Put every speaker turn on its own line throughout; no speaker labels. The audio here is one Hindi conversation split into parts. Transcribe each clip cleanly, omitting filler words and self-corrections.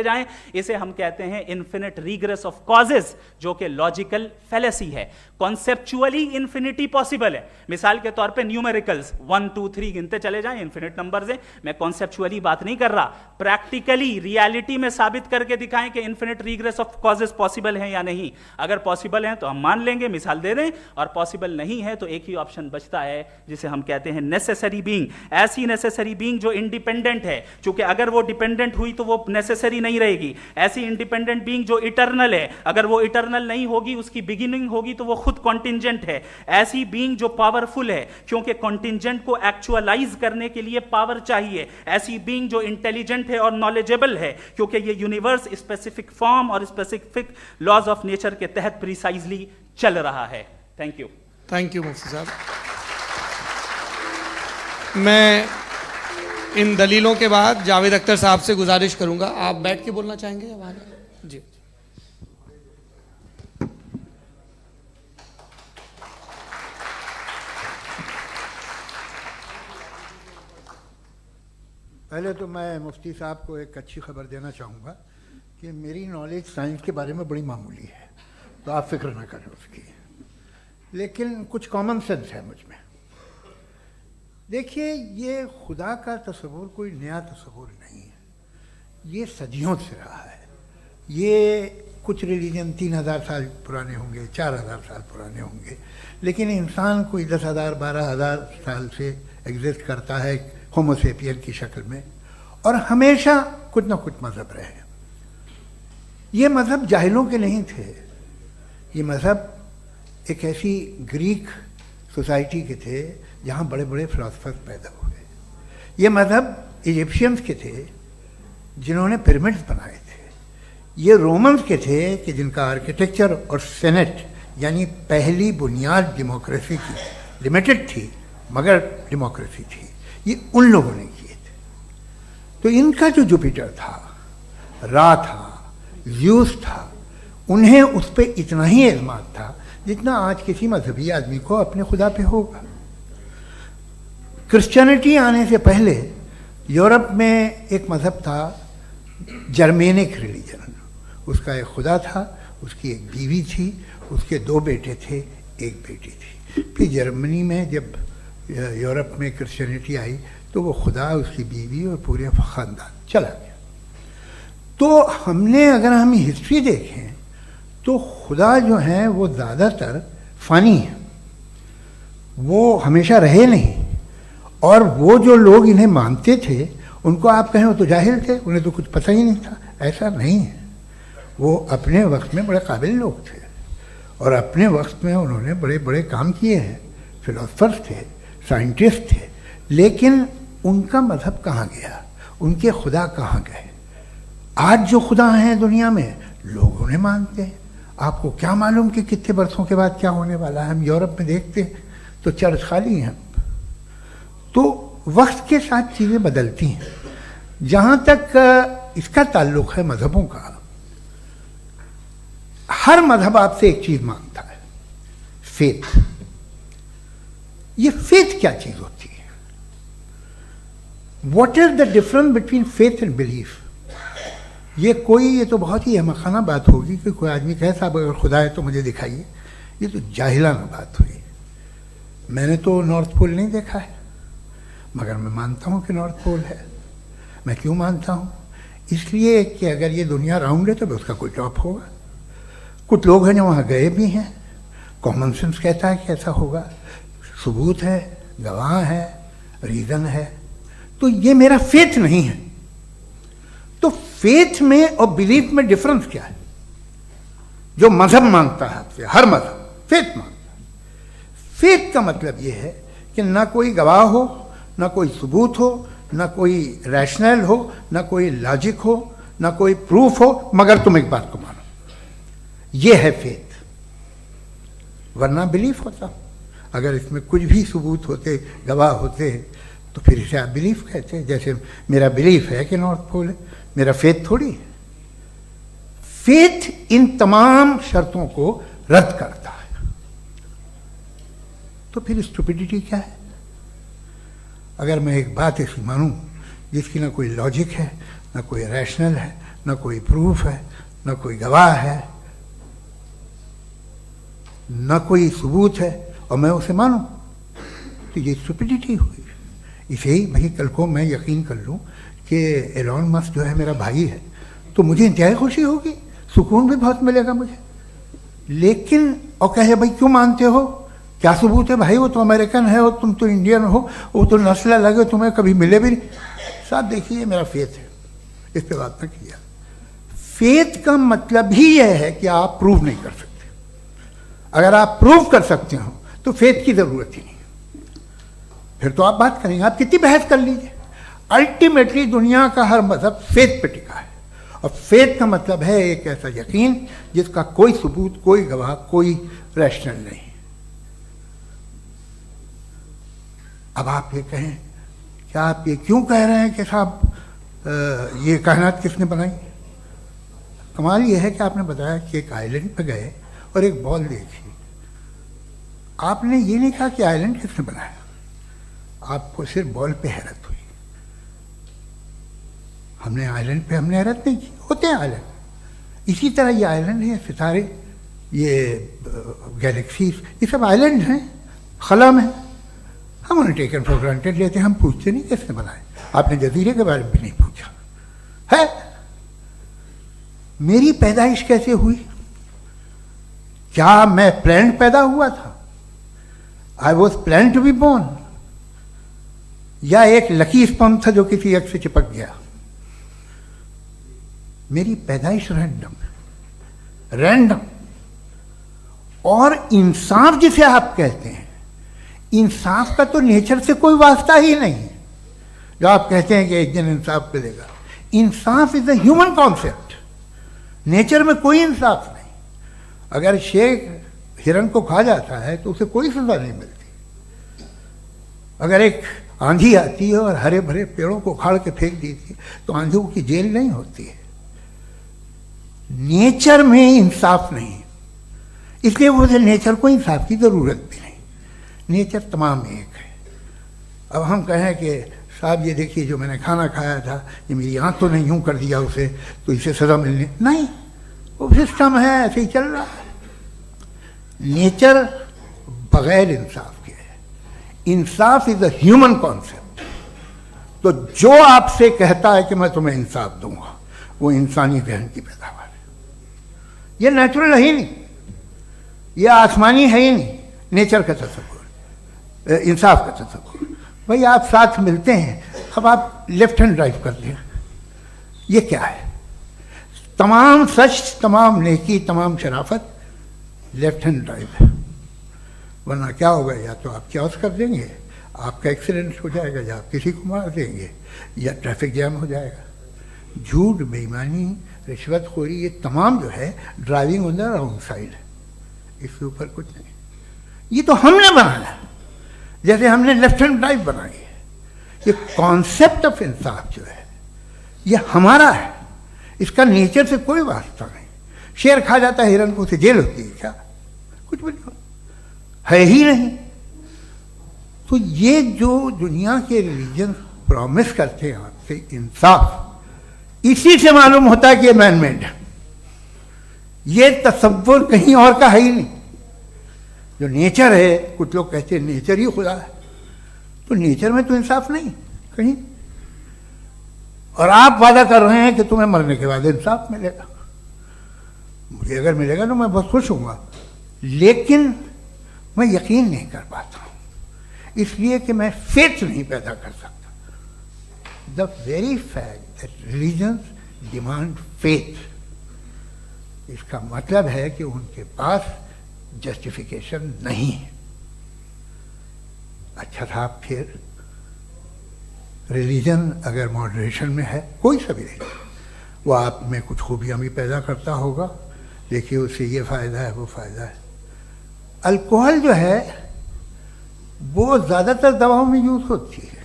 जाएं, इसे हम कहते हैं इन्फिनिट रीग्रेस ऑफ कॉजेज, जो कि लॉजिकल फैलेसी है। कॉन्सेप्चुअली इंफिनिटी पॉसिबल है। मिसाल के तौर पे न्यूमेरिकल्स 1 2 3 गिनते चले जाएं, इन्फिनिट नंबर्स हैं। मैं कॉन्सेप्चुअली बात नहीं कर रहा, प्रैक्टिकली रियलिटी में साबित करके दिखाएं कि infinite regress of causes possible है या नहीं। अगर पॉसिबल है तो हम मान लेंगे, मिसाल दे दें, और पॉसिबल नहीं है तो एक ही ऑप्शन बचता है जिसे हम कहते हैं नेसेसरी बीइंग। ऐसी नेसेसरी बीइंग जो इंडिपेंडेंट है, क्योंकि अगर वो डिपेंडेंट हुई तो वो नेसेसरी नहीं रहेगी। ऐसी इंडिपेंडेंट बीइंग जो इटर्नल है, अगर वो इटर्नल नहीं होगी, उसकी बिगिनिंग होगी तो वो खुद कॉन्टिंजेंट है। ऐसी बीइंग जो पावरफुल है, क्योंकि कॉन्टिंजेंट को एक्चुअलाइज करने के लिए पावर चाहिए। ऐसी बीइंग जो इंटेलिजेंट है और नॉलेजेबल है, क्योंकि ये यूनिवर्स स्पेसिफिक फॉर्म और स्पेसिफिक लॉज ऑफ नेचर के तहत प्रिसाइजली चल रहा है। Thank you.
थैंक यू मुफ्ती साहब। मैं इन दलीलों के बाद जावेद अख्तर साहब से गुजारिश करूंगा, आप बैठ के बोलना चाहेंगे या वहां? जी।
पहले तो मैं मुफ्ती साहब को एक अच्छी खबर देना चाहूँगा कि मेरी नॉलेज साइंस के बारे में बड़ी मामूली है, तो आप फिक्र ना करें उसकी, लेकिन कुछ कॉमन सेंस है मुझ में। देखिए, ये खुदा का तस्वुर कोई नया तस्वुर नहीं है, ये सदियों से रहा है। ये कुछ रिलीजन 3000 साल पुराने होंगे, 4000 साल पुराने होंगे, लेकिन इंसान कोई 10,000 12,000 साल से एग्जिस्ट करता है होमो सेपियन की शक्ल में, और हमेशा कुछ ना कुछ मज़हब रहे। ये मज़हब जाहिलों के नहीं थे, ये मज़हब एक ऐसी ग्रीक सोसाइटी के थे जहाँ बड़े बड़े फिलोसफर्स पैदा हुए। ये मज़हब इजिप्शियंस के थे जिन्होंने पिरामिड्स बनाए थे। ये रोमन्स के थे कि जिनका आर्किटेक्चर और सेनेट यानी पहली बुनियाद डेमोक्रेसी की लिमिटेड थी, मगर डेमोक्रेसी थी, ये उन लोगों ने किए थे। तो इनका जो जुपिटर था, रा था, ज़्यूस था, उन्हें उस पर इतना ही एतमाद था जितना आज किसी मजहबी आदमी को अपने खुदा पे होगा। क्रिश्चियनिटी आने से पहले यूरोप में एक मज़हब था, जर्मेनिक रिलीजन। उसका एक खुदा था, उसकी एक बीवी थी, उसके 2 बेटे थे, एक बेटी थी। फिर जर्मनी में जब यूरोप में क्रिश्चियनिटी आई तो वो खुदा, उसकी बीवी और पूरे ख़ानदान चला गया। तो हमने, अगर हम हिस्ट्री देखें तो खुदा जो हैं वो ज़्यादातर फ़ानी है, वो हमेशा रहे नहीं। और वो जो लोग इन्हें मानते थे, उनको आप कहें वो तो जाहिल थे, उन्हें तो कुछ पता ही नहीं था, ऐसा नहीं है। वो अपने वक्त में बड़े काबिल लोग थे और अपने वक्त में उन्होंने बड़े बड़े काम किए हैं, फिलोसफर्स थे, साइंटिस्ट थे, लेकिन उनका मज़हब कहाँ गया, उनके खुदा कहाँ गए? आज जो खुदा हैं दुनिया में, लोग उन्हें मानते हैं। आपको क्या मालूम कि कितने बरसों के बाद क्या होने वाला है? हम यूरोप में देखते हैं तो चर्च खाली हैं। तो वक्त के साथ चीज़ें बदलती हैं। जहाँ तक इसका ताल्लुक़ है मज़हबों का, हर मज़हब आपसे एक चीज़ मांगता है, फेथ। ये फेथ क्या चीज़ होती है? What is the difference between faith and belief? ये तो बहुत ही अहमकाना बात होगी कि कोई आदमी कहे साहब अगर खुदा है तो मुझे दिखाइए। ये तो जाहिलाना बात हुई। मैंने तो नॉर्थ पोल नहीं देखा है, मगर मैं मानता हूँ कि नॉर्थ पोल है। मैं क्यों मानता हूँ? इसलिए कि अगर ये दुनिया राउंड है तो उसका कोई टॉप होगा। कुछ लोग हैं जो वहाँ गए भी हैं, कॉमन सेंस कहता है कि ऐसा होगा, सबूत है, गवाह है, रीज़न है। तो ये मेरा फेथ नहीं है। तो फेथ में और बिलीफ में डिफरेंस क्या है? जो मज़हब मांगता है आपसे, हर मज़हब फेथ मांगता है। फेथ का मतलब ये है कि ना कोई गवाह हो, ना कोई सबूत हो, ना कोई रैशनल हो, ना कोई लॉजिक हो, ना कोई प्रूफ हो, मगर तुम एक बात को मानो। ये है फेथ। वरना बिलीफ होता। अगर इसमें कुछ भी सबूत होते, गवाह होते, तो फिर इसे आप बिलीफ कहते हैं। जैसे मेरा बिलीफ है कि नॉर्थ पोल है, मेरा फेथ थोड़ी है। फेथ इन तमाम शर्तों को रद्द करता है। तो फिर स्टुपिडिटी क्या है? अगर मैं एक बात ऐसी मानूं जिसकी ना कोई लॉजिक है, ना कोई रैशनल है, न कोई प्रूफ है, न कोई गवाह है, न कोई सबूत है, और मैं उसे मानूं, तो ये स्टुपिडिटी हुई। इसे ही भाई कल को मैं यकीन कर लूं कि एलॉन मस्क जो है मेरा भाई है, तो मुझे इंतहाई खुशी होगी, सुकून भी बहुत मिलेगा मुझे। लेकिन और कहे भाई क्यों मानते हो, क्या सबूत है भाई, वो तो अमेरिकन है और तुम तो इंडियन हो, वो तो नस्ल अलग है, तुम्हें कभी मिले भी नहीं। साहब देखिए मेरा फेथ है, इस पर बात ना किया। फेथ का मतलब ही यह है कि आप प्रूव नहीं कर सकते। अगर आप प्रूव कर सकते हो तो फेथ की जरूरत ही नहीं, फिर तो आप बात करेंगे, आप कितनी बहस कर लीजिए। अल्टीमेटली दुनिया का हर मजहब फेथ पे टिका है, और फेथ का मतलब है एक ऐसा यकीन जिसका कोई सबूत, कोई गवाह, कोई रैशनल नहीं। अब आप ये कहें, क्या आप ये क्यों कह रहे हैं कि साहब ये कायनात किसने बनाई? कमाल ये है कि आपने बताया कि एक आइलैंड पे गए और एक बॉल देखी। आपने ये नहीं कहा कि आइलैंड किसने बनाया, आपको सिर्फ बॉल पे हैरत हुई। हमने आइलैंड पे हमने हैरत नहीं की, होते हैं आइलैंड। इसी तरह ये आइलैंड है, सितारे, ये गैलेक्सीज, ये सब आइलैंड हैं खला में। हम उन्हें टेकन फॉर ग्रांटेड लेते हैं, हम पूछते नहीं किसने बनाए। आपने जजीरे के बारे में भी नहीं पूछा है। मेरी पैदाइश कैसे हुई? क्या मैं प्लान पैदा हुआ था? I was plan to be born, या एक लकी स्पर्म था जो किसी एग से चिपक गया? मेरी पैदाइश रैंडम। और इंसाफ जिसे आप कहते हैं, इंसाफ का तो नेचर से कोई वास्ता ही नहीं। जो आप कहते हैं कि एक दिन इंसाफ मिलेगा, इंसाफ is a human concept, nature में कोई इंसाफ नहीं। अगर शेर हिरन को खा जाता है तो उसे कोई सजा नहीं मिलती। अगर एक आंधी आती है और हरे भरे पेड़ों को उखाड़ के फेंक देती है तो आंधियों की जेल नहीं होती है। नेचर में इंसाफ नहीं, इसलिए मुझे नेचर को इंसाफ की जरूरत भी नहीं। नेचर तमाम एक है। अब हम कहें कि साहब ये देखिए जो मैंने खाना खाया था, ये मेरी आंख तो नहीं यूं कर दिया उसे, तो इसे सजा मिलनी नहीं, वो सिस्टम है, ऐसे ही चल रहा है। नेचर बगैर इंसाफ के है। इंसाफ इज अ ह्यूमन कॉन्सेप्ट। तो जो आपसे कहता है कि मैं तुम्हें इंसाफ दूंगा, वो इंसानी जहन की पैदावार है। ये नेचुरल है ही नहीं, ये आसमानी है ही नहीं। नेचर का तसव्वुर, इंसाफ का तसव्वुर। भाई आप साथ मिलते हैं, अब आप लेफ्ट हैंड ड्राइव करते हैं, ये क्या है? तमाम सच, तमाम नेकी, तमाम शराफत लेफ्ट हैंड ड्राइव है। वरना क्या होगा, या तो आप क्रॉस कर देंगे, आपका एक्सीडेंट हो जाएगा, या आप किसी को मार देंगे, या ट्रैफिक जैम हो जाएगा। झूठ, बेईमानी, रिश्वतखोरी, ये तमाम जो है driving on the wrong side है। इसके ऊपर कुछ नहीं। ये तो हमने बनाया, जैसे हमने लेफ्ट हैंड ड्राइव बनाई है। ये कॉन्सेप्ट ऑफ इंसाफ जो है ये हमारा है, इसका नेचर से कोई वास्ता नहीं। शेर खा जाता है हिरन को, उसे जेल होती है क्या? कुछ भी नहीं, है ही नहीं। तो ये जो दुनिया के रिलीजन प्रॉमिस करते हैं आपसे इंसाफ, इसी से मालूम होता है कि ये मैन मेड है। ये तसव्वुर कहीं और का है ही नहीं। जो नेचर है, कुछ लोग कहते हैं नेचर ही खुदा है, तो नेचर में तो इंसाफ नहीं कहीं। और आप वादा कर रहे हैं कि तुम्हें मरने के बाद इंसाफ मिलेगा। मुझे अगर मिलेगा तो मैं बहुत खुश हूँगा, लेकिन मैं यकीन नहीं कर पाता हूँ, इसलिए कि मैं फेथ नहीं पैदा कर सकता। The very fact that religions demand faith, इसका मतलब है कि उनके पास जस्टिफिकेशन नहीं है। अच्छा साहब, फिर रिलीजन अगर मॉडरेशन में है, कोई सा भी नहीं, वो आप में कुछ खूबियाँ भी पैदा करता होगा, देखिए उससे ये फ़ायदा है, वो फ़ायदा है। अल्कोहल जो है वो ज़्यादातर दवाओं में यूज़ होती है,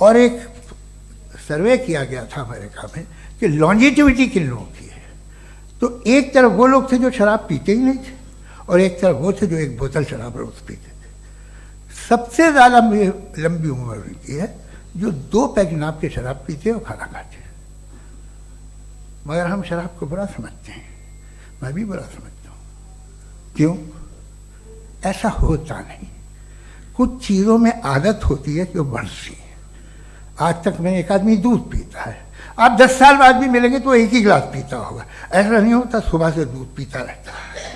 और एक सर्वे किया गया था अमेरिका में कि लॉन्जिटिविटी किन लोगों की है। तो एक तरफ वो लोग थे जो शराब पीते ही नहीं थे, और एक तरफ वो थे जो एक बोतल शराब रोज़ पीते थे। सबसे ज़्यादा लंबी उम्र उनकी है जो 2 पैग नाप के शराब पीते और खाना खाते हैं। मगर हम शराब को बुरा समझते हैं, मैं भी बुरा समझता हूँ। क्यों? ऐसा होता नहीं। कुछ चीज़ों में आदत होती है कि वो बढ़ती है। आज तक में एक आदमी दूध पीता है, आप 10 साल बाद भी मिलेंगे तो एक ही गिलास पीता होगा। ऐसा नहीं होता, सुबह से दूध पीता रहता है।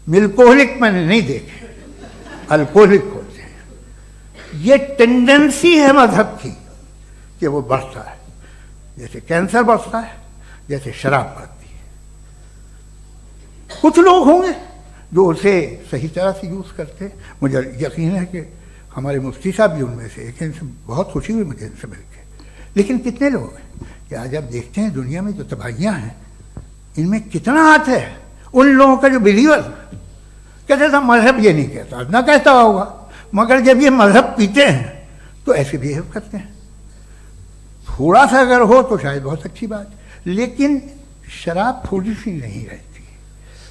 मिल्कोहलिक मैंने नहीं देखे, अल्कोहलिक होते हैं। ये टेंडेंसी है मजहब की कि वो बढ़ता है, जैसे कैंसर बढ़ता है, जैसे शराब बढ़ती है। कुछ लोग होंगे जो उसे सही तरह से यूज़ करते हैं। मुझे यकीन है कि हमारे मुफ्ती साहब भी उनमें से एक हैं, इनसे बहुत खुशी हुई मुझे इनसे मिलकर। लेकिन कितने लोग हैं कि आज आप देखते हैं दुनिया में जो तबाहियाँ हैं, इनमें कितना हाथ है उन लोगों का जो बिलीवर कहते था मजहब ये नहीं कहता, ना कहता होगा, मगर जब ये मजहब पीते हैं तो ऐसे बिहेव करते हैं। थोड़ा सा अगर हो तो शायद बहुत अच्छी बात, लेकिन शराब थोड़ी सी नहीं रहती,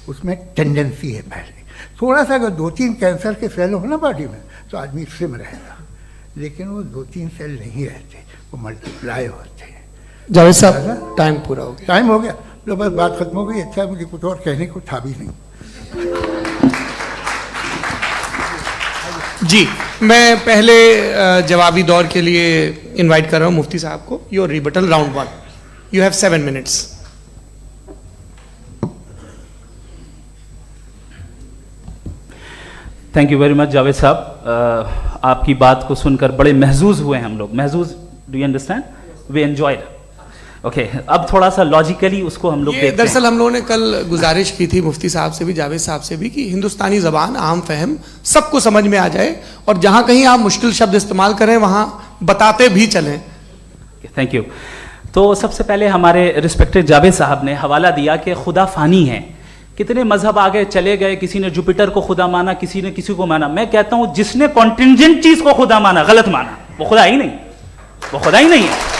उसमें टेंडेंसी है। पहले थोड़ा सा अगर 2-3 कैंसर के सेल हो ना बॉडी में तो आदमी स्लिम रहेगा, लेकिन वो 2-3 सेल नहीं रहते, वो मल्टीप्लाई होते हैं।
जावेद साहब टाइम पूरा हो गया।
टाइम हो गया तो बस बात खत्म हो गई। अच्छा, मुझे कुछ और कहने को था भी नहीं।
जी, मैं पहले जवाबी दौर के लिए इनवाइट कर रहा हूं मुफ्ती साहब को। Your rebuttal round 1, you have 7 minutes.
Thank you very much Javed साहब। आपकी बात को सुनकर बड़े महजूज हुए हम लोग। महजूज, do you understand? We enjoyed. Okay, अब थोड़ा सा लॉजिकली उसको हम लोग देखते हैं।
दरअसल हम लोगों ने कल गुजारिश की थी मुफ्ती साहब से भी, जावेद साहब से भी, कि हिंदुस्तानी ज़बान आम फहम सबको समझ में आ जाए और जहां कहीं आप मुश्किल शब्द इस्तेमाल करें वहां बताते भी चलें।
Thank you. तो सबसे पहले हमारे रिस्पेक्टेड जावेद साहब ने हवाला दिया कि खुदा फ़ानी है। कितने मजहब आगे चले गए, किसी ने जुपिटर को खुदा माना, किसी ने किसी को माना। मैं कहता हूं जिसने कॉन्टिंजेंट चीज को खुदा माना, गलत माना, वो खुदा ही नहीं, वो खुदा ही नहीं है।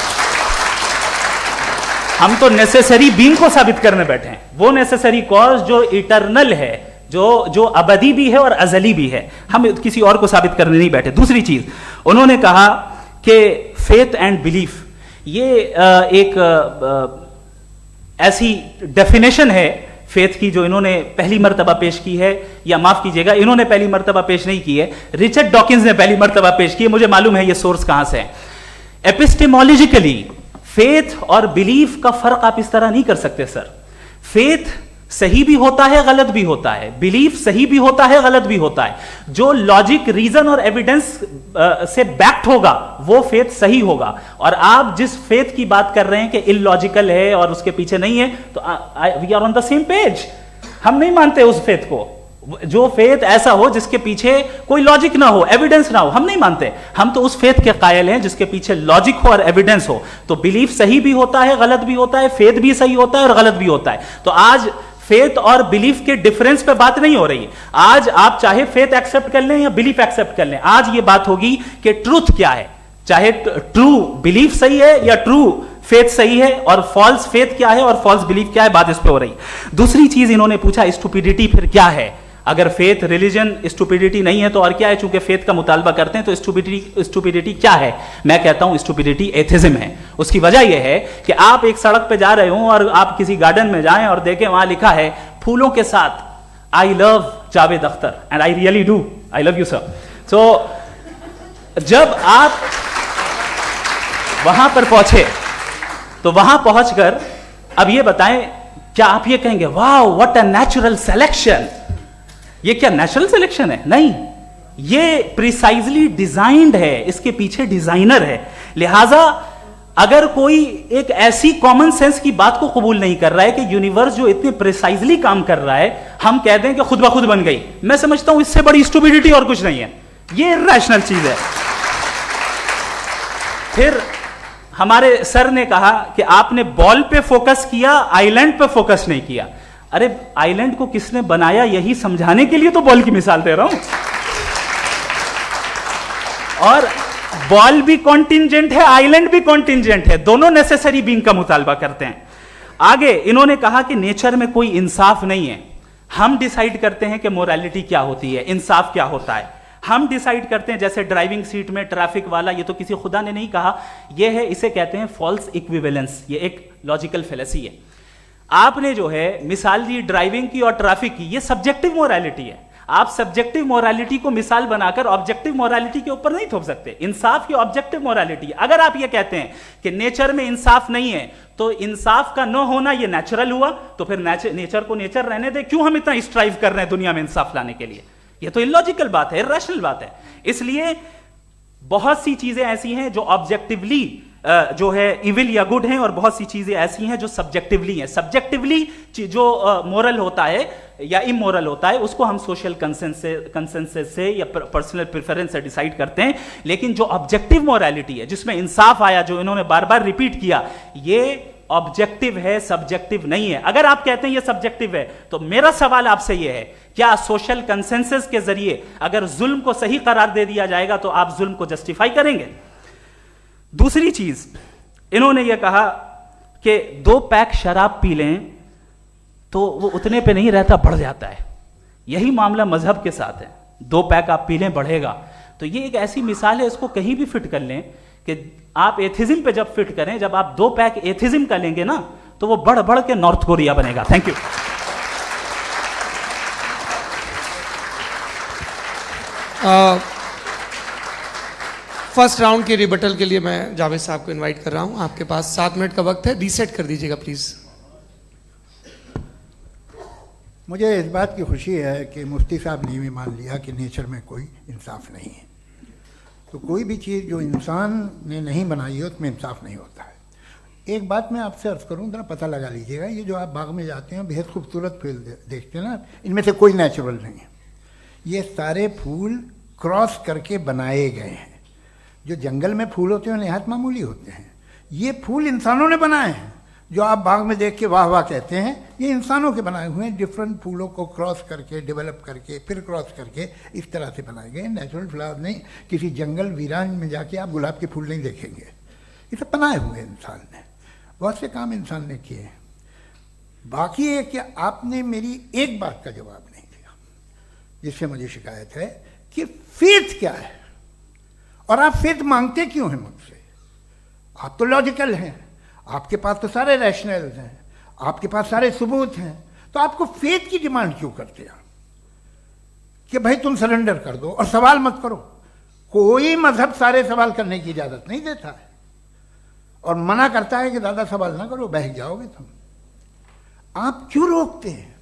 हम तो नेसेसरी बीइंग को साबित करने बैठे हैं, वो नेसेसरी कॉज जो इटरनल है, जो अबदी भी है और अजली भी है। हम किसी और को साबित करने नहीं बैठे। दूसरी चीज उन्होंने कहा कि फेथ एंड बिलीफ, ये एक ऐसी डेफिनेशन है फेथ की जो इन्होंने पहली मर्तबा पेश की है, या माफ कीजिएगा इन्होंने पहली मर्तबा पेश नहीं की है, रिचर्ड डॉकिंस ने पहली मर्तबा पेश की है। मुझे मालूम है ये सोर्स कहां से है। एपिस्टेमोलॉजिकली फेथ और बिलीफ का फर्क आप इस तरह नहीं कर सकते सर। फेथ सही भी होता है, गलत भी होता है, बिलीफ सही भी होता है, गलत भी होता है। जो लॉजिक, रीजन और एविडेंस से बैक्ड होगा वो फेथ सही होगा। और आप जिस फेथ की बात कर रहे हैं कि इलॉजिकल है और उसके पीछे नहीं है, तो we are on the same page. हम नहीं मानते उस फेथ को, जो फेथ ऐसा हो जिसके पीछे कोई लॉजिक ना हो, एविडेंस ना हो, हम नहीं मानते। हम तो उस फेथ के कायल हैं जिसके पीछे लॉजिक हो और एविडेंस हो। तो बिलीफ सही भी होता है, गलत भी होता है, फेथ भी सही होता है और गलत भी होता है। तो आज फेथ और बिलीफ के डिफरेंस पे बात नहीं हो रही। आज आप चाहे फेथ एक्सेप्ट कर लें या बिलीफ एक्सेप्ट कर लें, आज ये बात होगी कि ट्रूथ क्या है। चाहे ट्रू बिलीफ सही है या ट्रू फेथ सही है, और फॉल्स फेथ क्या है और फॉल्स बिलीफ क्या है, बात इस पे हो रही। दूसरी चीज इन्होंने पूछा स्टुपिडिटी फिर क्या है। अगर फेथ रिलीजन स्टुपिडिटी नहीं है तो और क्या है? चूंकि फेथ का मुतालबा करते हैं तो स्टुपिडिटी क्या है? मैं कहता हूं स्टुपिडिटी एथिज्म है। उसकी वजह यह है कि आप एक सड़क पे जा रहे हो और आप किसी गार्डन में जाएं और देखें वहां लिखा है फूलों के साथ I love Javed Akhtar, and I really do, I love you sir. So जब आप वहां पर पहुंचे तो वहां पहुंचकर अब ये बताएं, क्या आप ये कहेंगे वाह व्हाट अ नेचुरल सिलेक्शन? ये क्या नेचुरल सिलेक्शन है? नहीं, ये प्रिसाइजली डिजाइंड है, इसके पीछे डिजाइनर है। लिहाजा अगर कोई एक ऐसी कॉमन सेंस की बात को कबूल नहीं कर रहा है कि यूनिवर्स जो इतने प्रिसाइजली काम कर रहा है, हम कह दें कि खुद ब खुद बन गई, मैं समझता हूं इससे बड़ी स्टुपिडिटी और कुछ नहीं है। ये इर्रेशनल चीज है। फिर हमारे सर ने कहा कि आपने बॉल पे फोकस किया, आइलैंड पे फोकस नहीं किया। अरे आइलैंड को किसने बनाया यही समझाने के लिए तो बॉल की मिसाल दे रहा हूं। और बॉल भी कॉन्टिंजेंट है, आइलैंड भी कॉन्टिंजेंट है, दोनों नेसेसरी बीइंग का मुतालबा करते हैं। आगे इन्होंने कहा कि नेचर में कोई इंसाफ नहीं है, हम डिसाइड करते हैं कि मोरालिटी क्या होती है, इंसाफ क्या होता है। हम डिसाइड करते हैं, जैसे ड्राइविंग सीट में ट्रैफिक वाला, ये तो किसी खुदा ने नहीं कहा, ये है, इसे कहते हैं फॉल्स इक्विवेलेंस, ये एक लॉजिकल फेलेसी है। आपने जो है मिसाल दी ड्राइविंग की और ट्रैफिक की, ये सब्जेक्टिव मोरालिटी है। आप सब्जेक्टिव मोरालिटी को मिसाल बनाकर ऑब्जेक्टिव मोरालिटी के ऊपर नहीं थोप सकते। इंसाफ की ऑब्जेक्टिव मोरालिटी है। अगर आप ये कहते हैं कि नेचर में इंसाफ नहीं है, तो इंसाफ का न होना ये नेचुरल हुआ, तो फिर नेचर को नेचर रहने दे, क्यों हम इतना स्ट्राइव कर रहे हैं दुनिया में इंसाफ लाने के लिए? ये तो इलॉजिकल बात है, इर्रेशनल बात है। इसलिए बहुत सी चीजें ऐसी हैं जो ऑब्जेक्टिवली जो है इविल या गुड हैं, और बहुत सी चीजें ऐसी हैं जो सब्जेक्टिवली हैं। सब्जेक्टिवली जो मोरल होता है या इमोरल होता है, उसको हम सोशल कंसेंसस से या पर्सनल प्रेफरेंस से डिसाइड करते हैं। लेकिन जो ऑब्जेक्टिव मोरालिटी है, जिसमें इंसाफ आया, जो इन्होंने बार बार रिपीट किया, ये ऑब्जेक्टिव है, सब्जेक्टिव नहीं है। अगर आप कहते हैं ये सब्जेक्टिव है, तो मेरा सवाल आपसे ये है, क्या सोशल कंसेंसस के जरिए अगर जुल्म को सही करार दे दिया जाएगा तो आप जुल्म को जस्टिफाई करेंगे? दूसरी चीज, इन्होंने ये कहा कि 2 पैक शराब पी लें तो वो उतने पे नहीं रहता, बढ़ जाता है। यही मामला मजहब के साथ है। 2 पैक आप पी लें, बढ़ेगा। तो ये एक ऐसी मिसाल है, इसको कहीं भी फिट कर लें कि आप एथिज्म पे जब फिट करें, जब आप 2 पैक एथिज्म का लेंगे ना, तो वो बढ़ बढ़ के नॉर्थ कोरिया बनेगा। Thank you.
फर्स्ट राउंड के रिबटल के लिए मैं जावेद साहब को इनवाइट कर रहा हूं। आपके पास 7 मिनट का वक्त है, रीसेट कर दीजिएगा प्लीज।
मुझे इस बात की खुशी है कि मुफ्ती साहब ने भी मान लिया कि नेचर में कोई इंसाफ नहीं है। तो कोई भी चीज़ जो इंसान ने नहीं बनाई है उसमें इंसाफ नहीं होता है। एक बात मैं आपसे अर्ज़ करूँ, जरा पता लगा लीजिएगा, ये जो आप बाग में जाते हैं बेहद खूबसूरत फूल देखते हैं ना, इनमें से कोई नेचुरल नहीं है। ये सारे फूल क्रॉस करके बनाए गए हैं। जो जंगल में फूल होते हैं नहायत मामूली होते हैं। ये फूल इंसानों ने बनाए हैं। जो आप बाग में देख के वाह वाह कहते हैं, ये इंसानों के बनाए हुए हैं। डिफरेंट फूलों को क्रॉस करके, डेवलप करके, फिर क्रॉस करके इस तरह से बनाए गए। नेचुरल फ्लावर नहीं। किसी जंगल वीरान में जाके आप गुलाब के फूल नहीं देखेंगे। ये सब बनाए हुए इंसान ने, बहुत से काम इंसान ने किए। बाकी है कि आपने मेरी एक बात का जवाब नहीं दिया, जिससे मुझे शिकायत है कि फेथ क्या है और आप फेथ मांगते क्यों हैं मुझसे? आप तो लॉजिकल हैं, आपके पास तो सारे रैशनल्स हैं, आपके पास सारे सबूत हैं, तो आपको फेथ की डिमांड क्यों करते हैं कि भाई तुम सरेंडर कर दो और सवाल मत करो? कोई मजहब सारे सवाल करने की इजाजत नहीं देता है और मना करता है कि ज़्यादा सवाल ना करो, बहक जाओगे तुम। आप क्यों रोकते हैं?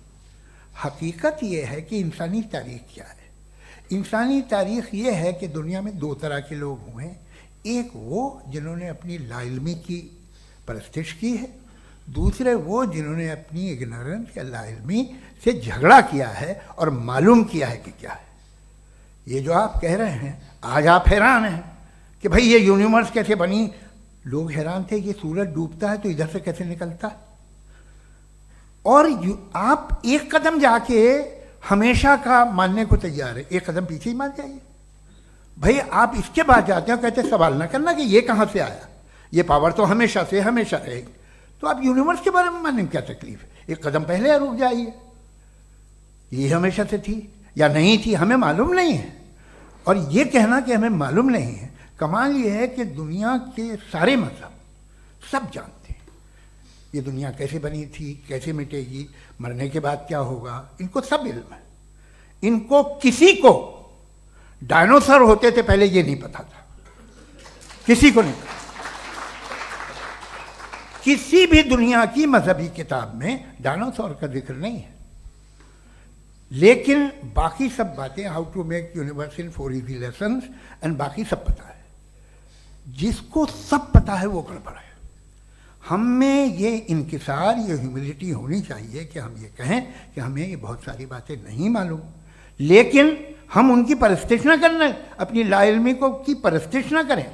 हकीकत यह है कि इंसानी तारीख क्या है। इंसानी तारीख ये है कि दुनिया में 2 तरह के लोग हुए। एक वो जिन्होंने अपनी लाइल्मी की परस्तिश की है, दूसरे वो जिन्होंने अपनी इग्नोरेंस या लाइल्मी से झगड़ा किया है और मालूम किया है कि क्या है। ये जो आप कह रहे हैं, आज आप हैरान हैं कि भाई ये यूनिवर्स कैसे बनी। लोग हैरान थे कि सूरज डूबता है तो इधर से कैसे निकलता है। और आप एक कदम जाके हमेशा का मानने को तैयार है, एक कदम पीछे ही मान जाइए। भाई आप इसके बाद जाते हो, कहते सवाल ना करना कि ये कहाँ से आया, ये पावर तो हमेशा से हमेशा रहेगी। तो आप यूनिवर्स के बारे में मानने में क्या तकलीफ है? एक कदम पहले रुक जाइए। ये हमेशा से थी या नहीं थी, हमें मालूम नहीं है। और ये कहना कि हमें मालूम नहीं है, कमाल ये है कि दुनिया के सारे मजहब सब जानते हैं ये दुनिया कैसे बनी थी, कैसे मिटेगी, मरने के बाद क्या होगा, इनको सब इल्म है। इनको किसी को डायनासोर होते थे पहले ये नहीं पता था, किसी को नहीं पता। किसी भी दुनिया की मजहबी किताब में डायनासोर का जिक्र नहीं है। लेकिन बाकी सब बातें, how to make universe in 4 easy lessons and बाकी सब पता है। जिसको सब पता है वो गड़बड़ है। हम में ये इंकिसार, ये ह्यूमिलिटी होनी चाहिए कि हम ये कहें कि हमें ये बहुत सारी बातें नहीं मालूम, लेकिन हम उनकी परस्तिश ना करना, अपनी लाइल्मी को की परस्तिश ना करें,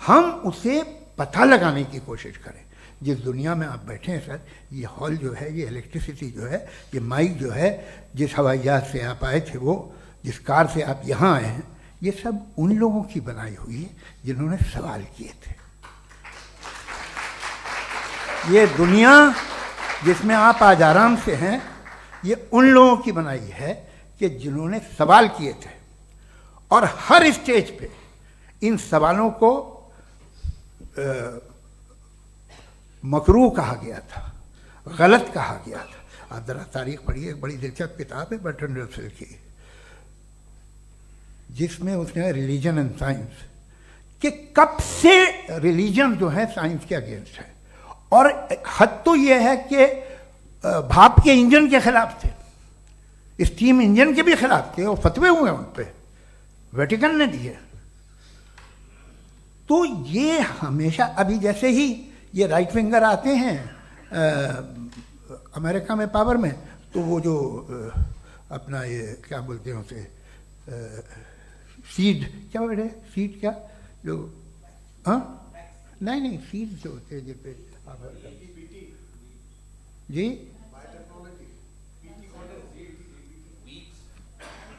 हम उसे पता लगाने की कोशिश करें। जिस दुनिया में आप बैठे हैं सर, ये हॉल जो है, ये इलेक्ट्रिसिटी जो है, ये माइक जो है, जिस हवाई जहाज से आप आए थे, वो जिस कार से आप यहाँ आए हैं, ये सब उन लोगों की बनाई हुई है जिन्होंने सवाल किए थे। ये दुनिया जिसमें आप आज आराम से हैं, ये उन लोगों की बनाई है कि जिन्होंने सवाल किए थे। और हर स्टेज पे इन सवालों को मकरूह कहा गया था, गलत कहा गया था। आप जरा तारीख पढ़िए, एक बड़ी दिलचस्प किताब है बर्ट्रैंड रसेल की, जिसमें उसने रिलीजन एंड साइंस कि कब से रिलीजन जो है साइंस के अगेंस्ट है, और हद तो यह है कि भाप के इंजन के खिलाफ थे, स्टीम इंजन के भी खिलाफ थे, और फतवे हुए उन पे, वेटिकन ने दिए। तो ये हमेशा, अभी जैसे ही ये राइट विंगर आते हैं अमेरिका में पावर में, तो वो जो अपना ये क्या बोलते हैं उसे, सीड क्या बेटे, सीड क्या जो, हाँ नहीं सीड जो होते हैं जिन पे जी,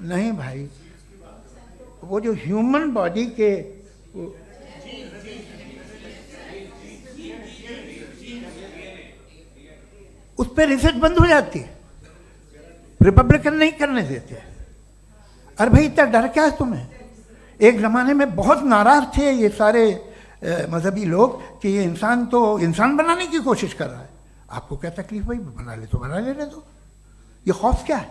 नहीं भाई, वो जो ह्यूमन बॉडी के उस पर रिसर्च बंद हो जाती है, रिपब्लिकन नहीं करने देते। अरे भाई इतना डर क्या है तुम्हें? एक ज़माने में बहुत नाराज थे ये सारे मजहबी लोग कि ये इंसान तो इंसान बनाने की कोशिश कर रहा है। आपको क्या तकलीफ भाई, बना ले तो बना लेने दो, ये खौफ क्या है?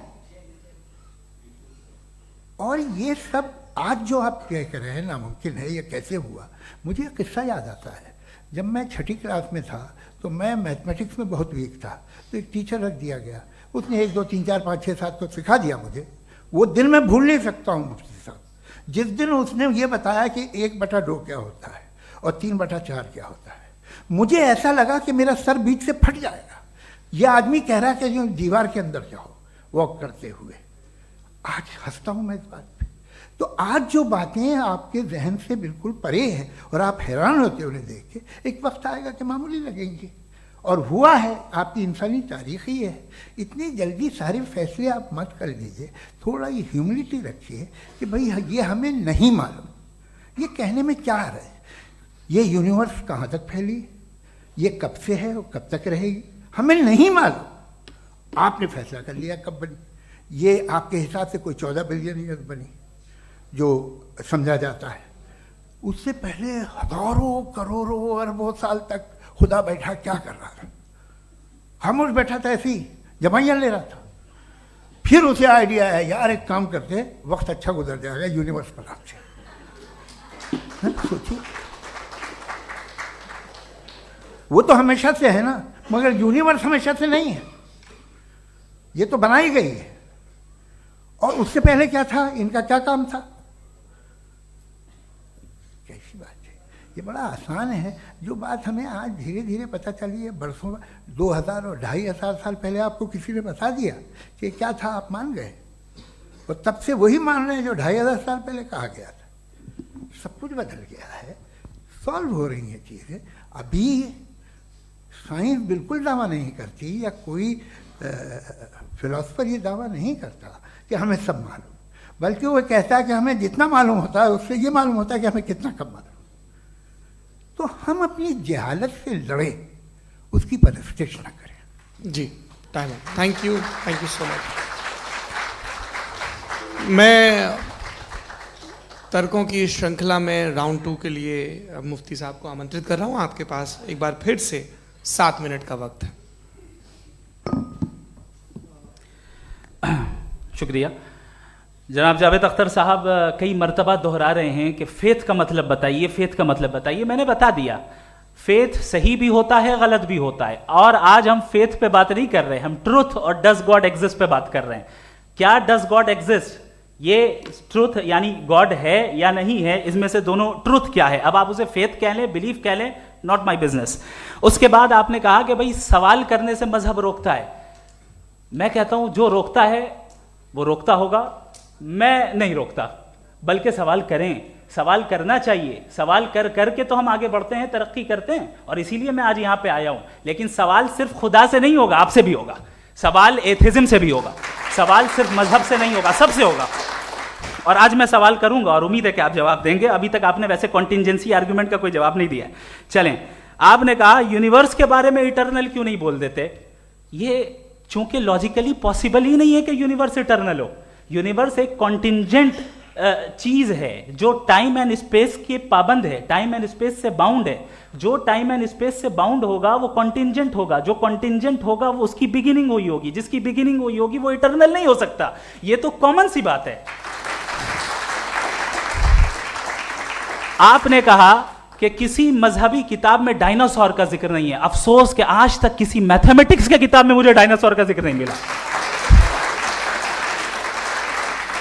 और ये सब आज जो आप कह कर रहे हैं नामुमकिन है, ये कैसे हुआ? मुझे एक किस्सा याद आता है। जब मैं 6ठी क्लास में था तो मैं मैथमेटिक्स में बहुत वीक था, तो एक टीचर रख दिया गया, उसने 1 2 3 4 5 6 7 को सिखा दिया मुझे। वो दिन मैं भूल नहीं सकता हूँ मुफ्ती साहब, जिस दिन उसने ये बताया कि 1/2 क्या होता है और 3/4 क्या होता है, मुझे ऐसा लगा कि मेरा सर बीच से फट जाएगा। ये आदमी कह रहा है कि जो दीवार के अंदर जाओ वॉक करते हुए। आज हंसता हूँ मैं इस बात पे। तो आज जो बातें आपके जहन से बिल्कुल परे हैं और आप हैरान होते उन्हें देख के, एक वक्त आएगा कि मामूली लगेंगे। और हुआ है, आपकी इंसानी तारीख ही है। इतनी जल्दी सारे फैसले आप मत कर लीजिए, थोड़ा ये ह्यूमिलिटी रखिए कि भाई ये हमें नहीं मालूम। ये कहने में क्या है, ये यूनिवर्स कहाँ तक फैली, ये कब से है और कब तक रहेगी, हमें नहीं मालूम। आपने फैसला कर लिया कब बनी, ये आपके हिसाब से कोई 14 बिलियन ईयर बनी जो समझा जाता है। उससे पहले हजारों करोड़ों अरबों साल तक खुदा बैठा क्या कर रहा था? खामोश बैठा था, ऐसी जमाइयाँ ले रहा था। फिर उसे आइडिया है, यार एक काम करते, वक्त अच्छा गुजर जाएगा, यूनिवर्स बनाते। सोचिए, वो तो हमेशा से है ना, मगर यूनिवर्स हमेशा से नहीं है, ये तो बनाई गई है। और उससे पहले क्या था, इनका क्या काम था? कैसी बात है, ये बड़ा आसान है। जो बात हमें आज धीरे धीरे पता चली है, बरसों 2000 और 2500 साल पहले आपको किसी ने बता दिया कि क्या था, आप मान गए, और तब से वही मान रहे हैं जो 2500 साल पहले कहा गया था। सब कुछ बदल गया है, सॉल्व हो रही हैं चीज़ें। अभी साइंस बिल्कुल दावा नहीं करती, या कोई फिलोसफर ये दावा नहीं करता कि हमें सब मालूम, बल्कि वो कहता है कि हमें जितना मालूम होता है उससे ये मालूम होता है कि हमें कितना कम मालूम। तो हम अपनी जहालत से लड़े, उसकी परस्तिश न करें।
जी, time. Thank you so much. मैं तर्कों की श्रृंखला में राउंड 2 के लिए मुफ्ती साहब को आमंत्रित कर रहा हूँ। आपके पास एक बार फिर से 7 मिनट का वक्त है।
शुक्रिया। जनाब जावेद अख्तर साहब कई मर्तबा दोहरा रहे हैं कि फेथ का मतलब बताइए, फेथ का मतलब बताइए। मैंने बता दिया, फेथ सही भी होता है, गलत भी होता है। और आज हम फेथ पे बात नहीं कर रहे, हम ट्रुथ और डज गॉड एग्जिस्ट पे बात कर रहे हैं। क्या डज गॉड एग्जिस्ट, ये ट्रुथ यानी गॉड है या नहीं है, इसमें से दोनों ट्रुथ क्या है। अब आप उसे फेथ कह लें, बिलीफ कह लें, नॉट माई बिजनेस। उसके बाद आपने कहा कि भाई सवाल करने से मजहब रोकता है। मैं कहता हूं जो रोकता है वो रोकता होगा, मैं नहीं रोकता, बल्कि सवाल करें, सवाल करना चाहिए। सवाल कर करके तो हम आगे बढ़ते हैं, तरक्की करते हैं, और इसीलिए मैं आज यहां पे आया हूं। लेकिन सवाल सिर्फ खुदा से नहीं होगा, आपसे भी होगा। सवाल एथिज्म से भी होगा, सवाल सिर्फ मजहब से नहीं होगा, सबसे होगा। और आज मैं सवाल करूंगा और उम्मीद है कि आप जवाब देंगे। अभी तक आपने वैसे कॉन्टिंजेंसी आर्गुमेंट का कोई जवाब नहीं दिया है। चलें, आपने कहा यूनिवर्स के बारे में इटर्नल क्यों नहीं बोल देते। ये चूंकि लॉजिकली पॉसिबल ही नहीं है कि यूनिवर्स इटर्नल हो। यूनिवर्स एक कॉन्टिंजेंट चीज है जो टाइम एंड स्पेस के पाबंद है, टाइम एंड स्पेस से बाउंड है। जो टाइम एंड स्पेस से बाउंड होगा वो कॉन्टिंजेंट होगा, जो कॉन्टिंजेंट होगा वो उसकी बिगिनिंग हुई होगी, जिसकी बिगिनिंग हुई होगी वो इटर्नल नहीं हो सकता। ये तो कॉमन सी बात है। आपने कहा कि किसी मजहबी किताब में डायनासोर का जिक्र नहीं है। अफसोस कि आज तक किसी मैथमेटिक्स के किताब में मुझे डायनासोर का जिक्र नहीं मिला।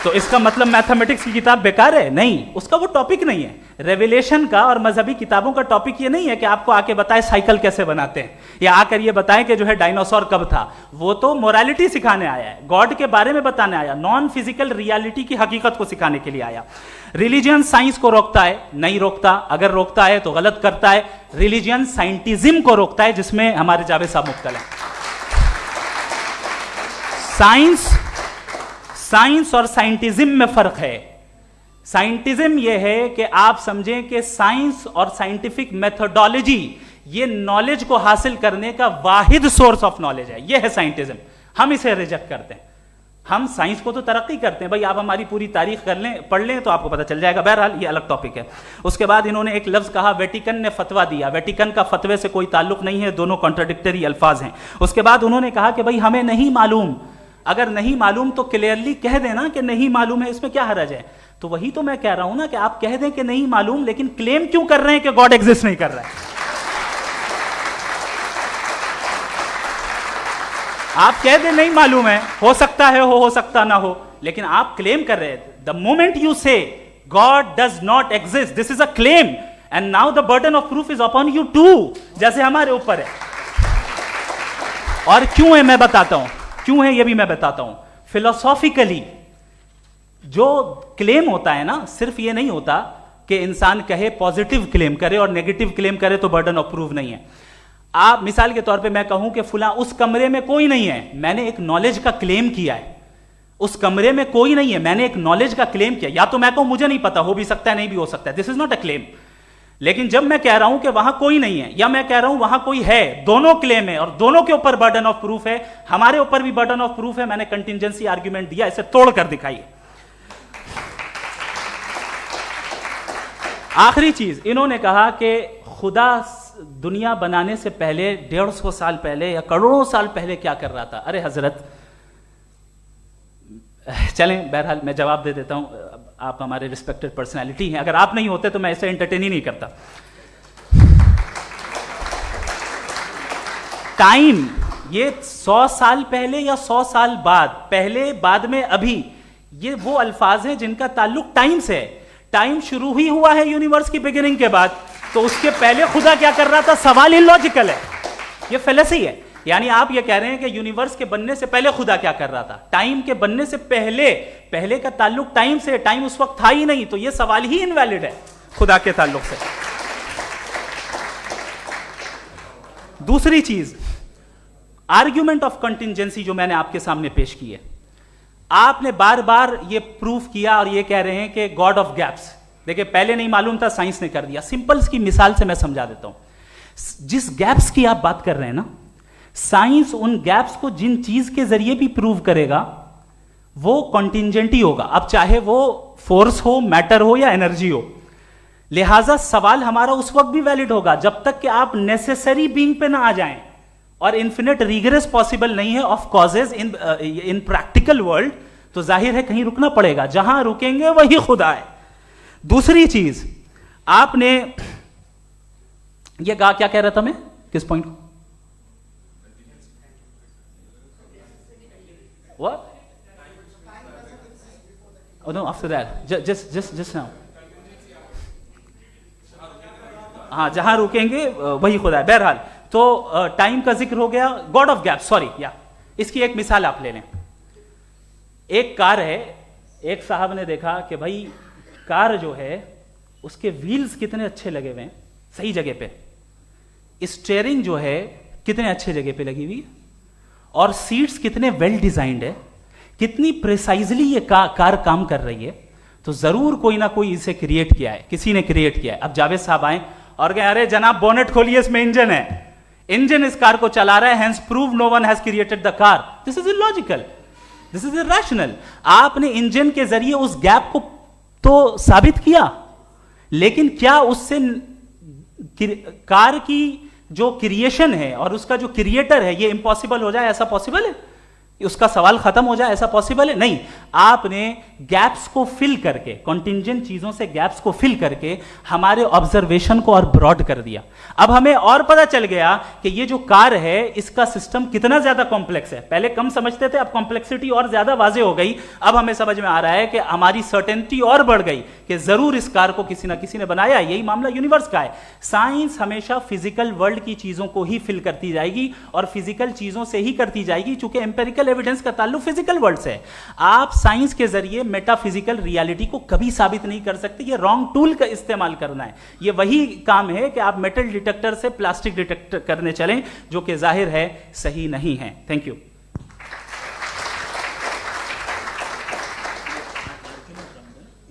तो इसका मतलब मैथमेटिक्स की किताब बेकार है? नहीं, उसका वो टॉपिक नहीं है। रेवलेशन का और मजहबी किताबों का टॉपिक ये नहीं है कि आपको आके बताए साइकिल कैसे बनाते हैं, या आकर ये बताएं कि जो है डायनासोर कब था। वो तो मोरालिटी सिखाने आया है, गॉड के बारे में बताने आया, नॉन फिजिकल रियलिटी की हकीकत को सिखाने के लिए आया। रिलीजियन साइंस को रोकता है? नहीं रोकता। अगर रोकता है तो गलत करता है। रिलीजियन साइंटिज्म को रोकता है, जिसमें हमारे जावेद साहब मुब्तला हैं। साइंस और साइंटिज्म में फर्क है। साइंटिज्म यह है कि आप समझें कि साइंस और साइंटिफिक मेथोडोलॉजी ये नॉलेज को हासिल करने का वाहिद सोर्स ऑफ नॉलेज है। यह है साइंटिज्म। हम इसे रिजेक्ट करते हैं। हम साइंस को तो तरक्की करते हैं, भाई आप हमारी पूरी तारीख कर लें, पढ़ लें तो आपको पता चल जाएगा। बहरहाल ये अलग टॉपिक है। उसके बाद इन्होंने एक लफ्ज कहा, वेटिकन ने फतवा दिया। वेटिकन का फतवे से कोई ताल्लुक नहीं है, दोनों कॉन्ट्राडिक्टरी अल्फाज हैं। उसके बाद उन्होंने कहा कि भाई हमें नहीं मालूम। अगर नहीं मालूम तो क्लियरली कह देना कि नहीं मालूम है, इसमें क्या हर्ज है? तो वही तो मैं कह रहा हूं ना कि आप कह दें कि नहीं मालूम, लेकिन क्लेम क्यों कर रहे हैं कि गॉड एग्जिस्ट नहीं कर रहा है? आप कह दें नहीं मालूम है, हो सकता है हो सकता ना हो, लेकिन आप क्लेम कर रहे हैं। The moment you say God does not exist, this is a claim, and now the burden of proof is upon you too, जैसे हमारे ऊपर है। और क्यों है मैं बताता हूं, क्यों है ये भी मैं बताता हूं। फिलोसॉफिकली जो क्लेम होता है ना, सिर्फ ये नहीं होता कि इंसान कहे पॉजिटिव क्लेम करे और नेगेटिव क्लेम करे तो बर्डन ऑफ प्रूफ नहीं है। आप मिसाल के तौर पे मैं कहूं कि फुला उस कमरे में कोई नहीं है, मैंने एक नॉलेज का क्लेम किया है। उस कमरे में कोई नहीं है, मैंने एक नॉलेज का क्लेम किया। या तो मैं कहूं मुझे नहीं पता, हो भी सकता है नहीं भी हो सकता है, this is not a claim. लेकिन जब मैं कह रहा हूं कि वहां कोई नहीं है, या मैं कह रहा हूं वहां कोई है, दोनों क्लेम है और दोनों के ऊपर बर्डन ऑफ प्रूफ है। हमारे ऊपर भी बर्डन ऑफ प्रूफ है। मैंने कंटिंजेंसी आर्ग्यूमेंट दिया, इसे तोड़कर दिखाइए। आखिरी चीज, इन्होंने कहा कि खुदा दुनिया बनाने से पहले 150 साल पहले या करोड़ों साल पहले क्या कर रहा था। अरे हजरत, चलें बहरहाल मैं जवाब दे देता हूं। आप हमारे रिस्पेक्टेड पर्सनैलिटी हैं, अगर आप नहीं होते तो मैं इसे एंटरटेन ही नहीं करता। टाइम ये 100 साल पहले या 100 साल बाद, पहले बाद में अभी, ये वो अल्फाज हैं जिनका ताल्लुक टाइम से है। टाइम शुरू ही हुआ है यूनिवर्स की बिगिनिंग के बाद, तो उसके पहले खुदा क्या कर रहा था? सवाल इलॉजिकल है, ये फेलेसी है। यानी आप ये कह रहे हैं कि यूनिवर्स के बनने से पहले खुदा क्या कर रहा था? टाइम के बनने से पहले, पहले का ताल्लुक टाइम से, टाइम उस वक्त था ही नहीं, तो ये सवाल ही इनवैलिड है खुदा के ताल्लुक से। दूसरी चीज, आर्ग्यूमेंट ऑफ कंटिंजेंसी जो मैंने आपके सामने पेश की है, आपने बार बार ये प्रूफ किया और ये कह रहे हैं कि गॉड ऑफ गैप्स। देखिए पहले नहीं मालूम था, साइंस ने कर दिया। सिंपल की मिसाल से मैं समझा देता हूं। जिस गैप्स की आप बात कर रहे हैं ना, साइंस उन गैप्स को जिन चीज के जरिए भी प्रूव करेगा वो कॉन्टिंजेंट ही होगा। अब चाहे वो फोर्स हो, मैटर हो या एनर्जी हो। लिहाजा सवाल हमारा उस वक्त भी वैलिड होगा जब तक कि आप नेसेसरी बीइंग पे ना आ जाएं, और इन्फिनिट रिग्रेस पॉसिबल नहीं है of causes in practical world, तो जाहिर है कहीं रुकना पड़ेगा। जहां रुकेंगे वही खुदा है। दूसरी चीज, आपने ये कहा, क्या कह रहा था मैं, किस पॉइंट को? What? Oh no, after that. Just now. हाँ, जहां रुकेंगे वही खुदा है। बहरहाल तो टाइम का जिक्र हो गया, गॉड ऑफ गैप, सॉरी, या इसकी एक मिसाल आप ले लें। एक कार है, एक साहब ने देखा कि भाई कार जो है उसके व्हील्स कितने अच्छे लगे हुए हैं सही जगह पे, स्टीयरिंग जो है कितने अच्छे जगह पे लगी हुई है, और सीट्स कितने वेल डिजाइंड है, कितनी प्रिसाइजली ये कार काम कर रही है। तो जरूर कोई ना कोई इसे क्रिएट किया है, किसी ने क्रिएट किया है। अब जावेद साहब आए और कहे अरे जनाब बोनेट खोलिए, इसमें इंजन है, इंजन इस कार को चला रहा है, hence prove no one has created the car. This is illogical, this is irrational. आपने इंजन के जरिए उस गैप को तो साबित किया, लेकिन क्या उससे कार की जो क्रिएशन है और उसका जो क्रिएटर है ये इम्पॉसिबल हो जाए? ऐसा पॉसिबल है? उसका सवाल खत्म हो जाए, ऐसा पॉसिबल है? नहीं। आपने गैप्स को फिल करके, कॉन्टिंजेंट चीजों से गैप्स को फिल करके हमारे ऑब्जर्वेशन को और ब्रॉड कर दिया। अब हमें और पता चल गया कि ये जो कार है इसका सिस्टम कितना ज्यादा कॉम्प्लेक्स है। पहले कम समझते थे, अब कॉम्प्लेक्सिटी और ज्यादा वाजे हो गई। अब हमें समझ में आ रहा है कि हमारी सर्टेनिटी और बढ़ गई कि जरूर इस कार को किसी ना किसी ने बनाया। यही मामला यूनिवर्स का है। साइंस हमेशा फिजिकल वर्ल्ड की चीजों को ही फिल करती जाएगी और फिजिकल चीजों से ही करती जाएगी, चूंकि एम्पेरिकल एविडेंस का ताल्लुक फिजिकल वर्ल्ड से है। आप साइंस के जरिए मेटाफिजिकल रियलिटी को कभी साबित नहीं कर सकते। ये रॉन्ग टूल का इस्तेमाल करना है। ये वही काम है कि आप मेटल डिटेक्टर से प्लास्टिक डिटेक्टर करने चलें, जो कि जाहिर है सही नहीं है। Thank you.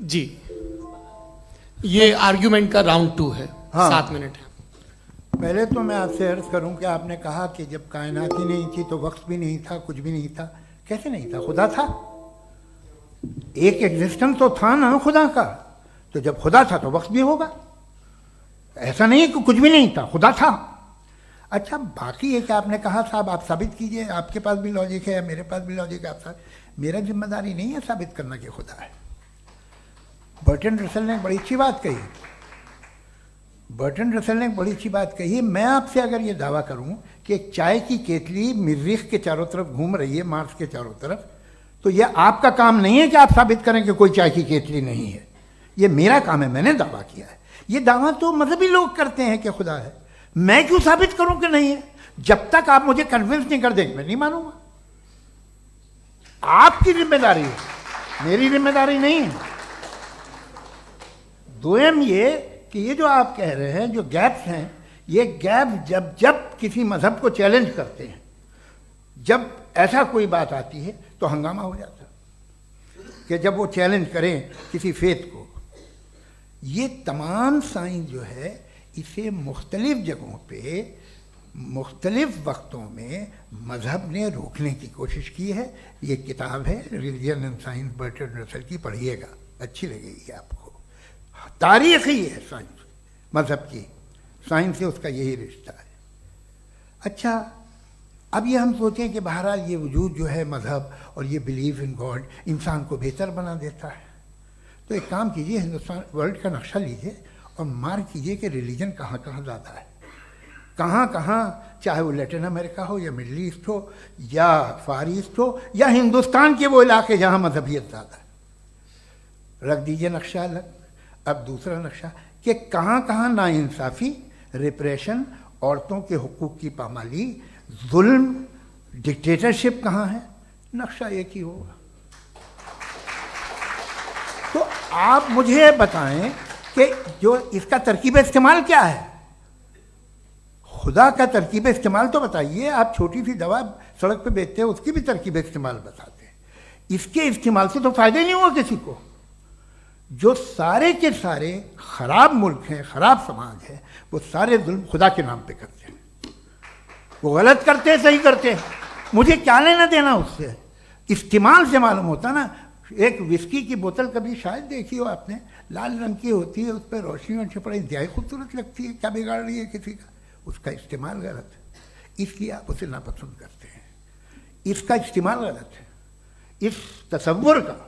जी, ये आर्ग्यूमेंट का राउंड 2 है।
हाँ।
7 मिनट है।
पहले तो मैं आपसे अर्ज करूं कि आपने कहा कि जब कायनात ही नहीं थी तो वक्त भी नहीं था, कुछ भी नहीं था। कैसे नहीं था? खुदा था। एक एग्जिस्टेंस तो था ना खुदा का। तो जब खुदा था तो वक्त भी होगा। ऐसा नहीं कि कुछ भी नहीं था, खुदा था। अच्छा, बाकी है कि आपने कहा साहब आप साबित कीजिए, आपके पास भी लॉजिक है, मेरे पास भी लॉजिक है। आप मेरा जिम्मेदारी नहीं है साबित करना कि खुदा है। बर्ट्रैंड रसेल ने बड़ी अच्छी बात कही। बर्ट्रैंड रसेल ने एक बड़ी अच्छी बात कही। मैं आपसे अगर ये दावा करूं कि एक चाय की केतली मरीख के चारों तरफ घूम रही है, मार्स के चारों तरफ, तो ये आपका काम नहीं है कि आप साबित करें कि कोई चाय की केतली नहीं है। ये मेरा काम है, मैंने दावा किया है। ये दावा तो मजहबी लोग करते हैं कि खुदा है। मैं क्यों साबित करूं कि नहीं है? जब तक आप मुझे कन्विंस नहीं कर देंगे मैं नहीं मानूंगा। आपकी जिम्मेदारी है, मेरी जिम्मेदारी नहीं है। दोयम ये कि ये जो आप कह रहे हैं, जो गैप्स हैं, ये गैप जब जब किसी मजहब को चैलेंज करते हैं, जब ऐसा कोई बात आती है तो हंगामा हो जाता है कि जब वो चैलेंज करें किसी फेथ को। ये तमाम साइंस जो है इसे मुख्तलिफ जगहों पे मुख्तलिफ वक्तों में मजहब ने रोकने की कोशिश की है। ये किताब है religion and science, Bertrand Russell की, पढ़िएगा, अच्छी लगेगी आपको। तारीख ही है साइंस, मजहब की साइंस से उसका यही रिश्ता है। अच्छा, अब ये हम सोचें कि बहरहाल ये वजूद जो है मजहब और ये बिलीव इन गॉड इंसान को बेहतर बना देता है। तो एक काम कीजिए, हिंदुस्तान वर्ल्ड का नक्शा लीजिए और मार्क कीजिए कि रिलीजन कहाँ कहाँ ज़्यादा है, कहाँ कहाँ, चाहे वो लैटिन अमेरिका हो या मिडल ईस्ट हो या फार ईस्ट हो या हिंदुस्तान के वो इलाके जहाँ मजहबियत ज़्यादा है। रख दीजिए नक्शा अलग। अब दूसरा नक्शा कि कहाँ कहाँ नाइंसाफ़ी, रिप्रेशन, औरतों के हुकूक की पामाली, जुल्म, डिक्टेटरशिप कहाँ है। नक्शा एक ही होगा। तो आप मुझे बताएं कि जो इसका तरकीब इस्तेमाल क्या है। खुदा का तरकीब इस्तेमाल तो बताइए। आप छोटी सी दवा सड़क पे बेचते हैं, उसकी भी तरकीब इस्तेमाल बताते हैं। इसके इस्तेमाल से तो फ़ायदा ही नहीं हुआ किसी को। जो सारे के सारे ख़राब मुल्क हैं, ख़राब समाज है, वो सारे जुल्म खुदा के नाम पे करते हैं। वो गलत करते हैं, सही करते हैं, मुझे क्या लेना देना उससे। इस्तेमाल से मालूम होता ना। एक विस्की की बोतल कभी शायद देखी हो आपने, लाल रंग की होती है, उस पर रोशनी और छपड़ा इंतहाई खूबसूरत लगती है। क्या बिगाड़ रही है किसी का? उसका इस्तेमाल गलत है, इसलिए आप उसे नापसंद करते हैं। इसका इस्तेमाल गलत है, इस तसव्वुर का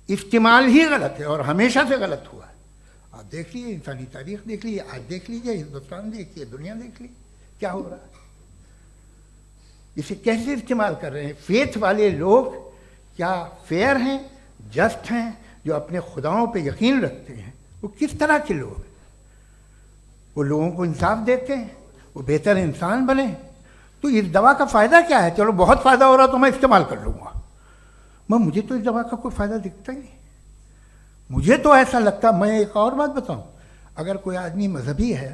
इस्तेमाल ही गलत है और हमेशा से गलत हुआ है। आप देख लीजिए, इंसानी तारीख देख लीजिए, आज देख लीजिए, हिंदुस्तान देखिए, दुनिया देख लीजिए, क्या हो रहा है। इसे कैसे इस्तेमाल कर रहे हैं फेथ वाले लोग? क्या फेयर हैं, जस्ट हैं, जो अपने खुदाओं पे यकीन रखते हैं? वो किस तरह के लोग हैं? वो लोगों को इंसाफ देते हैं, वो बेहतर इंसान बने। तो इस दवा का फ़ायदा क्या है? चलो बहुत फ़ायदा हो रहा तो मैं इस्तेमाल कर लूँगा। मुझे तो इस दवा का कोई फ़ायदा दिखता ही नहीं। मुझे तो ऐसा लगता, मैं एक और बात बताऊं, अगर कोई आदमी मजहबी है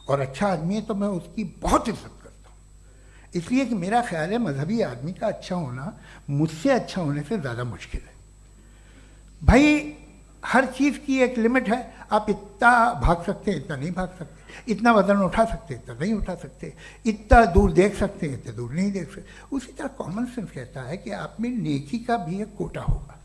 और अच्छा आदमी है तो मैं उसकी बहुत इज्जत करता हूँ, इसलिए कि मेरा ख्याल है मजहबी आदमी का अच्छा होना मुझसे अच्छा होने से ज़्यादा मुश्किल है। भाई हर चीज़ की एक लिमिट है। आप इतना भाग सकते हैं, इतना नहीं भाग सकते, इतना वजन उठा सकते, इतना नहीं उठा सकते, इतना दूर देख सकते हैं, इतना दूर नहीं देख सकते। उसी तरह कॉमन सेंस कहता है कि आप में नेकी का भी एक कोटा होगा।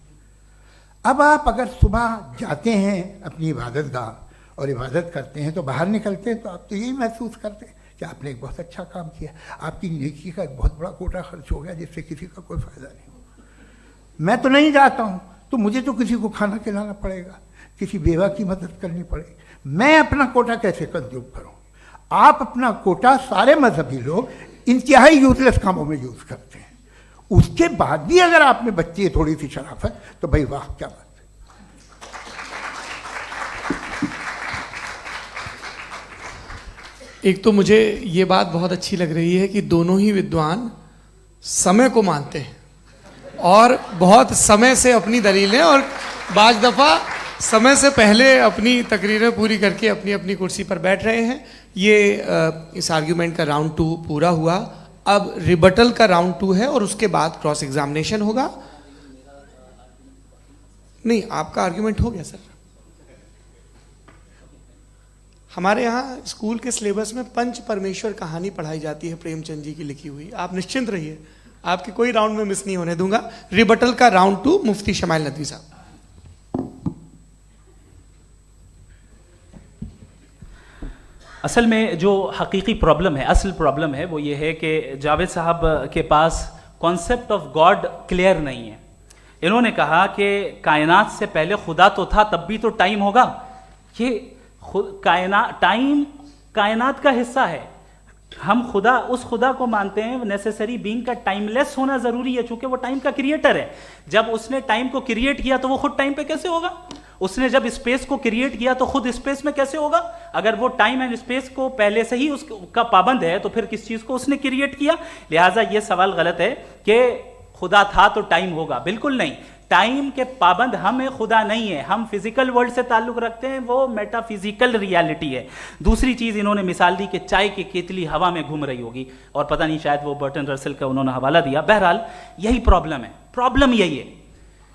अब आप अगर सुबह जाते हैं अपनी इबादत गाह और इबादत करते हैं तो बाहर निकलते हैं तो आप तो यही महसूस करते हैं कि आपने एक बहुत अच्छा काम किया, आपकी नेकी का एक बहुत बड़ा कोटा खर्च हो गया जिससे किसी का कोई फ़ायदा नहीं हो। मैं तो नहीं जाता हूँ तो मुझे तो किसी को खाना खिलाना पड़ेगा, किसी बेवा की मदद करनी पड़ेगी, मैं अपना कोटा कैसे कंज्यूम करूँ? आप अपना कोटा, सारे मजहबी लोग इंतहाई यूजलेस कामों में यूज़ करते हैं। उसके बाद भी अगर आप में बच्ची है थोड़ी सी शराफत तो भाई वाह क्या बात है।
एक तो मुझे ये बात बहुत अच्छी लग रही है कि दोनों ही विद्वान समय को मानते हैं और बहुत समय से अपनी दलीलें और बाज दफ़ा समय से पहले अपनी तकरीरें पूरी करके अपनी अपनी कुर्सी पर बैठ रहे हैं। ये इस आर्ग्यूमेंट का राउंड 2 पूरा हुआ। अब रिबटल का राउंड 2 है और उसके बाद क्रॉस एग्जामिनेशन होगा। नहीं, आपका आर्ग्यूमेंट हो गया सर। हमारे यहाँ स्कूल के सिलेबस में पंच परमेश्वर कहानी पढ़ाई जाती है प्रेमचंद जी की लिखी हुई। आप निश्चिंत रहिए, आपके कोई राउंड में मिस नहीं होने दूंगा। रिबटल का राउंड 2 मुफ्ती शमाइल नदवी साहब।
असल में जो हकीकी प्रॉब्लम है, असल प्रॉब्लम है वो ये है कि जावेद साहब के पास कॉन्सेप्ट ऑफ गॉड क्लियर नहीं है। इन्होंने कहा कि कायनात से पहले खुदा तो था, तब भी तो टाइम होगा। ये टाइम कायनात का हिस्सा है। हम खुदा, उस खुदा को मानते हैं नेसेसरी बीइंग का टाइमलेस होना जरूरी है, चूंकि वो टाइम का क्रिएटर है। जब उसने टाइम को क्रिएट किया तो वो खुद टाइम पे कैसे होगा? उसने जब स्पेस को क्रिएट किया तो खुद स्पेस में कैसे होगा? अगर वो टाइम एंड स्पेस को पहले से ही उसका पाबंद है तो फिर किस चीज को उसने क्रिएट किया? लिहाजा ये सवाल गलत है कि खुदा था तो टाइम होगा। बिल्कुल नहीं, टाइम के पाबंद हम हैं, खुदा नहीं है। हम फिजिकल वर्ल्ड से ताल्लुक रखते हैं, वो मेटाफिजिकल रियलिटी है। दूसरी चीज इन्होंने मिसाल दी कि चाय की केतली हवा में घूम रही होगी, और पता नहीं शायद वो बर्टन रसल का उन्होंने हवाला दिया। बहरहाल यही प्रॉब्लम है। प्रॉब्लम यही है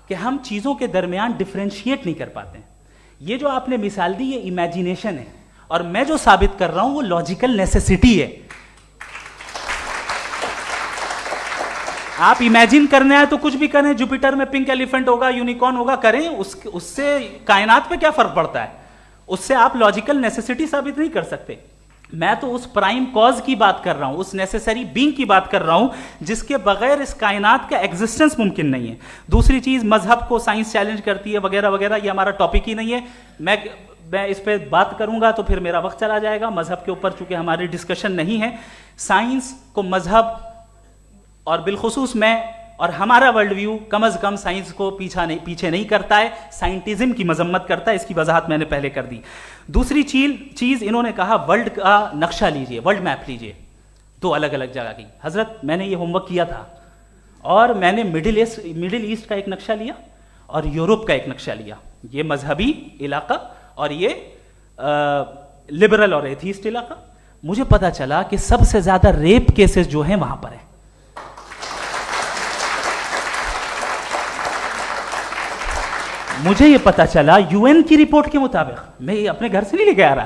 कि हम चीजों के दरमियान डिफरेंशिएट नहीं कर पाते हैं। ये जो आपने मिसाल दी ये इमेजिनेशन है, और मैं जो साबित कर रहा हूं वो लॉजिकल नेसेसिटी है। आप इमेजिन करने आए तो कुछ भी करें, जुपिटर में पिंक एलिफेंट होगा, यूनिकॉर्न होगा, करें, उससे कायनात पे क्या फर्क पड़ता है? उससे आप लॉजिकल नेसेसिटी साबित नहीं कर सकते। मैं तो उस प्राइम कॉज की बात कर रहा हूं, उस नेसेसरी बीइंग की बात कर रहा हूं जिसके बगैर इस कायनात का एग्जिस्टेंस मुमकिन नहीं है। दूसरी चीज, मजहब को साइंस चैलेंज करती है वगैरह वगैरह, ये हमारा टॉपिक ही नहीं है। मैं इस पे बात करूंगा तो फिर मेरा वक्त चला जाएगा। मजहब के ऊपर चूंकि हमारी डिस्कशन नहीं है, साइंस को मजहब और बिलखुसूस मैं और हमारा वर्ल्ड व्यू कम अज कम साइंस को पीछे नहीं करता है, साइंटिज्म की मजम्मत करता है। इसकी वजाहत मैंने पहले कर दी। दूसरी चीज इन्होंने कहा वर्ल्ड का नक्शा लीजिए, वर्ल्ड मैप लीजिए, 2 अलग अलग जगह की। हजरत, मैंने ये होमवर्क किया था और मैंने मिडिल ईस्ट का एक नक्शा लिया और यूरोप का एक नक्शा लिया। ये मजहबी इलाका और ये लिबरल और एथीस्ट इलाका। मुझे पता चला कि सबसे ज्यादा रेप केसेस जो हैं वहां पर है। मुझे ये पता चला यूएन की रिपोर्ट के मुताबिक, मैं ये अपने घर से नहीं लेके आ रहा,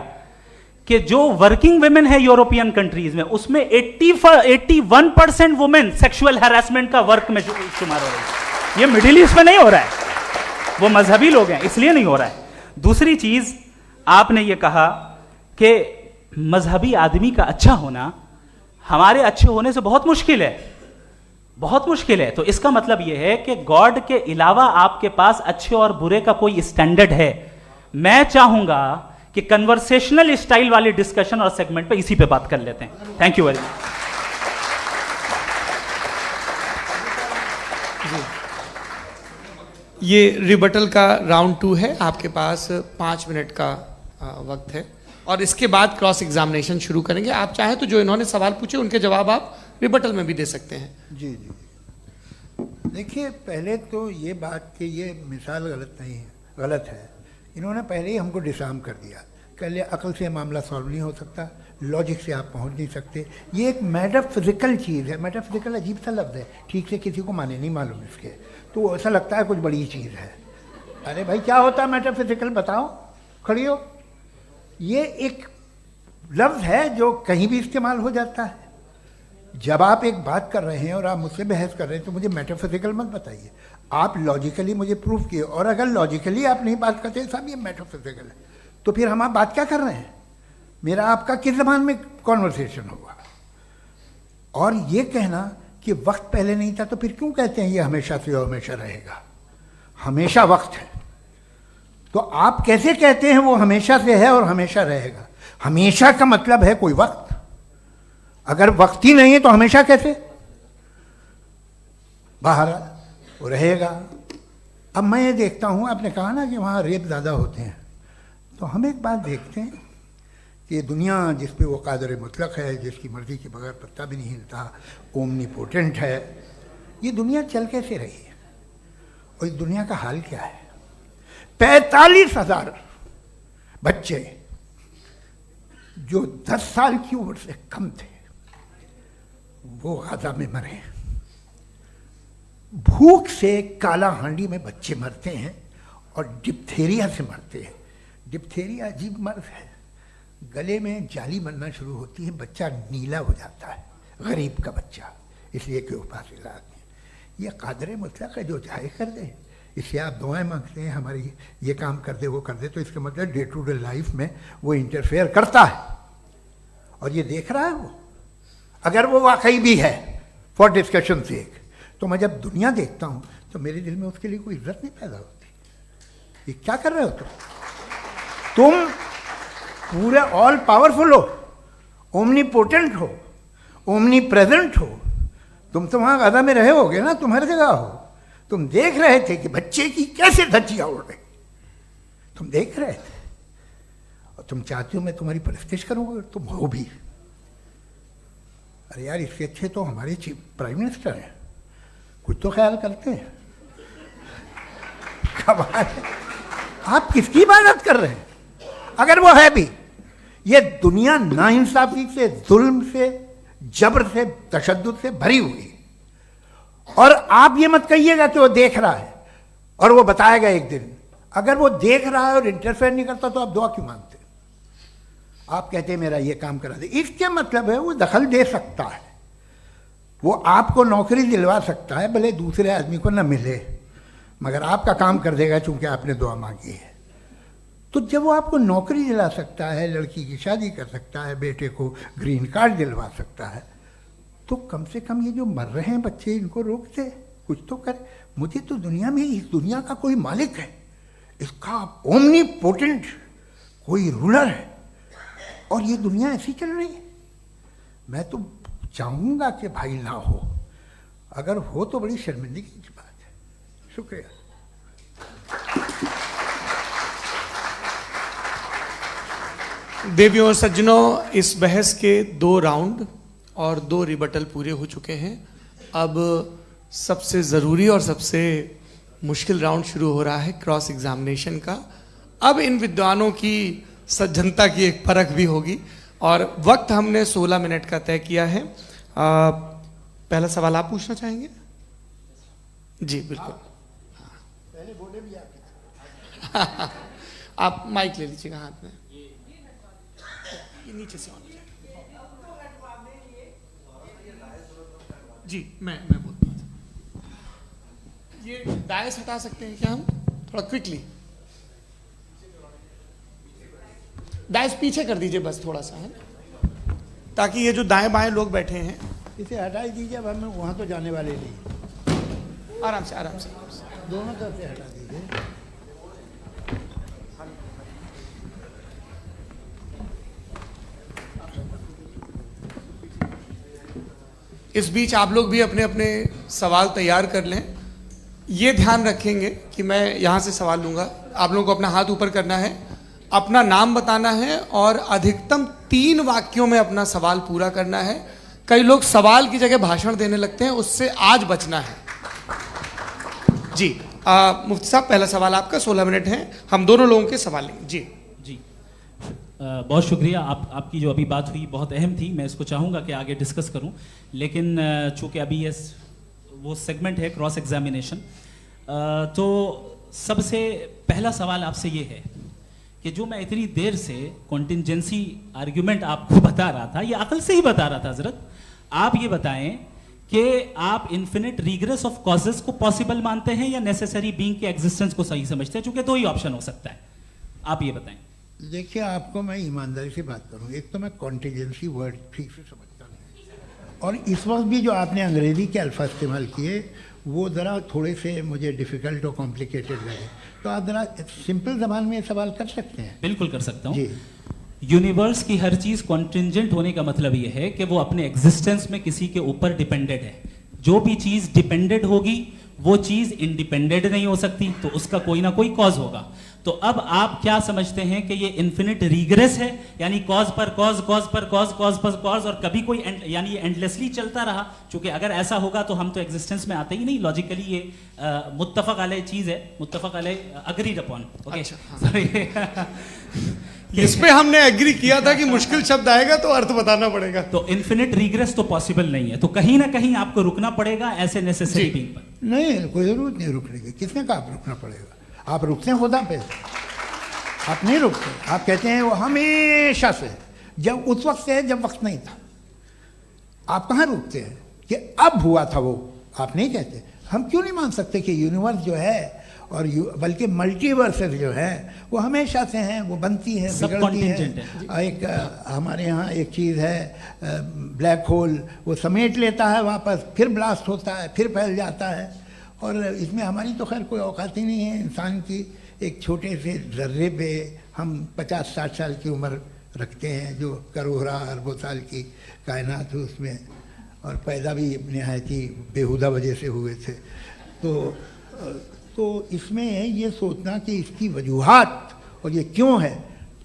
कि जो वर्किंग वुमेन है यूरोपियन कंट्रीज में, उसमें 81% वुमेन सेक्सुअल हैरेसमेंट का वर्क में शुमार हो रही है। ये मिडिल ईस्ट में नहीं हो रहा है, वो मजहबी लोग हैं इसलिए नहीं हो रहा है। दूसरी चीज, आपने ये कहा कि मजहबी आदमी का अच्छा होना हमारे अच्छे होने से बहुत मुश्किल है, बहुत मुश्किल है। तो इसका मतलब यह है कि गॉड के अलावा आपके पास अच्छे और बुरे का कोई स्टैंडर्ड है। मैं चाहूंगा कि कन्वर्सेशनल स्टाइल वाले डिस्कशन और सेगमेंट पे इसी पे बात कर लेते हैं। Thank you very much.
ये रिबटल का राउंड 2 है। आपके पास 5 मिनट का वक्त है और इसके बाद क्रॉस एग्जामिनेशन शुरू करेंगे। आप चाहें तो जो इन्होंने सवाल पूछे उनके जवाब आप रिबटल में भी दे सकते हैं।
जी जी, देखिए, पहले तो ये बात कि ये मिसाल गलत नहीं है, गलत है। इन्होंने पहले ही हमको डिसार्म कर दिया। कह लिया अकल से मामला सॉल्व नहीं हो सकता, लॉजिक से आप पहुंच नहीं सकते। ये एक मेटाफिजिकल चीज़ है। मेटाफिजिकल अजीब सा लफ्ज़ है, ठीक से किसी को माने नहीं मालूम इसके, तो ऐसा लगता है कुछ बड़ी चीज़ है। अरे भाई, क्या होता है मेटाफिजिकल? बताओ, खड़ी हो। ये एक लफ्ज़ है जो कहीं भी इस्तेमाल हो जाता है। जब आप एक बात कर रहे हैं और आप मुझसे बहस कर रहे हैं तो मुझे मेटाफिजिकल मत बताइए, आप लॉजिकली मुझे प्रूव किए, और अगर लॉजिकली आप नहीं बात करते साहब ये मेटाफिजिकल है, तो फिर हम आप बात क्या कर रहे हैं? मेरा आपका किस ज़बान में कॉन्वर्सेशन होगा? और ये कहना कि वक्त पहले नहीं था, तो फिर क्यों कहते हैं ये हमेशा से और हमेशा रहेगा? हमेशा वक्त है, तो आप कैसे कहते हैं वो हमेशा से है और हमेशा रहेगा? हमेशा का मतलब है कोई वक्त, अगर वक्त ही नहीं है तो हमेशा कैसे? बाहर वो रहेगा। अब मैं ये देखता हूँ, आपने कहा ना कि वहाँ रेप ज़्यादा होते हैं, तो हम एक बात देखते हैं कि दुनिया जिस पे वो कादर मुतलक है, जिसकी मर्जी के बगैर पत्ता भी नहीं हिलता, ओमनीपोटेंट है, ये दुनिया चल कैसे रही है? और इस दुनिया का हाल क्या है? 45,000 बच्चे जो 10 साल की उम्र से कम थे वो गाजा में मरे। भूख से काला हांडी में बच्चे मरते हैं और डिप्थेरिया से मरते हैं। डिप्थेरिया अजीब मर्ज है, गले में जाली बनना शुरू होती है, बच्चा नीला हो जाता है, गरीब का बच्चा, इसलिए कि उपास इलाज नहीं। ये कादर मुतलक है, जो चाहे कर दे। इससे आप दुआएं मांगते हैं हमारी ये काम कर दे वो कर दे, तो इसका मतलब डे टू डे लाइफ में वो इंटरफेयर करता है और ये देख रहा है वो। अगर वो वाकई भी है फॉर डिस्कशन सेक, तो मैं जब दुनिया देखता हूँ तो मेरे दिल में उसके लिए कोई इज्जत नहीं पैदा होती। ये क्या कर रहे हो तुम पूरे ऑल पावरफुल हो, ओमनीपोटेंट हो, ओमनी प्रेजेंट हो। तुम तो वहाँ गाजा में रहे होगे ना, तुम हर जगह हो। तुम देख रहे थे कि बच्चे की कैसे धज्जियाँ उड़ रही, तुम देख रहे थे, और तुम चाहते हो मैं तुम्हारी परस्तिश करूँगा, तुम हो भी। अरे यार, इसके अच्छे तो हमारे चीफ प्राइम मिनिस्टर हैं, कुछ तो ख्याल करते हैं। कमाल है, आप किसकी इबादत कर रहे हैं? अगर वो है भी, ये दुनिया नाइंसाफी से, जुल्म से, जबर से, तशद्दुद से भरी हुई है। और आप ये मत कहिएगा कि वो देख रहा है और वो बताएगा एक दिन। अगर वो देख रहा है और इंटरफेयर नहीं करता तो आप दुआ क्यों मांगते? आप कहते हैं मेरा ये काम करा दे, इसके मतलब है वो दखल दे सकता है, वो आपको नौकरी दिलवा सकता है, भले दूसरे आदमी को ना मिले, मगर आपका काम कर देगा चूंकि आपने दुआ मांगी है। तो जब वो आपको नौकरी दिला सकता है, लड़की की शादी कर सकता है, बेटे को ग्रीन कार्ड दिलवा सकता है, तो कम से कम ये जो मर रहे हैं बच्चे, इनको रोक दे, कुछ तो करे। मुझे तो दुनिया में, इस दुनिया का कोई मालिक है, इसका ओमनीपोटेंट कोई रूलर है, और ये दुनिया ऐसी चल रही है। मैं तो चाहूँगा कि भाई ना हो, अगर हो तो बड़ी शर्मिंदगी की बात है। शुक्रिया।
देवियों और सज्जनों, इस बहस के 2 राउंड और 2 रिबटल पूरे हो चुके हैं। अब सबसे ज़रूरी और सबसे मुश्किल राउंड शुरू हो रहा है, क्रॉस एग्जामिनेशन का। अब इन विद्वानों की सज्जनता की एक परख भी होगी, और वक्त हमने 16 मिनट का तय किया है। पहला सवाल आप पूछना चाहेंगे? जी बिल्कुल।
पहले बोले भी
आप माइक ले लीजिएगा हाथ में, ये नीचे से ऑन हो जाए। जी मैं बोलता हूँ, ये डायस हटा सकते हैं क्या हम थोड़ा क्विकली? डायस पीछे कर दीजिए बस थोड़ा सा, है, ताकि ये जो दाएं बाएं लोग बैठे हैं,
इसे हटा ही दीजिए। अब हम वहाँ तो जाने वाले नहीं,
आराम से आराम से
दोनों तरफ से हटा दीजिए।
इस बीच आप लोग भी अपने अपने सवाल तैयार कर लें। ये ध्यान रखेंगे कि मैं यहाँ से सवाल लूँगा, आप लोगों को अपना हाथ ऊपर करना है, अपना नाम बताना है और अधिकतम 3 वाक्यों में अपना सवाल पूरा करना है। कई लोग सवाल की जगह भाषण देने लगते हैं, उससे आज बचना है। जी मुफ्ती साहब, पहला सवाल आपका, 16 मिनट हैं, हम दोनों लोगों के सवाल लेंगे। जी
जी बहुत शुक्रिया। आपकी जो अभी बात हुई बहुत अहम थी, मैं इसको चाहूँगा कि आगे डिस्कस करूँ, लेकिन चूँकि अभी ये वो सेगमेंट है क्रॉस एग्जामिनेशन, तो सबसे पहला सवाल आपसे ये है कि जो मैं इतनी देर से कॉन्टिंजेंसी आर्ग्यूमेंट आपको बता रहा था, ये अकल से ही बता रहा था हजरत, आप ये बताएं कि आप इन्फिनिट रिग्रेस ऑफ कॉजेस को पॉसिबल मानते हैं या नेसेसरी बीइंग के एग्जिस्टेंस को सही समझते हैं, क्योंकि दो ही ऑप्शन हो सकता है, आप ये बताएं।
देखिए, आपको मैं ईमानदारी से बात करूं, एक तो मैं कॉन्टीजेंसी वर्ड ठीक से समझता नहीं, और इस वक्त भी जो आपने अंग्रेजी के अल्फाज इस्तेमाल किए वो ज़रा थोड़े से मुझे डिफ़िकल्ट और कॉम्प्लिकेटेड लगे, तो आप ज़रा सिंपल ज़बान में ये सवाल कर सकते हैं?
बिल्कुल कर सकता हूँ
जी।
यूनिवर्स की हर चीज कॉन्टिंजेंट होने का मतलब यह है कि वो अपने एग्जिस्टेंस में किसी के ऊपर डिपेंडेंट है। जो भी चीज डिपेंडेंट होगी वो चीज इंडिपेंडेंट नहीं हो सकती, तो उसका कोई ना कोई कॉज होगा। तो अब आप क्या समझते हैं कि ये इन्फिनिट रिग्रेस है, यानी कॉज पर कॉज, कॉज पर कॉज, कॉज पर कॉज, और कभी कोई यानी ये एंडलेसली चलता रहा? क्योंकि अगर ऐसा होगा तो हम तो एग्जिस्टेंस में आते ही नहीं। लॉजिकली ये मुत्तफक अलैह चीज है, मुत्तफक अलैह, अग्रीड अपॉन। ओके,
इस पे हमने एग्री किया था कि मुश्किल शब्द आएगा तो अर्थ बताना पड़ेगा।
तो इन्फिनिट रिग्रेस तो पॉसिबल नहीं है, तो कहीं ना कहीं आपको रुकना पड़ेगा ऐसे नेसेसरी बीइंग पर।
नहीं, कोई ज़रूरत नहीं रुकने की। किसने कहा आप रुकना पड़ेगा? आप रुकते हैं खुदा पे, आप नहीं रुकते। आप कहते हैं वो हमेशा से, जब उस वक्त से जब वक्त नहीं था। आप कहाँ रुकते हैं कि अब हुआ था वो? आप नहीं कहते। हम क्यों नहीं मान सकते कि यूनिवर्स जो है और बल्कि मल्टीवर्सेस जो है वो हमेशा से हैं, वो बनती है,
सब
बिगड़ती है।
contingent
एक हमारे यहाँ एक चीज़ है, ब्लैक होल, वो समेट लेता है वापस, फिर ब्लास्ट होता है, फिर फैल जाता है। और इसमें हमारी तो खैर कोई औकात ही नहीं है। इंसान की एक छोटे से ज़र्रे पे हम 50-60 साल की उम्र रखते हैं, जो करोड़ों अरबों साल की कायनात है उसमें, और पैदा भी नहायत ही बेहुदा वजह से हुए थे। तो इसमें ये सोचना कि इसकी वजूहात और ये क्यों है,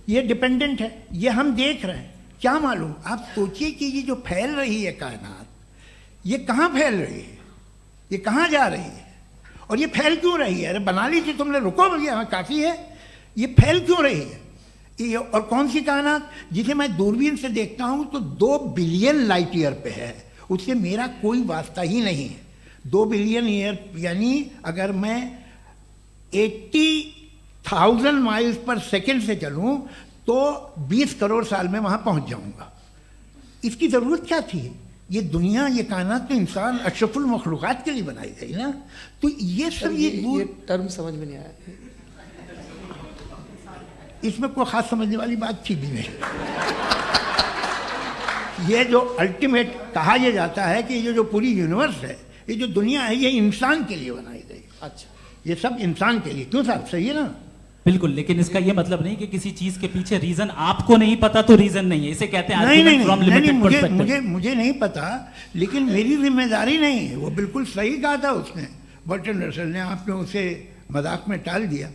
ये डिपेंडेंट है, ये हम देख रहे हैं, क्या मालूम। आप सोचिए कि ये जो फैल रही है कायनात, ये कहाँ फैल रही है, ये कहाँ जा रही है, और ये फैल क्यों रही है? अरे बना ली थी तुमने, रुको भैया, काफ़ी है। ये फैल क्यों रही है? ये और कौन सी कायनात जिसे मैं दूरबीन से देखता हूँ तो 2 बिलियन लाइट ईयर पे है, उससे मेरा कोई वास्ता ही नहीं है। 2 बिलियन ईयर यानी अगर मैं 80,000 माइल्स पर सेकेंड से चलूं तो 20 करोड़ साल में वहां पहुंच जाऊंगा। इसकी ज़रूरत क्या थी? ये दुनिया, ये कायनात तो इंसान अशरफुल मखलूक़ात के लिए बनाई गई ना। तो ये सब ये
टर्म समझ में नहीं आया।
इसमें कोई ख़ास समझने वाली बात थी भी नहीं। ये जो अल्टीमेट कहा यह जाता है कि ये जो पूरी यूनिवर्स है, ये जो दुनिया है, ये इंसान के लिए बनाई गई।
अच्छा,
ये सब इंसान के लिए। क्यों साहब, सही है ना?
बिल्कुल, लेकिन इसका ये मतलब नहीं कि किसी चीज के पीछे रीजन आपको नहीं पता तो रीजन नहीं है। इसे कहते हैं
नहीं,
from limited perspective।
मुझे नहीं पता, लेकिन मेरी जिम्मेदारी नहीं है। वो बिल्कुल सही कहा था उसने, बर्टन रसल ने। आपने उसे मजाक में टाल दिया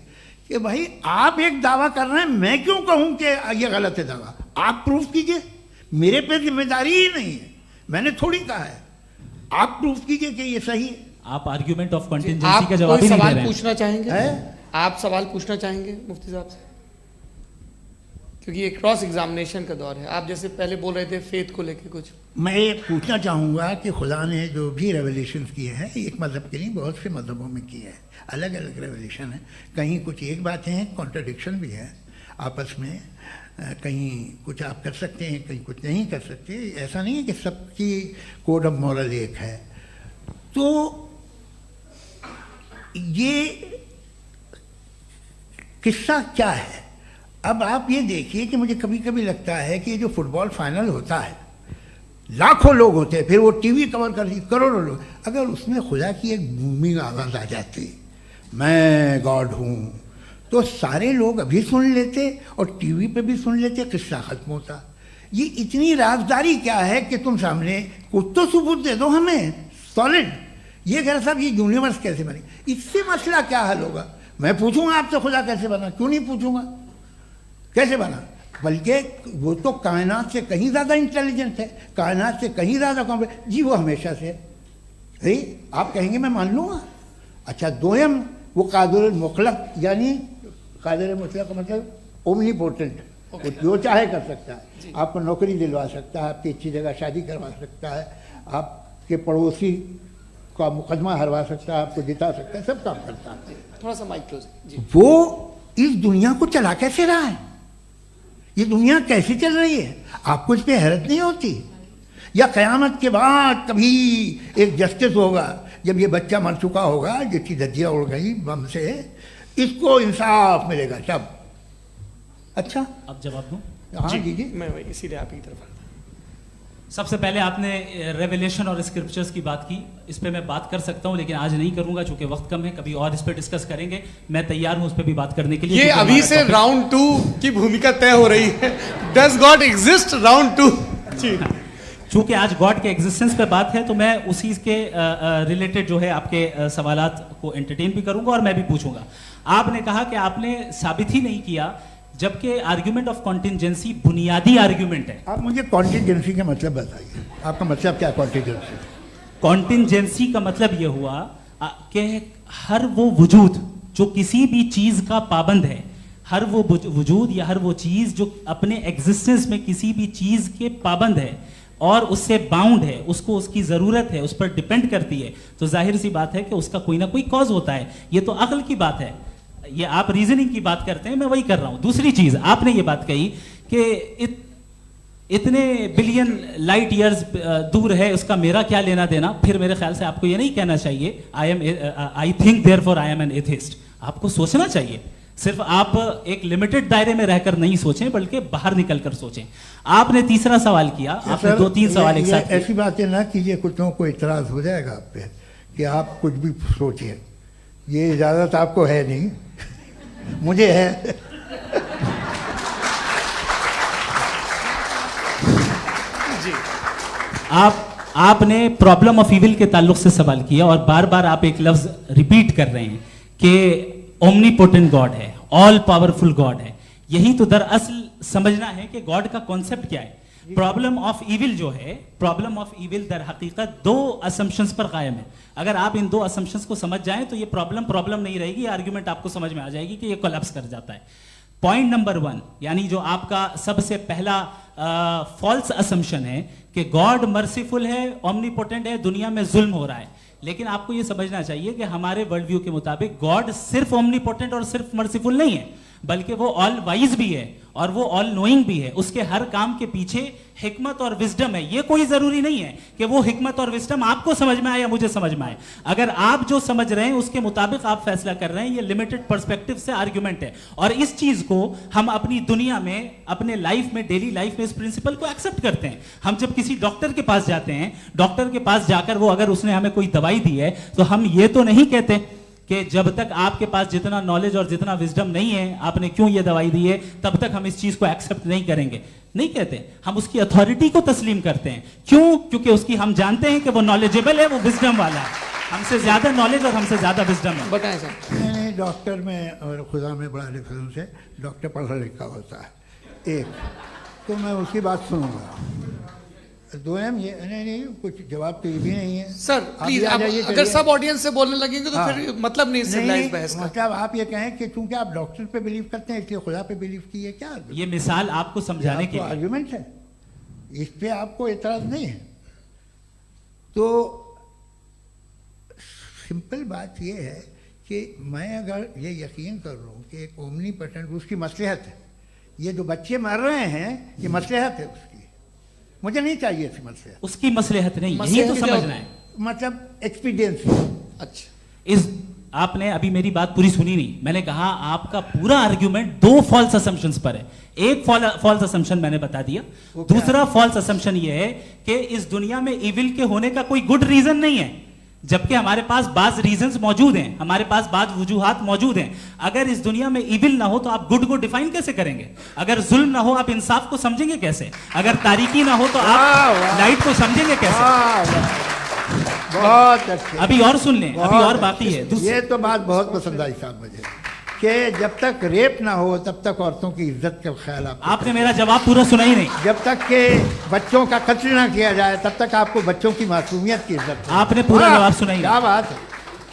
कि भाई आप एक दावा कर रहे हैं, मैं क्यों कहूं कि ये गलत है दावा? आप प्रूफ कीजिए, मेरे पे जिम्मेदारी ही नहीं है, मैंने थोड़ी कहा है। आप प्रूफ कीजिए कि ये सही है।
आप आर्ग्यूमेंट ऑफ कंटिजेंसी
आप
का जवाब
कोई
ही नहीं दे
सवाल
रहे हैं।
पूछना चाहेंगे?
है?
आप सवाल पूछना चाहेंगे मुफ्ती साहब से? क्योंकि ये क्रॉस एग्जामिनेशन का दौर है। आप जैसे पहले बोल रहे थे फेथ को लेके कुछ।
मैं ये पूछना चाहूँगा कि खुदा ने जो भी रेवलेशन किए हैं, एक मज़हब के नहीं, बहुत से मज़हबों में किए हैं, अलग अलग रेवलेशन है। कहीं कुछ एक बातें हैं, कॉन्ट्रडिक्शन भी है आपस में। कहीं कुछ आप कर सकते हैं, कहीं कुछ नहीं कर सकते। ऐसा नहीं है कि सबकी कोड ऑफ मॉरल एक है। तो ये किस्सा क्या है? अब आप ये देखिए कि मुझे कभी कभी लगता है कि ये जो फुटबॉल फाइनल होता है, लाखों लोग होते हैं, फिर वो टीवी कवर करती, करोड़ों लोग, अगर उसमें खुदा की एक बूमिंग आवाज़ आ जाती, मैं गॉड हूँ, तो सारे लोग अभी सुन लेते और टीवी पे भी सुन लेते, किस्सा खत्म होता। ये इतनी राजदारी क्या है कि तुम सामने कुछ तो सबूत दे दो हमें सॉलिड। ये कह साहब ये यूनिवर्स कैसे बनी, इससे मसला क्या हल होगा? मैं पूछूंगा आपसे खुदा कैसे बना? क्यों नहीं पूछूंगा कैसे बना? बल्कि वो तो कायनात से कहीं ज़्यादा इंटेलिजेंट है, कायनात से कहीं ज़्यादा कॉम्प्लेक्स। जी वो हमेशा से है। आप कहेंगे मैं मान लूँगा। अच्छा, दोयम वो कादिर मुतलक, यानी कादिर मुतलक का मतलब ओमनीपोटेंट, वो जो चाहे कर सकता है। आपको नौकरी दिलवा सकता है, आपकी अच्छी जगह शादी करवा सकता है, आपके पड़ोसी का मुकदमा हरवा सकता है, आपको जिता सकता है, सब काम करता है।
थोड़ा सा माइक क्लोज जी।
वो इस दुनिया को चला कैसे रहा है? ये दुनिया कैसे चल रही है? आपको इस पर हैरत नहीं होती? या क़यामत के बाद कभी एक जस्टिस होगा, जब ये बच्चा मर चुका होगा जिसकी धज्जियाँ उड़ गई बम से, इसको इंसाफ मिलेगा तब। अच्छा,
अब जवाब दूं?
हाँ दीजिए।
मैं वही इसीलिए आप ही की तरफ।
सबसे पहले आपने रेवलेशन और स्क्रिप्चर्स की बात की, इस पे मैं बात कर सकता हूं लेकिन आज नहीं करूंगा चूंकि वक्त कम है, कभी और इस पे डिस्कस करेंगे। मैं तैयार हूं उस पे भी बात करने के लिए।
ये
क्योंकि
अभी
हमारा
से
topic-
राउंड 2 की भूमिका तय हो रही है। Does God exist round 2? जी,
चूंकि आज गॉड के एग्जिस्टेंस पे बात है तो मैं उसी के रिलेटेड जो है आपके सवालात को एंटरटेन भी करूंगा और मैं भी पूछूंगा। आपने कहा कि आपने साबित ही नहीं किया, जबकि आर्ग्यूमेंट ऑफ कॉन्टिजेंसी बुनियादी आर्ग्यूमेंट है।
आप मुझे कॉन्टीजेंसी का मतलब बताइए, आपका मतलब क्या कॉन्टीजेंसी?
कॉन्टिजेंसी का मतलब यह हुआ कि हर वो वजूद जो किसी भी चीज का पाबंद है, हर वो वजूद या हर वो चीज जो अपने एग्जिस्टेंस में किसी भी चीज के पाबंद है और उससे बाउंड है, उसको उसकी जरूरत है, उस पर डिपेंड करती है, तो जाहिर सी बात है कि उसका कोई ना कोई कॉज होता है। ये तो अक्ल की बात है, ये आप रीजनिंग की बात करते हैं, मैं वही कर रहा हूं। दूसरी चीज आपने ये बात कही कि इतने बिलियन लाइट ईयर्स दूर है, उसका मेरा क्या लेना देना। फिर मेरे ख्याल से आपको ये नहीं कहना चाहिए I think therefore I am an atheist. आपको सोचना चाहिए, सिर्फ आप एक लिमिटेड दायरे में रहकर नहीं सोचें बल्कि बाहर निकलकर सोचें। आपने तीसरा सवाल किया, आपने 2-3 सवाल एक साथ किए।
ऐसी बातें ना कीजिए, कुछ लोगों को इतराज हो जाएगा आप पे कि आप कुछ भी सोचिए, ये इजाज़त आपको है नहीं, मुझे है।
आपने प्रॉब्लम ऑफ इविल के ताल्लुक से सवाल किया और बार बार आप एक लफ्ज रिपीट कर रहे हैं कि ओमनीपोटेंट गॉड है, ऑल पावरफुल गॉड है। यही तो दरअसल समझना है कि गॉड का कॉन्सेप्ट क्या है। प्रॉब्लम ऑफ इविल जो है, प्रॉब्लम ऑफ इविल दर हकीकत 2 असम्पशंस पर कायम है। अगर आप इन 2 असम्पशंस को समझ जाएं तो ये प्रॉब्लम नहीं रहेगी, आर्ग्यूमेंट आपको समझ में आ जाएगी कि ये कोलैप्स कर जाता है। पॉइंट नंबर 1, यानी जो आपका सबसे पहला फॉल्स असम्पशन है कि गॉड मर्सीफुल है, ओमनीपोटेंट है, दुनिया में जुल्म हो रहा है। लेकिन आपको यह समझना चाहिए कि हमारे वर्ल्ड व्यू के मुताबिक गॉड सिर्फ ओमनीपोटेंट और सिर्फ मर्सीफुल नहीं है, बल्कि वो ऑल वाइज भी है और वो ऑल नोइंग भी है। उसके हर काम के पीछे हिकमत और विजडम है। ये कोई जरूरी नहीं है कि वो हिकमत और विजडम आपको समझ में आए या मुझे समझ में आए। अगर आप जो समझ रहे हैं उसके मुताबिक आप फैसला कर रहे हैं, ये लिमिटेड पर्सपेक्टिव से आर्ग्यूमेंट है। और इस चीज को हम अपनी दुनिया में, अपने लाइफ में, डेली लाइफ में इस प्रिंसिपल को एक्सेप्ट करते हैं। हम जब किसी डॉक्टर के पास जाते हैं, डॉक्टर के पास जाकर वो अगर उसने हमें कोई दवाई दी है तो हम ये तो नहीं कहते कि जब तक आपके पास जितना नॉलेज और जितना विजडम नहीं है, आपने क्यों ये दवाई दी है, तब तक हम इस चीज को एक्सेप्ट नहीं करेंगे। नहीं कहते, हम उसकी अथॉरिटी को तस्लीम करते हैं। क्यों? क्योंकि उसकी हम जानते हैं कि वो नॉलेजेबल है, वो विजडम वाला है, हमसे ज्यादा नॉलेज और हमसे ज्यादा विजडम है।
बताएं सर।
नहीं, डॉक्टर में और खुदा में बड़ा डिफरेंस है। डॉक्टर पढ़ा लिखा होता है एक, तो मैं उसकी बात सुनूंगा। दोयम ये नहीं, कुछ जवाब तो ये भी नहीं है
सर प्लीज,
आ जाइए,
अगर
चलिए।
सब ऑडियंस से बोलने लगेंगे तो
हाँ।
फिर मतलब नहीं सिविलाइज्ड बहस का।
मतलब आप ये कहें कि चूंकि आप डॉक्टर पे बिलीव करते हैं इसलिए खुदा पे बिलीव कीजिए, क्या
ये मिसाल आपको समझाने के लिए।
आर्ग्यूमेंट है, इस पे आपको एतराज नहीं है। तो सिंपल बात ये है कि मैं अगर ये यकीन कर लूँ कि एक ओमनीपोटेंट, उसकी मसलहत है, ये जो बच्चे मर रहे हैं ये मसलहत है उसकी, मुझे नहीं चाहिए इसकी मसलहत।
उसकी मसलहत नहीं, यही तो समझना है।
मतलब एक्सपीरियंस।
अच्छा,
इस आपने अभी मेरी बात पूरी सुनी नहीं। मैंने कहा आपका पूरा आर्ग्यूमेंट 2 फॉल्स असम्पशंस पर है। एक फॉल्स असम्पशन मैंने बता दिया, दूसरा फॉल्स असम्पशन ये है कि इस दुनिया में इविल के होने का कोई गुड रीजन नहीं है, जबकि हमारे पास बाज रीजंस मौजूद हैं, हमारे पास बाज वजूहात मौजूद हैं। अगर इस दुनिया में इविल ना हो तो आप गुड को डिफाइन कैसे करेंगे? अगर जुल्म ना हो आप इंसाफ को समझेंगे कैसे? अगर तारीकी ना हो तो आप लाइट को समझेंगे कैसे?
बहुत अच्छे।
अभी और सुन लें, अभी और बाकी है।
ये तो बात बहुत पसंद आई साहब मुझे, कि जब तक रेप ना हो तब तक औरतों की इज्जत का ख्याल
आपने मेरा जवाब पूरा सुना ही नहीं।
जब तक के बच्चों का कत्ल ना किया जाए तब तक आपको बच्चों की मासूमियत की इज्जत।
आपने पूरा जवाब सुना ही नहीं।
क्या बात है,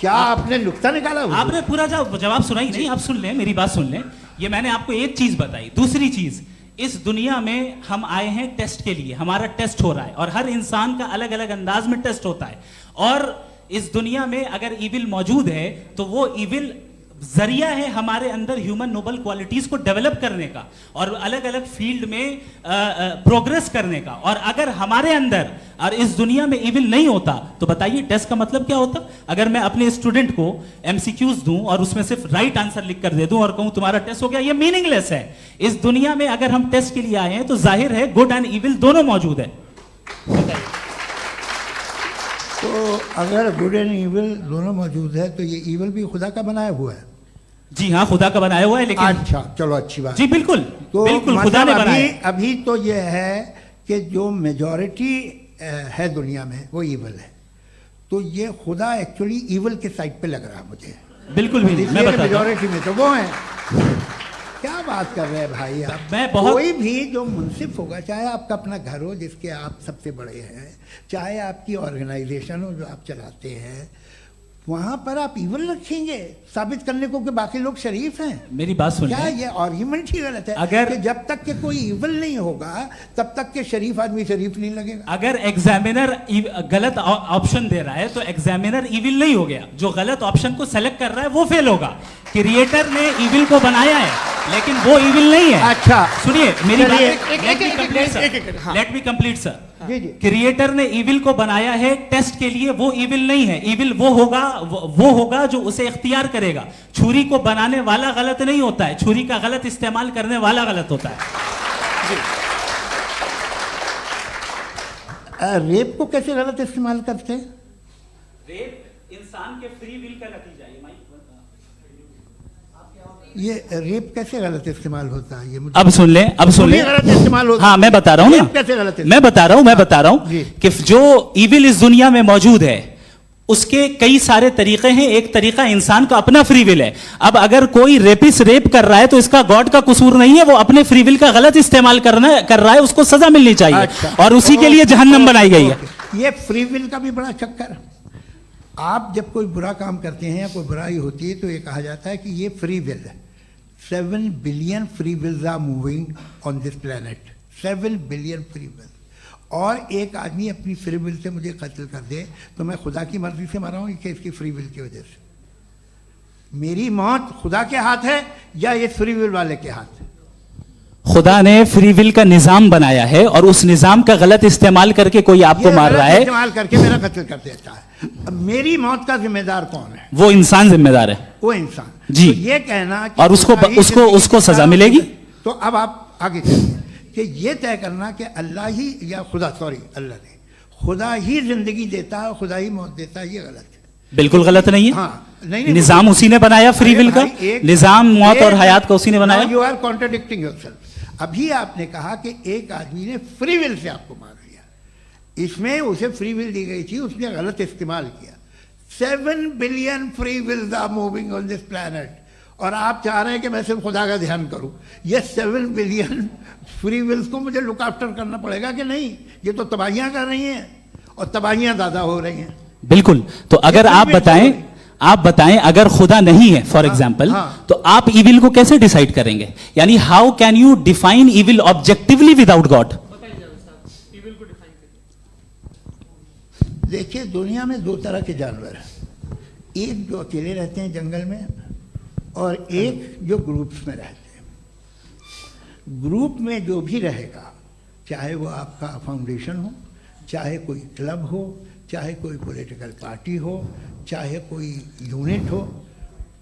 क्या आपने नुक्ता निकाला हुआ?
आपने पूरा जवाब सुना ही नहीं। आप सुन लें, मेरी बात सुन लें। ये मैंने आपको एक चीज बताई। दूसरी चीज, इस दुनिया में हम आए हैं टेस्ट के लिए, हमारा टेस्ट हो रहा है और हर इंसान का अलग अलग अंदाज में टेस्ट होता है। और इस दुनिया में अगर इविल मौजूद है तो वो इविल जरिया है हमारे अंदर ह्यूमन नोबल क्वालिटीज को डेवलप करने का और अलग अलग फील्ड में प्रोग्रेस करने का। और अगर हमारे अंदर और इस दुनिया में इविल नहीं होता तो बताइए टेस्ट का मतलब क्या होता? अगर मैं अपने स्टूडेंट को एमसीक्यूज दूं और उसमें सिर्फ राइट आंसर लिख कर दे दूं और कहूं तुम्हारा टेस्ट हो गया, ये मीनिंगलेस है। इस दुनिया में अगर हम टेस्ट के लिए आए हैं तो जाहिर है गुड एंड इविल दोनों मौजूद है।
तो अगर गुड एंड इविल दोनों मौजूद है तो ये इविल भी खुदा का बनाया हुआ है।
जी हाँ, खुदा का बनाया हुआ है, लेकिन
अच्छा चलो अच्छी बात।
जी बिल्कुल,
तो
बिल्कुल खुदा ने बनाया।
अभी तो ये है कि जो मेजॉरिटी है दुनिया में वो इविल है, तो ये खुदा एक्चुअली इविल के साइड पे लग रहा है मुझे।
बिल्कुल भी नहीं, मैं बताता हूं।
मेजॉरिटी में तो वो है। क्या बात कर रहे हैं भाई आप? कोई भी जो मुंसिफ होगा, चाहे आपका अपना घर हो जिसके आप सबसे बड़े हैं, चाहे आपकी ऑर्गेनाइजेशन हो जो आप चलाते हैं, वहां पर आप इविल रखेंगे साबित करने को कि बाकी लोग शरीफ हैं।
मेरी बात सुनिए,
क्या ये आर्ग्यूमेंट ही गलत है?
अगर
कि जब तक के कोई इविल नहीं होगा तब तक के शरीफ आदमी शरीफ नहीं लगेगा।
अगर एग्जामिनर गलत ऑप्शन दे रहा है तो एग्जामिनर इविल नहीं हो गया, जो गलत ऑप्शन को सेलेक्ट कर रहा है वो फेल होगा। क्रिएटर ने इविल को बनाया है लेकिन वो इविल नहीं है।
अच्छा
सुनिए मेरी बात,
हाँ।
Let me complete sir.
जी जी।
क्रिएटर ने इविल को बनाया है टेस्ट के लिए, वो इविल नहीं है। इविल वो होगा जो उसे इख्तियार करेगा। छुरी को बनाने वाला गलत नहीं होता है, छुरी का गलत इस्तेमाल करने वाला गलत होता है।
रेप को कैसे गलत इस्तेमाल करते हैं?
रेप इंसान के फ्री विल का नतीजा है।
ये रेप कैसे गलत इस्तेमाल होता है? ये मुझे
अब सुन ले
गलत इस्तेमाल होता है।
हाँ मैं बता रहा हूँ ना,
कैसे गलत
मैं बता रहा हूँ कि जो इविल इस दुनिया में मौजूद है उसके कई सारे तरीके हैं। एक तरीका इंसान का अपना फ्री विल है। अब अगर कोई रेपिस्ट रेप कर रहा है तो इसका गॉड का कसूर नहीं है, वो अपने फ्री विल का गलत इस्तेमाल कर रहा है, उसको सजा मिलनी चाहिए।
अच्छा,
और उसी के लिए जहन्नम बनाई गई है।
ये फ्री विल का भी बड़ा चक्कर। आप जब कोई बुरा काम करते हैं या कोई बुराई होती है तो ये कहा जाता है कि ये फ्री विल है। 7 billion free wills are moving on this planet. 7 billion free will. और एक आदमी अपनी फ्री विल से मुझे कत्ल कर दे तो मैं खुदा की मर्जी से मरा हूँ कि इसकी फ्री विल की वजह से? मेरी मौत खुदा के हाथ है या ये फ्री विल वाले के हाथ है?
खुदा ने फ्री विल का निजाम बनाया है और उस निजाम का गलत इस्तेमाल करके कोई आपको मार रहा है,
इस्तेमाल करके मेरा कत्ल कर देता है। अब मेरी मौत का जिम्मेदार कौन है?
वो इंसान जिम्मेदार है।
वो इंसान
जी।
तो ये कहना कि
और उसको सजा मिलेगी।
तो अब आप आगे चलिए कि ये तय करना कि अल्लाह ही या अल्लाह ने खुदा ही जिंदगी देता है, खुदा ही मौत देता है, ये गलत है।
बिल्कुल गलत नहीं है।
हाँ, नहीं,
निजाम उसी ने बनाया फ्री विल का, निजाम मौत और हयात का उसी ने बनाया।
You are contradicting yourself. अभी आपने कहा कि एक आदमी ने फ्री विल से आपको मार दिया, इसमें उसे फ्री विल दी गई थी, उसने गलत इस्तेमाल किया। 7 billion free wills are moving on this planet और आप चाह रहे हैं कि मैं सिर्फ खुदा का ध्यान करूं। ये 7 बिलियन फ्री विल्स को मुझे लुक आफ्टर करना पड़ेगा कि नहीं? ये तो तबाहियां कर रही हैं और तबाहियां ज़्यादा हो रही हैं।
बिल्कुल। तो अगर आप बताएं अगर खुदा नहीं है फॉर एग्जाम्पल, तो आप इविल को कैसे डिसाइड करेंगे? यानी how can you define evil objectively without God?
देखिए दुनिया में 2 तरह के जानवर हैं। एक जो अकेले रहते हैं जंगल में और एक जो ग्रुप्स में रहते हैं। ग्रुप में जो भी रहेगा, चाहे वो आपका फाउंडेशन हो, चाहे कोई क्लब हो, चाहे कोई पॉलिटिकल पार्टी हो, चाहे कोई यूनिट हो,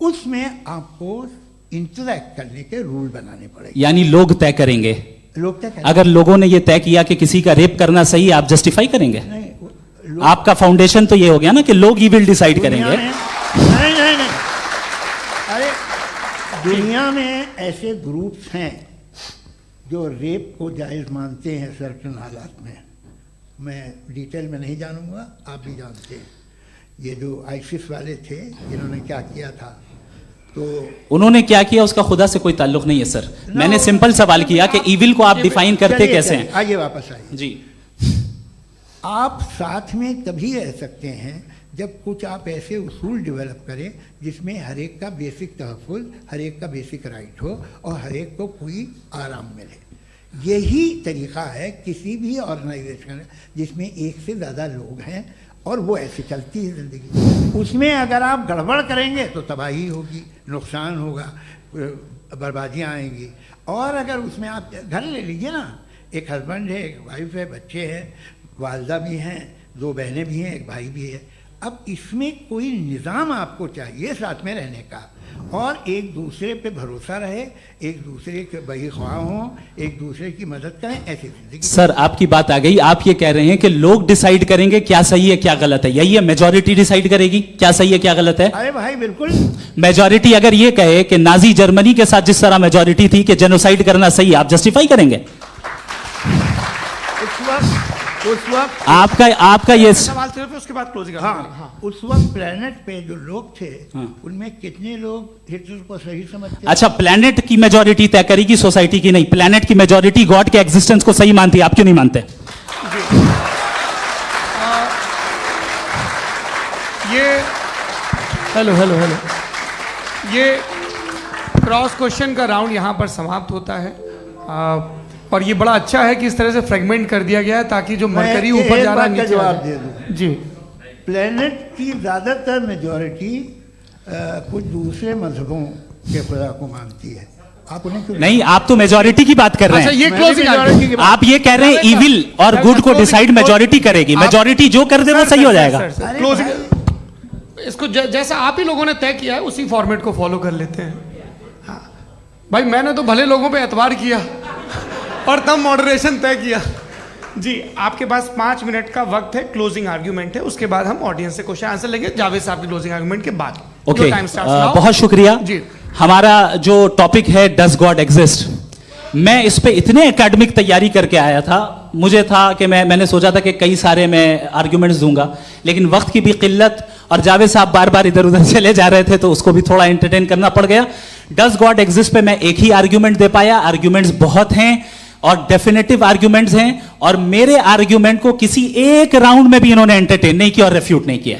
उसमें आपको इंटरैक्ट करने के रूल बनाने पड़ेंगे।
यानी लोग तय करेंगे।
लोग तय करेंगे।
अगर लोगों ने ये तय किया कि किसी का रेप करना सही है, आप जस्टिफाई करेंगे?
नहीं,
आपका फाउंडेशन तो ये हो गया ना कि लोग ही विल डिसाइड करेंगे।
नहीं, अरे दुनिया में ऐसे ग्रुप्स हैं जो रेप को जायज़ मानते हैं सर्टेन हालात में। मैं डिटेल में नहीं जानूंगा, आप भी जानते हैं। ये जो आईसिस वाले थे इन्होंने क्या किया था, तो
उन्होंने क्या किया उसका खुदा से कोई ताल्लुक नहीं है सर। मैंने सिंपल सवाल किया कि इविल को आप डिफाइन करते कैसे हैं?
आइए वापस आइए
जी।
आप साथ में तभी रह सकते हैं जब कुछ आप ऐसे उसूल डेवलप करें जिसमें हर एक का बेसिक तहफ़्फ़ुज़, हर एक का बेसिक राइट हो और हर एक को कोई आराम मिले। यही तरीक़ा है किसी भी ऑर्गेनाइजेशन जिसमें एक से ज़्यादा लोग हैं और वो ऐसे चलती है ज़िंदगी। उसमें अगर आप गड़बड़ करेंगे तो तबाही होगी, नुकसान होगा, बर्बादियाँ आएंगी। और अगर उसमें आप घर ले लीजिए ना, एक हस्बैंड है, एक वाइफ है, बच्चे हैं, वालदा भी हैं, 2 बहनें भी हैं, एक भाई भी है। अब इसमें कोई निज़ाम आपको चाहिए साथ में रहने का, और एक दूसरे पे भरोसा रहे, एक दूसरे के बहीख्वाह हों, एक दूसरे की मदद करें, ऐसी जिंदगी।
सर आपकी बात आ गई, आप ये कह रहे हैं कि लोग डिसाइड करेंगे क्या सही है क्या गलत है, यही है? मेजॉरिटी डिसाइड करेगी क्या सही है क्या गलत है?
अरे भाई बिल्कुल।
मेजॉरिटी अगर ये कहे कि नाजी जर्मनी के साथ जिस तरह मेजॉरिटी थी कि जेनोसाइड करना सही है, आप जस्टिफाई करेंगे?
उस वक्त
आपका ये
सवाल सिर्फ उसके बाद क्लोजिंग।
हाँ, उस वक्त प्लेनेट पे जो लोग थे, उनमें कितने लोग हिटलर को सही समझते?
अच्छा, प्लेनेट की मेजॉरिटी तय करेगी, सोसाइटी की नहीं। प्लेनेट की मेजॉरिटी गॉड के एग्जिस्टेंस को सही मानती है, आप क्यों नहीं मानते?
ये हेलो हेलो हेलो, ये क्रॉस क्वेश्चन का राउंड यहाँ पर समाप्त होता है। और ये बड़ा अच्छा है कि इस तरह से फ्रेगमेंट कर दिया गया है ताकि जो मरकरी ऊपर जा रहा है नीचे
जवाब दे दूं
जी।
प्लेनेट की ज़्यादातर मेजॉरिटी कुछ दूसरे मजहबों के खुदा को मानती है। आप उन्हें क्यों
नहीं, आप तो मेजॉरिटी की बात कर रहे
अच्छा,
हैं।
ये
मैंने majority की बात-
आप ये कह रहे हैं इविल और गुड को डिसाइड मेजॉरिटी करेगी। मेजॉरिटी जो कर दे वो सही हो जाएगा।
अरे
क्लोजिंग इसको जैसा आप ही लोगों ने तय किया है उसी फॉर्मेट को फॉलो कर लेते हैं। हाँ भाई, मैंने तो भले लोगों पे एतबार किया और तब मॉडरेशन तय किया। जी, आपके पास 5 मिनट का वक्त है, क्लोजिंग आर्ग्यूमेंट है, उसके बाद हम ऑडियंस से क्वेश्चन आंसर लेंगे जावेद साहब की क्लोजिंग आर्ग्यूमेंट के बाद।
ओके,
टाइम स्टार्ट्स
बहुत शुक्रिया
जी।
हमारा जो टॉपिक है डज गॉड एग्जिस्ट, मैं इस पे इतने एकेडमिक तैयारी करके आया था। मुझे था कि मैंने सोचा था कि कई सारे मैं आर्ग्यूमेंट्स दूंगा, लेकिन वक्त की भी किल्लत और जावेद साहब बार बार इधर उधर चले जा रहे थे तो उसको भी थोड़ा एंटरटेन करना पड़ गया। डज गॉड एग्जिस्ट पे मैं एक ही आर्ग्यूमेंट दे पाया। आर्ग्यूमेंट्स बहुत हैं और डेफिनेटिव आर्ग्यूमेंट्स हैं, और मेरे आर्ग्यूमेंट को किसी एक राउंड में भी इन्होंने एंटरटेन नहीं किया और रेफ्यूट नहीं किया।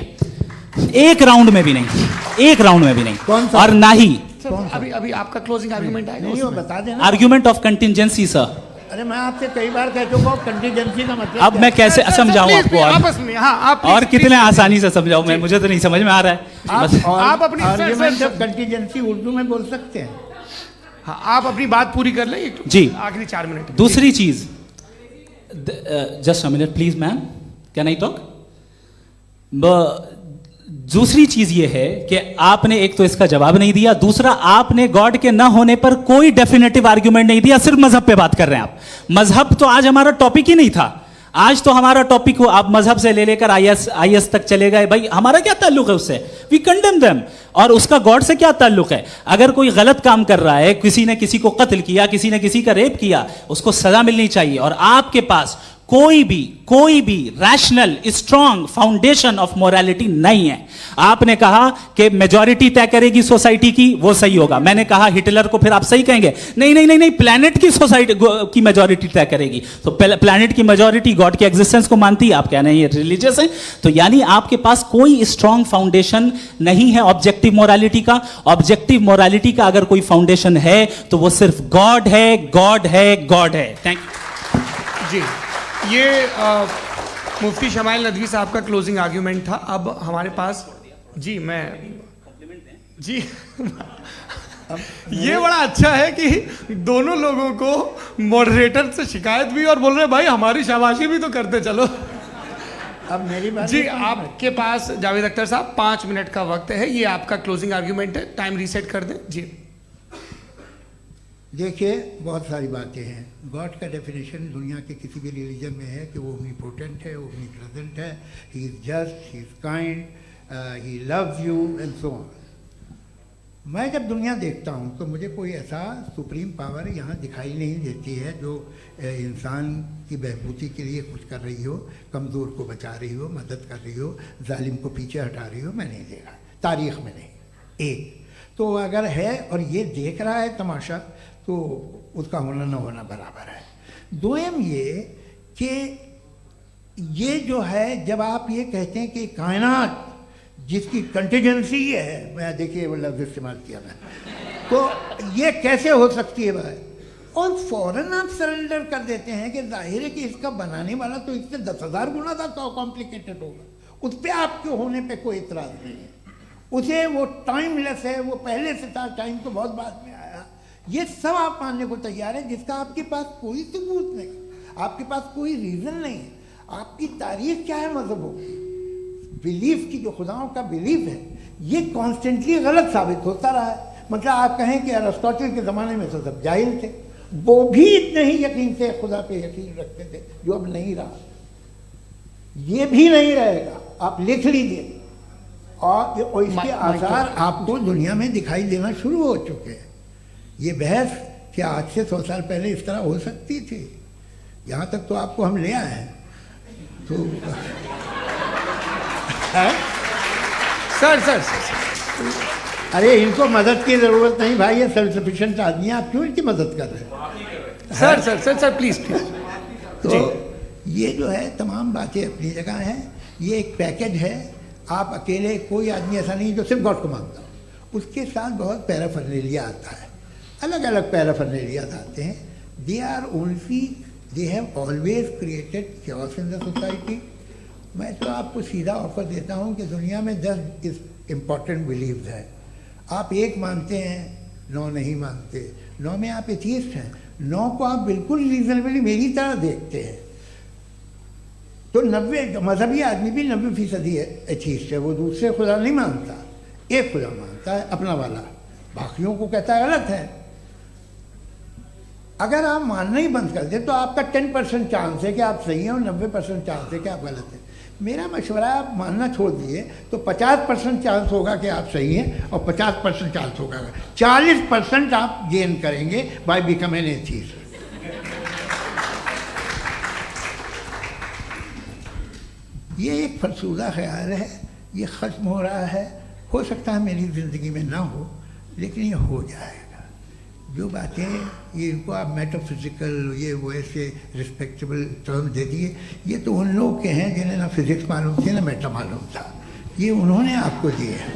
एक राउंड में भी नहीं, एक राउंड में भी नहीं।
कौन सा?
और ना ही
अभी अभी आपका क्लोजिंग आर्ग्यूमेंट आएगा
नहीं, वो
उसमें।
बता देना।
Argument of contingency sir.
अरे मैं आपसे कई बार कह चुका हूँ कंटीजेंसी का मतलब
अब मैं कैसे समझाऊं
Please,
आपको?
आपस में हाँ, आप
और
please,
कितने
please,
आसानी से समझाऊं मैं? मुझे तो नहीं समझ में आ रहा है बस।
आप अपनी-
आर्ग्यूमेंट ऑफ कंटीजेंसी उर्दू में बोल सकते हैं।
हाँ, आप अपनी बात पूरी कर लें
जी।
आखिरी 4 मिनट।
दूसरी चीज, just a minute please ma'am, can I talk? दूसरी चीज ये है कि आपने एक तो इसका जवाब नहीं दिया, दूसरा आपने गॉड के ना होने पर कोई डेफिनेटिव आर्ग्यूमेंट नहीं दिया, सिर्फ मजहब पे बात कर रहे हैं आप। मजहब तो आज हमारा टॉपिक ही नहीं था। आज तो हमारा टॉपिक हो, आप मजहब से ले लेकर आईएस तक चले गए। भाई हमारा क्या ताल्लुक है उससे? We condemn them. और उसका गॉड से क्या ताल्लुक है? अगर कोई गलत काम कर रहा है, किसी ने किसी को कत्ल किया, किसी ने किसी का रेप किया, उसको सजा मिलनी चाहिए। और आपके पास कोई भी rational strong foundation of morality नहीं है। आपने कहा कि मेजॉरिटी तय करेगी सोसाइटी की, वो सही होगा। मैंने कहा हिटलर को फिर आप सही कहेंगे, नहीं नहीं नहीं नहीं, प्लैनेट की सोसाइटी की मेजॉरिटी तय करेगी। तो प्लैनेट की मेजॉरिटी गॉड के एग्जिस्टेंस को मानती है, आप कह रहे हैं ये रिलीजियस है। तो यानी आपके पास कोई स्ट्रॉन्ग फाउंडेशन नहीं है ऑब्जेक्टिव मोरालिटी का। ऑब्जेक्टिव मोरालिटी का अगर कोई फाउंडेशन है तो वो सिर्फ गॉड है, गॉड है, गॉड है। थैंक यू
जी, ये मुफ्ती शमाइल नदवी साहब का क्लोजिंग आर्ग्यूमेंट था। अब हमारे पास जी जी ये बड़ा अच्छा है कि दोनों लोगों को मॉडरेटर से शिकायत भी और बोल रहे भाई हमारी शाबाशी भी तो करते चलो।
अब मेरी बात
जी, आपके पास जावेद अख्तर साहब 5 मिनट का वक्त है, ये आपका क्लोजिंग आर्ग्यूमेंट है। टाइम रीसेट कर दें जी।
देखिए, बहुत सारी बातें हैं। गॉड का डेफिनेशन दुनिया के किसी भी रिलीजन में है कि वो ओमनीपोटेंट है, ओमनीप्रेजेंट है, he is just, he is kind, he loves you and so on. मैं जब दुनिया देखता हूँ तो मुझे कोई ऐसा सुप्रीम पावर यहाँ दिखाई नहीं देती है जो इंसान की बहबूदी के लिए कुछ कर रही हो, कमज़ोर को बचा रही हो, मदद कर रही हो, जालिम को पीछे हटा रही हो। मैं नहीं देखा, तारीख़ में नहीं। एक तो अगर है और ये देख रहा है तमाशा, तो उसका होना न होना बराबर है। दोयम ये कि ये जो है, जब आप ये कहते हैं कि कायनात जिसकी कंटीजेंसी है, मैं देखिए वो लफ्ज़ इस्तेमाल किया मैं, तो ये कैसे हो सकती है भाई? और फ़ौरन आप सरेंडर कर देते हैं कि जाहिर है कि इसका बनाने वाला तो इससे 10,000 गुना था तो कॉम्प्लिकेटेड होगा। उस पर आपके होने पे कोई इतराज़ नहीं है। उसे वो टाइमलेस है, वो पहले से था, टाइम तो बहुत बाद में आया, ये सब आप मानने को तैयार हैं, जिसका आपके पास कोई सबूत नहीं, आपके पास कोई रीज़न नहीं है। आपकी तारीख क्या है मजहबों की? बिलीफ की, जो खुदाओं का बिलीफ है, ये कॉन्स्टेंटली गलत साबित होता रहा है। मतलब आप कहें कि अरिस्टोटल के ज़माने में तो सब जाहिल थे, वो भी इतने ही यकीन से खुदा पे यकीन रखते थे, जो अब नहीं रहा, ये भी नहीं रहेगा। आप लिख लीजिए, और इसके आसार आपको दुनिया में दिखाई देना शुरू हो चुके हैं। ये बहस क्या आज से 100 साल पहले इस तरह हो सकती थी? यहाँ तक तो आपको हम ले आए हैं। तो
सर
अरे इनको मदद की ज़रूरत नहीं भाई, ये सेल्फ सफिशिएंट आदमी है, आप क्यों इनकी मदद कर रहे हैं?
Sir please.
तो ये जो है तमाम बातें अपनी जगह हैं। ये एक पैकेज है। आप अकेले, कोई आदमी ऐसा नहीं जो सिर्फ गॉड को मानता हो, उसके साथ बहुत पैराफर्नेलिया आता है, अलग अलग पैराफर्नेलिया आते हैं। They have always created chaos in the society. मैं तो आपको सीधा ऑफर देता हूँ कि दुनिया में 10 इम्पॉर्टेंट बिलीव्स हैं। आप एक मानते हैं, 9 नहीं मानते, 9 में आप एथीस्ट हैं, 9 को आप बिल्कुल रीजनेबली मेरी तरह देखते हैं। तो 90 मजहबी आदमी भी 90% एथीस्ट है, वो दूसरे खुदा नहीं मानता, एक खुदा मानता है अपना वाला, बाकियों को कहता है गलत है। अगर आप मानना ही बंद कर दें तो आपका 10% चांस है कि आप सही हैं और 90% चांस है कि आप गलत हैं। मेरा मशवरा है, आप मानना छोड़ दिए तो 50% चांस होगा कि आप सही हैं और 50% चांस होगा, 40% आप गेन करेंगे बाय बिकमिंग एन एथीस्ट। ये एक फरसूदा ख्याल है, ये ख़त्म हो रहा है। हो सकता है मेरी ज़िंदगी में ना हो, लेकिन ये हो जाएगा। जो बातें ये इनको आप मेटाफिज़िकल ये वो ऐसे रिस्पेक्टेबल टर्म दे दिए, ये तो उन लोग के हैं जिन्हें ना फिज़िक्स मालूम थी ना मेटा मालूम था, ये उन्होंने आपको दिए हैं।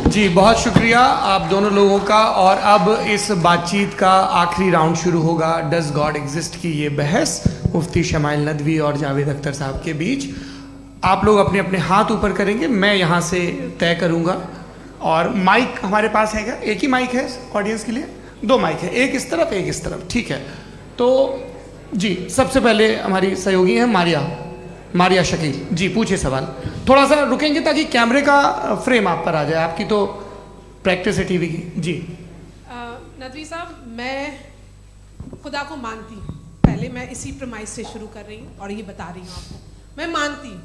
जी बहुत शुक्रिया आप दोनों लोगों का। और अब इस बातचीत का आखिरी राउंड शुरू होगा, डज गॉड एग्जिस्ट की ये बहस मुफ्ती शमाइल नदवी और जावेद अख्तर साहब के बीच। आप लोग अपने अपने हाथ ऊपर करेंगे, मैं यहाँ से तय करूँगा। और माइक हमारे पास है क्या? एक ही माइक है ऑडियंस के लिए? 2 माइक है, एक इस तरफ एक इस तरफ, ठीक है। तो जी सबसे पहले हमारी सहयोगी है मारिया शकील जी, पूछिए सवाल। थोड़ा सा रुकेंगे ताकि कैमरे का फ्रेम आप पर आ जाए, आपकी तो प्रैक्टिस है टीवी की। जी
नदवी साहब, मैं खुदा को मानती हूँ, पहले मैं इसी प्रमाइस से शुरू कर रही हूँ और ये बता रही हूँ आपको, मैं मानती हूँ।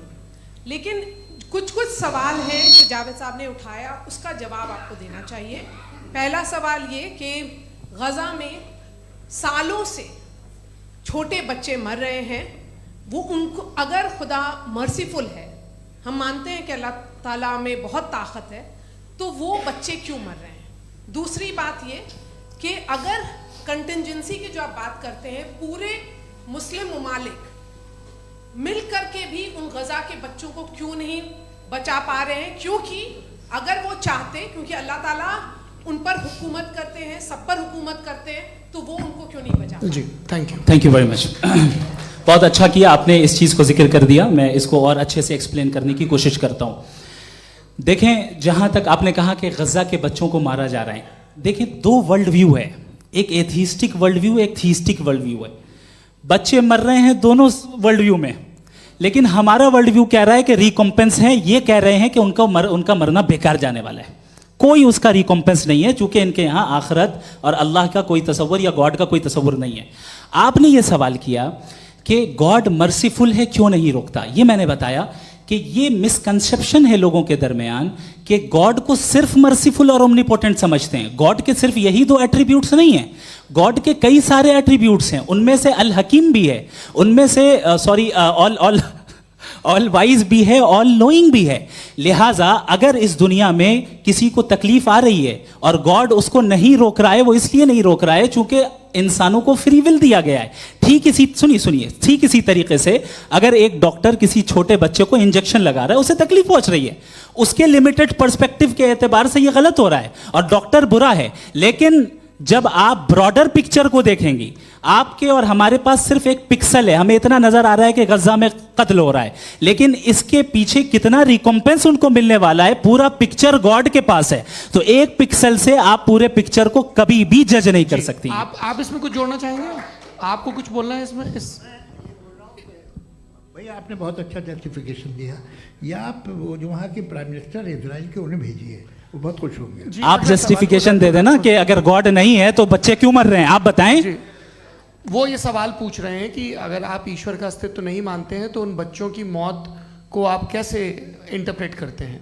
लेकिन कुछ सवाल हैं जो जावेद साहब ने उठाया, उसका जवाब आपको देना चाहिए। पहला सवाल ये कि गज़ा में सालों से छोटे बच्चे मर रहे हैं, वो उनको, अगर खुदा मर्सीफुल है, हम मानते हैं कि अल्लाह ताला में बहुत ताकत है, तो वो बच्चे क्यों मर रहे हैं? दूसरी बात ये कि अगर कंटिजेंसी की जो आप बात करते हैं, पूरे मुस्लिम ममालिक मिल करके भी उन गज़ा के बच्चों को क्यों नहीं बचा पा रहे हैं? क्योंकि अगर वो चाहते, क्योंकि अल्लाह ताला उन पर हुकूमत करते हैं, सब पर हुकूमत करते हैं, तो वो उनको क्यों नहीं बचा?
जी थैंक यू
वेरी मच। बहुत अच्छा किया आपने इस चीज़ को जिक्र कर दिया, मैं इसको और अच्छे से एक्सप्लेन करने की कोशिश करता हूँ। देखें, जहाँ तक आपने कहा कि गज़ा के बच्चों को मारा जा रहा है, देखें 2 वर्ल्ड व्यू है, एक एथीस्टिक वर्ल्ड व्यू, एक थीस्टिक वर्ल्ड व्यू है। बच्चे मर रहे हैं दोनों वर्ल्ड व्यू में, लेकिन हमारा वर्ल्ड व्यू कह रहा है कि रिकॉम्पेंस है, ये कह रहे हैं कि उनका मरना बेकार जाने वाला है, कोई उसका रिकॉम्पेंस नहीं है, चूंकि इनके यहाँ आखिरत और अल्लाह का कोई तसव्वुर या गॉड का कोई तसव्वुर नहीं है। आपने ये सवाल किया कि गॉड मर्सीफुल है, क्यों नहीं रोकता? ये मैंने बताया कि ये मिसकंसेप्शन है लोगों के दरमियान कि गॉड को सिर्फ मर्सीफुल और ओमनीपोटेंट समझते हैं। गॉड के सिर्फ यही 2 एट्रीब्यूट्स नहीं हैं, गॉड के कई सारे एट्रीब्यूट्स हैं, उनमें से अल हकीम भी है, उनमें से ऑल वाइज भी है, ऑल नोइंग भी है। लिहाजा अगर इस दुनिया में किसी को तकलीफ आ रही है और गॉड उसको नहीं रोक रहा है, वो इसलिए नहीं रोक रहा है चूंकि इंसानों को फ्री विल दिया गया है। ठीक इसी तरीके से अगर एक डॉक्टर किसी छोटे बच्चे को इंजेक्शन लगा रहा है, उसे तकलीफ पहुंच रही है, उसके लिमिटेड पर्सपेक्टिव के एतबार से ये गलत हो रहा है और डॉक्टर बुरा है। लेकिन जब आप ब्रॉडर पिक्चर को देखेंगी, आपके और हमारे पास सिर्फ एक पिक्सल है, हमें इतना नजर आ रहा है कि गजा में कत्ल हो रहा है, लेकिन इसके पीछे कितना रिकॉम्पेंस उनको मिलने वाला है, पूरा पिक्चर गॉड के पास है। तो एक पिक्सल से आप पूरे पिक्चर को कभी भी जज नहीं कर सकती।
आप इसमें कुछ जोड़ना चाहेंगे? आपको कुछ बोलना है इसमें?
भैया आपने बहुत अच्छा जस्टिफिकेशन दिया। या आप वो जो वहाँ के प्राइम मिनिस्टर इजराइल के उन्हें भेजिए, वो बहुत खुश होंगे।
आप जस्टिफिकेशन दे देना कि अगर गॉड नहीं है तो बच्चे क्यों मर रहे हैं, आप बताएं।
वो ये सवाल पूछ रहे हैं कि अगर आप ईश्वर का अस्तित्व नहीं मानते हैं तो उन बच्चों की मौत को आप कैसे इंटरप्रेट करते हैं?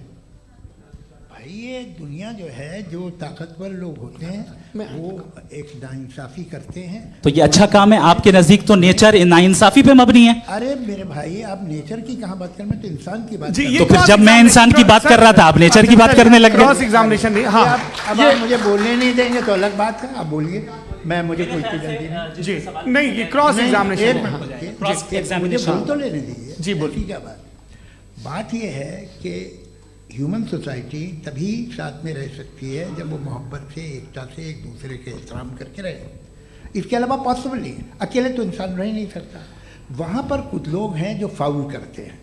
भाई ये दुनिया जो है, जो ताकतवर लोग होते हैं वो एक नाइंसाफी करते हैं।
तो ये अच्छा काम है आपके नजदीक, तो नेचर नाइंसाफी पे मबनी है।
अरे मेरे भाई, आप नेचर की कहाँ बात कर रहे हैं, तो इंसान की बात कर रहे
तो फिर जब मैं इंसान की बात कर रहा था, आप नेचर की बात करने लग
क्रॉस
गए।
एग्जामिनेशन नहीं। हाँ,
अब आप मुझे बोलने नहीं देंगे तो अलग बात है, आप बोलिए, मैं मुझे कोई चीज जल्दी नहीं।
जी नहीं, ये क्रॉस एग्जामिनेशन
मुझे बोल तो लेने दीजिए।
जी, बोलिए।
क्या बात ये है कि ह्यूमन सोसाइटी तभी साथ में रह सकती है जब वो मोहब्बत से, एकता से, एक दूसरे के एहतराम करके रहे। इसके अलावा पॉसिबल नहीं है, अकेले तो इंसान रह ही नहीं सकता। वहाँ पर कुछ लोग हैं जो फाउल करते हैं।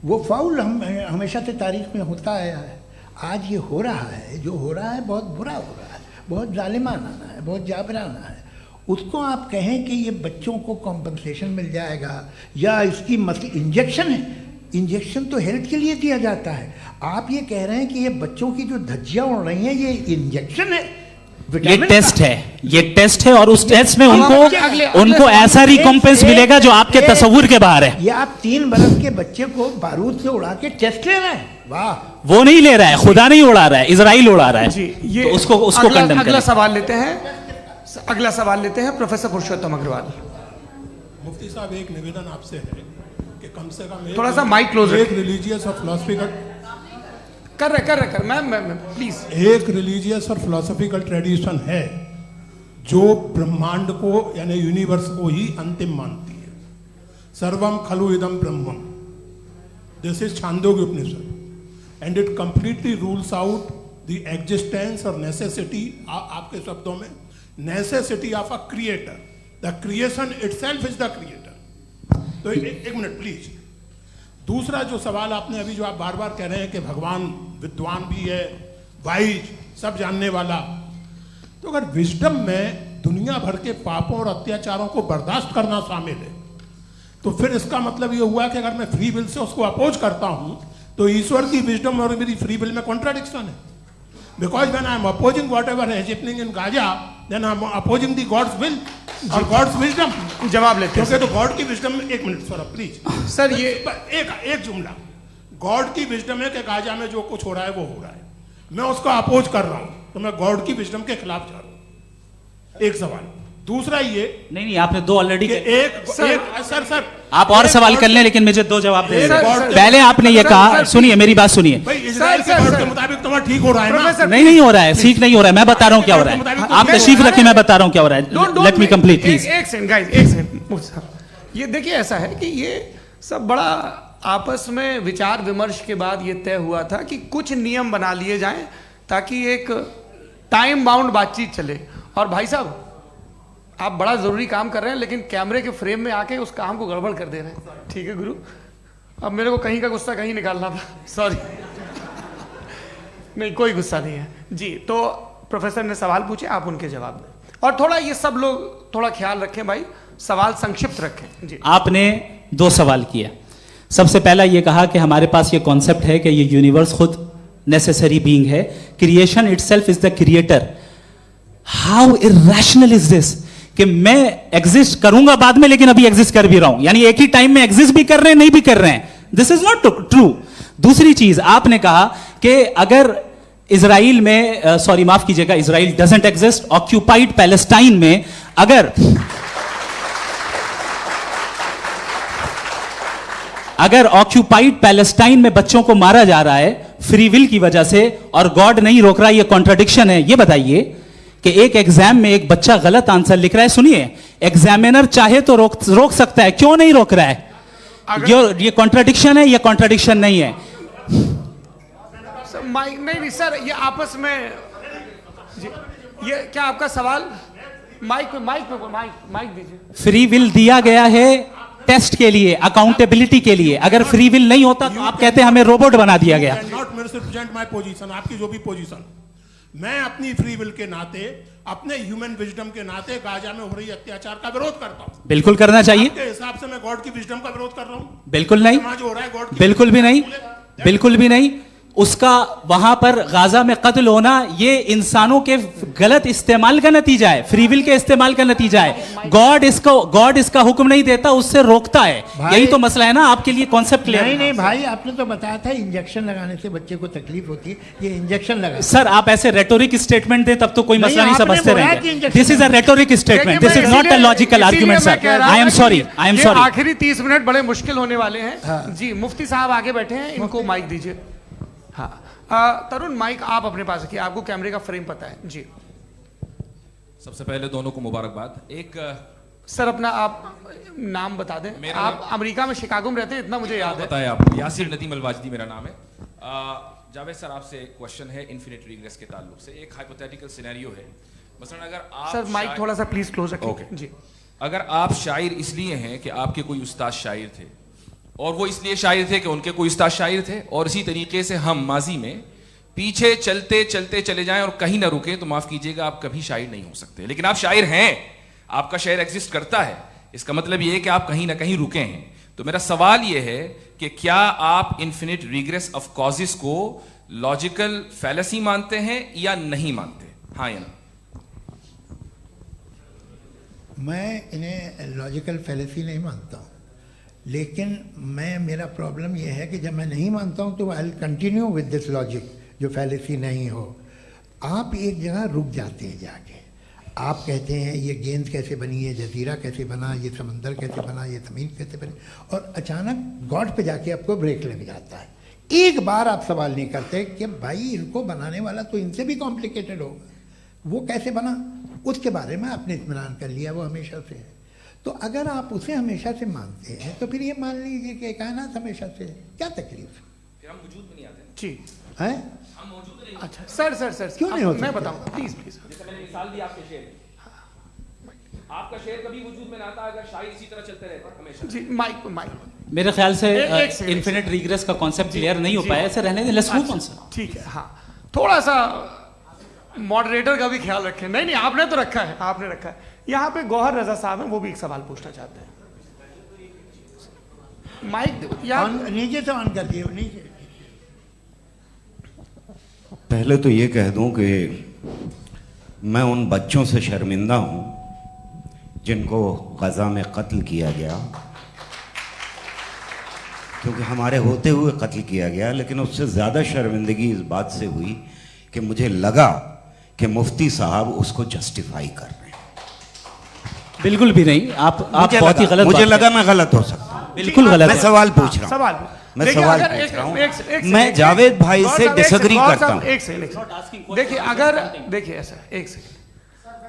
वो फाउल हम हमेशा से तारीख में होता आया है। आज ये हो रहा है, जो हो रहा है बहुत बुरा हो रहा है, बहुत जालिमाना है, बहुत जाबराना है। उसको आप कहें कि ये बच्चों को कॉम्पनसेशन मिल जाएगा या इसकी इंजेक्शन है, इंजेक्शन तो हेल्थ के लिए दिया जाता है। आप ये कह रहे हैं कि ये बच्चों की जो धज्जियां उड़ रही हैं ये इंजेक्शन है,
ये टेस्ट है, ये टेस्ट है, और उस टेस्ट में उनको ऐसा रिकॉम्पेंस मिलेगा जो आपके तस्वुर के बाहर है।
ये आप 3 बरस के बच्चे को बारूद से उड़ा के टेस्ट ले रहे हैं। वाह,
वो नहीं ले रहा है, खुदा नहीं उड़ा रहा है, इजराइल उड़ा रहा है।
जी, ये
तो उसको कंडेम
अगला सवाल लेते हैं प्रोफेसर पुरुषोत्तम अग्रवाल।
मुफ्ती साहब, एक निवेदन आपसे है कि कम से कम
थोड़ा सा माइक क्लोज
एक रिलीजियस और फिलोसफिकल
कर मैं प्लीज।
एक रिलीजियस और फिलोसफिकल ट्रेडिशन है जो ब्रह्मांड को यानी यूनिवर्स को ही अंतिम मानती है। सर्वम खलु इदम ब्रह्मम, this is Chandogya Upanishad, and it completely rules out the existence और नेसेसिटी, आपके शब्दों में necessity of a creator. The creation itself is the creator. तो एक मिनट प्लीज। दूसरा जो सवाल आपने अभी, जो आप बार बार कह रहे हैं कि भगवान विद्वान भी है, वाइज, सब जानने वाला, तो अगर विजडम में दुनिया भर के पापों और अत्याचारों को बर्दाश्त करना शामिल है, तो फिर इसका मतलब ये हुआ कि अगर मैं फ्री विल से उसको अपोज करता हूं तो ईश्वर की विजडम और मेरी फ्री विल में कॉन्ट्राडिक्शन है। Because when I am opposing whatever is happening in Gaza, then I am opposing the God's will और गॉड्स विजडम।
जवाब लेते हैं
क्योंकि तो गॉड की विजडम में, एक मिनट सर प्लीज
सर, ये
एक जुमला, गॉड की विजडम है कि गाजा में जो कुछ हो रहा है वो हो रहा है, मैं उसको अपोज कर रहा हूं, तो मैं गॉड की विजडम के खिलाफ जा रहा हूं। एक सवाल। दूसरा ये,
नहीं, आपने 2 ऑलरेडी।
सर
आप और सवाल कर लें, लेकिन मुझे 2 जवाब दे दें।
सर,
पहले आपने ये कहा, सुनिए मेरी बात सुनिए।
भाई इजराइल के गॉड के मुताबिक तुम्हारा ठीक हो रहा है ना?
नहीं हो रहा है, ठीक नहीं हो रहा है, मैं बता रहा हूं क्या हो रहा है। आप तशरीफ रखें, मैं बता रहा हूं क्या हो रहा है। Late me complete please.
एक सेकंड गाइस, एक सेकंड। ये देखिए, ऐसा है कि ये सब बड़ा आपस में विचार विमर्श के बाद ये तय हुआ था कि कुछ नियम बना लिए जाएं ताकि एक टाइम बाउंड बातचीत चले। और भाई साहब, आप बड़ा जरूरी काम कर रहे हैं, लेकिन कैमरे के फ्रेम में आके उस काम को गड़बड़ कर दे रहे हैं। ठीक है गुरु, अब मेरे को कहीं का गुस्सा कहीं निकालना था, सॉरी। नहीं, कोई गुस्सा नहीं है जी। तो प्रोफेसर ने सवाल पूछे, आप उनके जवाब दें, और थोड़ा ये सब लोग थोड़ा ख्याल रखें भाई, सवाल संक्षिप्त रखें जी।
आपने 2 सवाल किया। सबसे पहला ये कहा कि हमारे पास ये कॉन्सेप्ट है कि ये यूनिवर्स खुद नेसेसरी बीइंग है, creation itself is the creator. How irrational is this कि मैं एग्जिस्ट करूंगा बाद में, लेकिन अभी एग्जिस्ट कर भी रहा हूं, यानी एक ही टाइम में एग्जिस्ट भी कर रहे हैं, नहीं भी कर रहे हैं। This is not true. दूसरी चीज, आपने कहा कि अगर इजराइल में, सॉरी माफ कीजिएगा, Israel doesn't exist, occupied Palestine में अगर ऑक्यूपाइड पैलेस्टाइन में बच्चों को मारा जा रहा है फ्री विल की वजह से और गॉड नहीं रोक रहा, ये कॉन्ट्रडिक्शन है। ये बताइए कि एक एग्जाम में एक बच्चा गलत आंसर लिख रहा है, सुनिए, एग्जामिनर चाहे तो रोक सकता है, क्यों नहीं रोक रहा है? ये कॉन्ट्रडिक्शन है, ये कॉन्ट्रडिक्शन नहीं है।
नहीं सर, ये आपस में जी, ये क्या आपका सवाल? माइक दीजिए।
फ्री विल दिया गया है टेस्ट के लिए, अकाउंटेबिलिटी के लिए। अगर फ्री विल नहीं होता तो आप कहते हैं हमें रोबोट बना दिया गया।
नॉट मिसरिप्रेजेंट माय पोजीशन, आपकी जो भी पोजीशन, मैं अपनी फ्री विल के नाते, अपने ह्यूमन विजडम के नाते गाजा में हो रही अत्याचार का विरोध करता हूं।
बिल्कुल करना चाहिए।
आपके हिसाब से मैं गॉड की विजडम का विरोध कर रहा हूं?
बिल्कुल नहीं,
समाज हो रहा है गॉड की,
बिल्कुल भी नहीं, बिल्कुल भी नहीं। उसका वहां पर गाजा में कत्ल होना ये इंसानों के गलत इस्तेमाल का नतीजा है, फ्री विल के इस्तेमाल का नतीजा है। गॉड इसका हुक्म नहीं देता, उससे रोकता है। यही तो मसला है ना, आपके लिए कॉन्सेप्ट क्लियर
नहीं नहीं भाई, आपने तो बताया था इंजेक्शन लगाने से बच्चे को तकलीफ होती है, ये इंजेक्शन लगा।
सर आप ऐसे रेटोरिक स्टेटमेंट दें तब तो कोई मसला नहीं
आपने
समझते
बोला कि
रहेंगे।
Injection
this is a rhetoric statement, this is not a logical argument sir. I am sorry, I am sorry.
आखिरी 30 मिनट बड़े मुश्किल होने वाले हैं। जी मुफ्ती साहब आगे बैठे हैं, इनको माइक दीजिए। हाँ तरुण, माइक आप अपने पास रखिए, आपको कैमरे का फ्रेम पता है जी।
सबसे पहले दोनों को मुबारकबाद। एक
सर अपना आप नाम बता दें। आप अमेरिका में शिकागो में रहते हैं, इतना मुझे याद है।
बताया आपको, यासिर नदीम अलवाजदी मेरा नाम है। जावेद सर आपसे एक क्वेश्चन है इन्फिनिट रिग्रेस के ताल्लुक से। एक हाइपोथेटिकल सिनेरियो है, मसलन अगर आप
सर माइक थोड़ा सा प्लीज क्लोज रखिए।
ओके
जी।
अगर आप शायर इसलिए हैं कि आपके कोई उस्ताद शायर थे, और वो इसलिए शायर थे कि उनके कोई उस्ताद शायर थे, और इसी तरीके से हम माजी में पीछे चलते चलते चले जाएं और कहीं ना रुके, तो माफ कीजिएगा आप कभी शायर नहीं हो सकते। लेकिन आप शायर हैं, आपका शायर एग्जिस्ट करता है, इसका मतलब ये है कि आप कहीं ना कहीं रुके हैं। तो मेरा सवाल ये है कि क्या आप इन्फिनिट रिग्रेस ऑफ कॉजेस को लॉजिकल फैलेसी मानते हैं या नहीं मानते? हाँ या ना?
मैं इन्हें लॉजिकल फैलेसी नहीं मानता हूँ, लेकिन मेरा प्रॉब्लम यह है कि जब मैं नहीं मानता हूँ तो I will continue with this logic जो फैलेसी नहीं हो। आप एक जगह रुक जाते हैं जाके, आप कहते हैं ये गेंद कैसे बनी, ये जजीरा कैसे बना, ये समंदर कैसे बना, ये ज़मीन कैसे बनी, और अचानक गॉड पे जाके आपको ब्रेक लग जाता है। एक बार आप सवाल नहीं करते कि भाई इनको बनाने वाला तो इनसे भी कॉम्प्लिकेटेड होगा, वो कैसे बना, उसके बारे में आपने इत्मीनान कर लिया, वो हमेशा से है। तो अगर आप उसे हमेशा से मानते हैं तो फिर ये मान लीजिए कि कायनात हमेशा से है, क्या तकलीफ?
फिर हम वजूद में नहीं आते
जी
है?
हम मौजूद नहीं।
अच्छा सर
क्यों नहीं हो
मैं
सकते?
बताऊंगा प्लीज प्लीज।
जैसे मैंने मिसाल दी आपके शेर, आपका शेर कभी वजूद में ना आता अगर शायर इसी तरह चलते रहते हमेशा।
जी माइक
मेरे ख्याल से
एक सेकंड,
इन्फिनिट रिग्रेस का कॉन्सेप्ट क्लियर नहीं हो पाया, ऐसे रहने दें, लेट्स मूव ऑन सर।
ठीक है। हाँ थोड़ा सा मॉडरेटर का भी ख्याल रखें। नहीं आपने तो रखा है, आपने रखा है। यहाँ पे गौहर रजा साहब हैं, वो भी एक सवाल पूछना चाहते हैं। माइक यहाँ
नीचे से ऑन कर दिए, नीचे।
पहले तो ये कह दूं कि मैं उन बच्चों से शर्मिंदा हूं जिनको गजा में कत्ल किया गया, क्योंकि हमारे होते हुए कत्ल किया गया। लेकिन उससे ज़्यादा शर्मिंदगी इस बात से हुई कि मुझे लगा कि मुफ्ती साहब उसको जस्टिफाई कर रहे हैं।
बिल्कुल भी नहीं, आप बहुत ही गलत
मुझे
बात
लगा मैं गलत हो सकता हूं।
बिल्कुल गलत
मैं
है।
सवाल पूछ रहा हूं,
सवाल
मैं
देखिए,
सवाल
अगर
पूछ रहा हूं।
एक
मैं जावेद भाई से डिसएग्री करता हूं।
एक सेकंड देखिए, अगर देखिए ऐसा एक सेकंड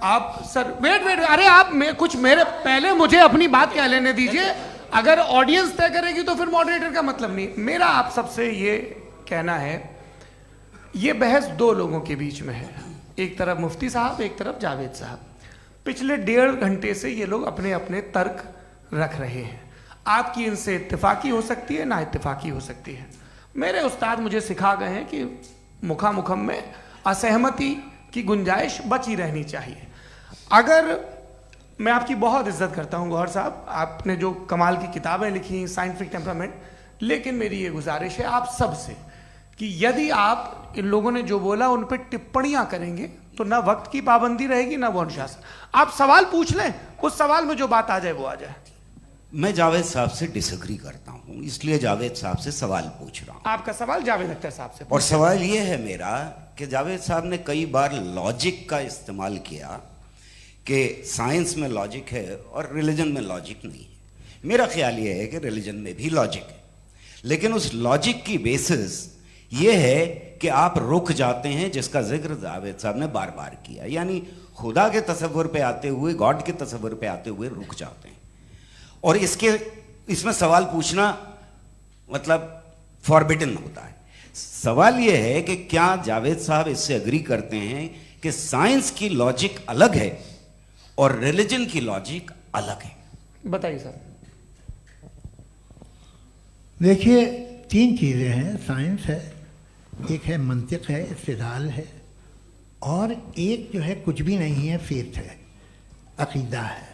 आप सर वेट अरे आप कुछ मेरे पहले मुझे अपनी बात कह लेने दीजिए। अगर ऑडियंस तय करेगी तो फिर मॉडरेटर का मतलब नहीं। मेरा आप सबसे ये कहना है, ये बहस दो लोगों के बीच में है, एक तरफ मुफ्ती साहब, एक तरफ जावेद साहब। पिछले 1.5 घंटे से ये लोग अपने अपने तर्क रख रहे हैं। आपकी इनसे इत्तेफाकी हो सकती है, ना इत्तेफाकी हो सकती है। मेरे उस्ताद मुझे सिखा गए हैं कि मुखामुखम में असहमति की गुंजाइश बची रहनी चाहिए। अगर मैं आपकी बहुत इज्जत करता हूं गौहर साहब, आपने जो कमाल की किताबें लिखी, साइंटिफिक टेम्परामेंट, लेकिन मेरी ये गुजारिश है आप सबसे कि यदि आप इन लोगों ने जो बोला उन पर टिप्पणियां करेंगे तो ना वक्त की पाबंदी रहेगी, ना वो अनुशासन। आप सवाल पूछ लें, उस सवाल में जो बात आ जाए वो आ जाए।
मैं जावेद साहब से डिसएग्री करता हूं, इसलिए जावेद साहब से सवाल पूछ रहा हूं।
आपका सवाल जावेद अख्तर साहब से।
और सवाल ये है मेरा कि जावेद साहब ने कई बार लॉजिक का इस्तेमाल किया कि साइंस में लॉजिक है और रिलीजन में लॉजिक नहीं है। मेरा ख्याल ये है कि रिलीजन में भी लॉजिक है, लेकिन उस लॉजिक की बेसिस ये है कि आप रुक जाते हैं, जिसका जिक्र जावेद साहब ने बार बार किया, यानी खुदा के तसव्वुर पे आते हुए, गॉड के तसव्वुर पे आते हुए रुक जाते हैं। और इसमें सवाल पूछना मतलब फॉरबिडन होता है। सवाल यह है कि क्या जावेद साहब इससे अग्री करते हैं कि साइंस की लॉजिक अलग है और रिलीजन की लॉजिक अलग है।
बताइए सर।
देखिए, 3 चीज़ें हैं। साइंस है, एक है मंतिक है, इस्तिदलाल है, और एक जो है कुछ भी नहीं है, फेथ है, अकीदा है।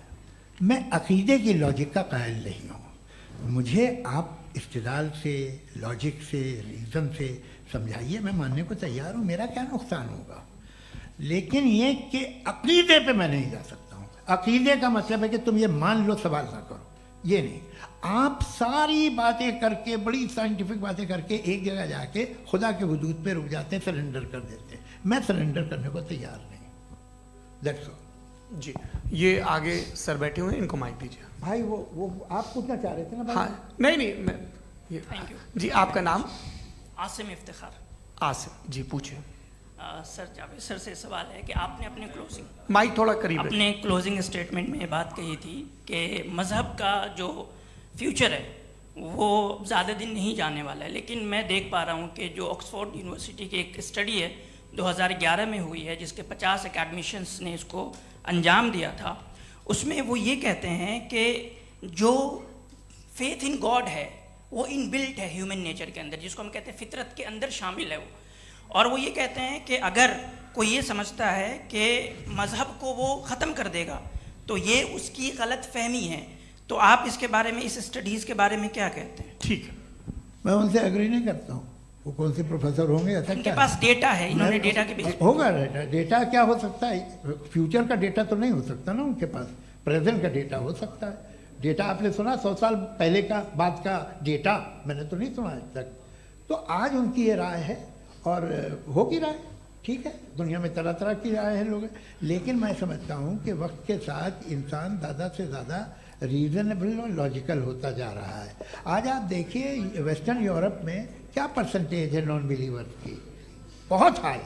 मैं अकीदे की लॉजिक का कायल नहीं हूँ। मुझे आप इस्तिदलाल से, लॉजिक से, रीज़न से समझाइए, मैं मानने को तैयार हूँ, मेरा क्या नुकसान होगा। लेकिन ये कि अकीदे पे मैं नहीं जा सकता हूँ। अकीदे का मतलब है कि तुम ये मान लो, सवाल ना करो, ये नहीं। आप सारी बातें करके, बड़ी साइंटिफिक बातें करके एक जगह जाके खुदा के वजूद पे रुक जाते हैं, सरेंडर कर देते हैं। मैं सरेंडर करने को तैयार नहीं। That's all.
जी, ये आगे सर बैठे हुए हैं, इनको माइक दीजिए।
भाई वो आप पूछना चाह रहे थे ना भाई?
हाँ, नहीं मैं ये,
थैंक यू
जी, आपका नाम?
आसिम इफ्तिखार।
आसिम जी, पूछिए।
सर, जावेद सर से सवाल है कि आपने अपने क्लोजिंग
माइक थोड़ा करीब रखिए।
अपने क्लोजिंग स्टेटमेंट में ये बात कही थी कि मज़हब का जो फ्यूचर है वो ज़्यादा दिन नहीं जाने वाला है, लेकिन मैं देख पा रहा हूँ कि जो ऑक्सफोर्ड यूनिवर्सिटी की एक स्टडी है 2011 में हुई है, जिसके 50 एकेडमिशियंस ने इसको अंजाम दिया था, उसमें वो ये कहते हैं कि जो फेथ इन गॉड है वो इनबिल्ट है ह्यूमन नेचर के अंदर, जिसको हम कहते हैं फितरत के अंदर शामिल है वो। और वो ये कहते हैं कि अगर कोई ये समझता है कि मज़हब को वो ख़त्म कर देगा तो ये उसकी गलत फहमी है। तो आप इसके बारे में, इस स्टडीज़ के बारे में क्या कहते हैं?
ठीक है,
मैं उनसे एग्री नहीं करता हूँ। वो कौन से प्रोफेसर होंगे? ऐसा
उनके
क्या
पास डेटा है, इन्होंने डेटा के बेस
होगा। डेटा क्या हो सकता है? फ्यूचर का डेटा तो नहीं हो सकता ना उनके पास। प्रेजेंट का डेटा हो सकता है। डेटा आपने सुना 100 साल पहले का बाद का डेटा? मैंने तो नहीं सुना आज तक। तो आज उनकी ये राय है और होगी राय, ठीक है। दुनिया में तरह तरह की राय है लोग, लेकिन मैं समझता हूँ कि वक्त के साथ इंसान ज़्यादा से ज़्यादा रीजनेबल और लॉजिकल होता जा रहा है। आज आप देखिए वेस्टर्न यूरोप में क्या परसेंटेज है नॉन बिलीवर्स की, बहुत हाई।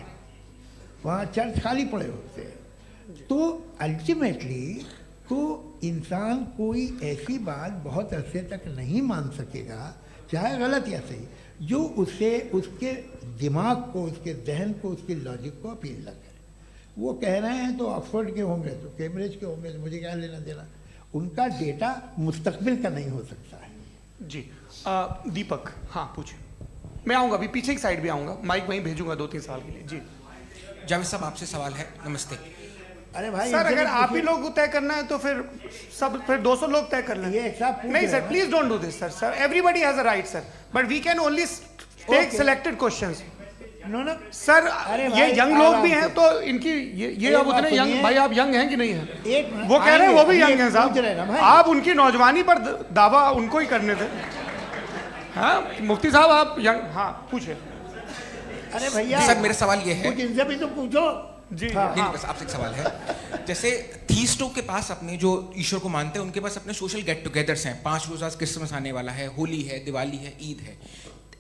वहाँ चर्च खाली पड़े होते हैं। तो अल्टीमेटली तो इंसान कोई ऐसी बात बहुत अरसे तक नहीं मान सकेगा, चाहे गलत या सही, जो उसे, उसके दिमाग को, उसके जहन को, उसकी लॉजिक को अपील न करे। वो कह रहे हैं तो ऑक्सफोर्ड के होंगे तो कैम्ब्रिज के होंगे, तो मुझे क्या लेना देना। उनका डेटा मुस्तकबिल का नहीं हो सकता है।
जी, दीपक, हाँ पूछिए। मैं आऊँगा, अभी पीछे की साइड भी आऊँगा, माइक वहीं भेजूंगा 2-3 साल के लिए। जी
जावेद साहब, आपसे सवाल है। नमस्ते।
अरे भाई
सर, अगर आप ही लोग को तय करना है तो फिर 200 लोग तय कर लें।
ये सब
नहीं sir, please don't do this sir. Everybody has a right sir, but we can only take selected questions.
No
sir, ये यंग लोग भी हैं तो इनकी ये अब उतने
सुनिए।
यंग, भाई आप यंग हैं कि नहीं हैं?
एक मिनट,
वो कह रहे हैं वो भी
आइए,
यंग हैं
पूछ रहे हैं ना
साहब,
भाई।
आप उनकी नौजवानी पर दावा उनको ही करने दें। हाँ मुफ्ती साहब, आप यंग, हाँ पूछे।
अरे भैया
सर, मेरा सवाल ये है।
कुछ इनसे भी तो पूछो।
जी
हाँ,
नहीं, बस आपसे एक सवाल है। जैसे थीस्टों के पास, अपने जो ईश्वर को मानते हैं, उनके पास अपने सोशल गेट टुगेदर्स हैं। 5 रोज़ क्रिसमस आने वाला है, होली है, दिवाली है, ईद है।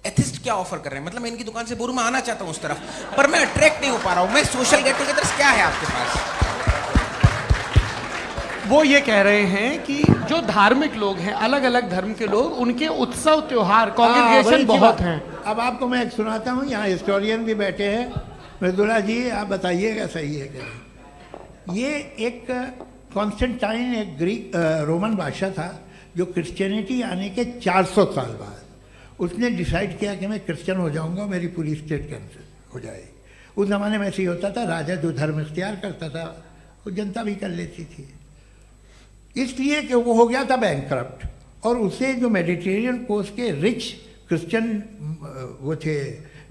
एथिस्ट क्या ऑफर कर रहे हैं? मतलब मैं इनकी दुकान से बोलूं, मैं आना चाहता हूं उस तरफ, पर मैं अट्रैक्ट नहीं हो पा रहा हूं। मैं सोशल गेट टुगेदर्स क्या है आपके पास?
वो ये कह रहे हैं कि जो धार्मिक लोग हैं, अलग अलग धर्म के लोग, उनके उत्सव त्योहार, कॉन्ग्रीगेशन
वही
बहुत
बात।
हैं।
अब आपको मैं एक सुनाता हूँ, यहाँ हिस्टोरियन भी बैठे हैं। मृदुला जी, आप बताइएगा सही है कि नहीं। ये एक कॉन्स्टेंटाइन, एक ग्रीक रोमन बादशाह था, जो क्रिश्चियनिटी आने के 400 साल बाद उसने डिसाइड किया कि मैं क्रिश्चियन हो जाऊंगा, मेरी पूरी स्टेट कैंसिल हो जाएगी। उस ज़माने में ऐसे ही होता था, राजा जो धर्म इख्तियार करता था वो जनता भी कर लेती थी। इसलिए कि वो हो गया था बैंकक्रप्ट, और उसे जो मेडिटेरियन कोस्ट के रिच क्रिश्चियन वो थे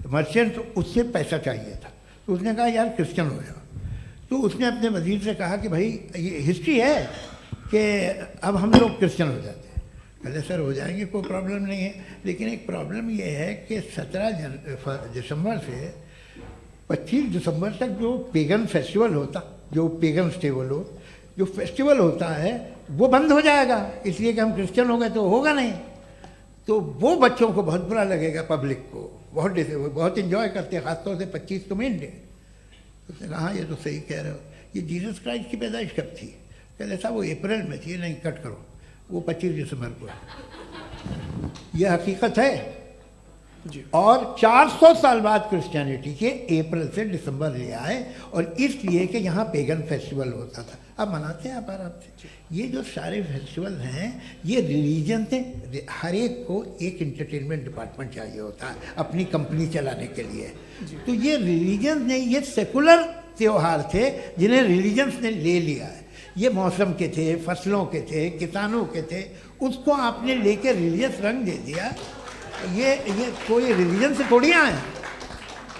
मर्चेंट, उससे पैसा चाहिए था। तो उसने कहा यार क्रिश्चियन हो जाओ। तो उसने अपने वजीर से कहा कि भाई ये हिस्ट्री है कि अब हम लोग क्रिश्चियन हो जाते हैं। कहले सर हो जाएंगे, कोई प्रॉब्लम नहीं है, लेकिन एक प्रॉब्लम ये है कि 17 दिसंबर से 25 दिसंबर तक जो पेगन फेस्टिवल होता, जो पेगन जो फेस्टिवल होता है वो बंद हो जाएगा, इसलिए कि हम क्रिश्चियन हो गए तो होगा नहीं। तो वो बच्चों को बहुत बुरा लगेगा, पब्लिक को बहुत इन्जॉय करते हैं, खासतौर से 25 को मेन डे। उसने कहा हाँ ये तो सही कह रहे हो। ये जीसस क्राइस्ट की पैदाइश कब थी? कहले साहब वो अप्रैल में थी। नहीं, कट करो, वो 25 दिसंबर को है। ये हकीकत है। और 400 साल बाद क्रिश्चियनिटी के अप्रैल से दिसंबर ले आए, और इसलिए कि यहाँ पेगन फेस्टिवल होता था। अब मनाते हैं आप आराम से। ये जो सारे फेस्टिवल हैं ये रिलीजन से, हर एक को एक इंटरटेनमेंट डिपार्टमेंट चाहिए होता है अपनी कंपनी चलाने के लिए। तो ये रिलीजन ने, ये सेकुलर त्योहार थे जिन्हें रिलीजन्स ने ले लिया है। ये मौसम के थे, फसलों के थे, किसानों के थे, उसको आपने लेके रिलीजियस रंग दे दिया। ये कोई रिलीजन से थोड़ी आए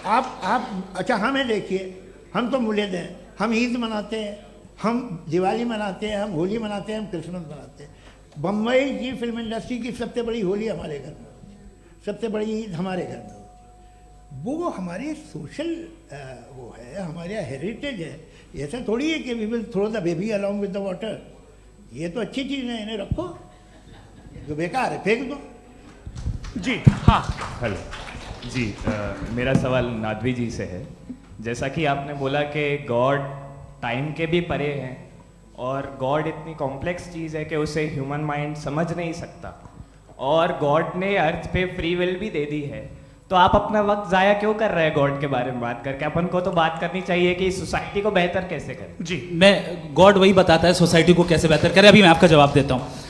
आप। अच्छा हमें देखिए, हम तो मुल्द हैं, हम ईद मनाते हैं, हम दिवाली मनाते हैं, हम होली मनाते हैं, हम क्रिसमस मनाते हैं। बम्बई की फिल्म इंडस्ट्री की सबसे बड़ी होली हमारे घर में होती है, सबसे बड़ी ईद हमारे घर में होती है। वो हमारे सोशल वो है, हमारा हेरिटेज है। ऐसा थोड़ी है कि we will throw the baby along with the water. ये तो अच्छी चीज़ है, इन्हें रखो, जो बेकार है फेंक दो।
जी हाँ।
हेलो जी, मेरा सवाल नादवी जी से है। जैसा कि आपने बोला कि गॉड टाइम के भी परे हैं और गॉड इतनी कॉम्प्लेक्स चीज़ है कि उसे ह्यूमन माइंड समझ नहीं सकता, और गॉड ने अर्थ पे फ्री विल भी दे दी है, तो आप अपना वक्त ज़ाया क्यों कर रहे हैं गॉड के बारे में बात करके? अपन को तो बात करनी चाहिए कि सोसाइटी को बेहतर कैसे करें।
जी, मैं गॉड वही बताता है सोसाइटी को कैसे बेहतर करे। अभी मैं आपका जवाब देता हूँ।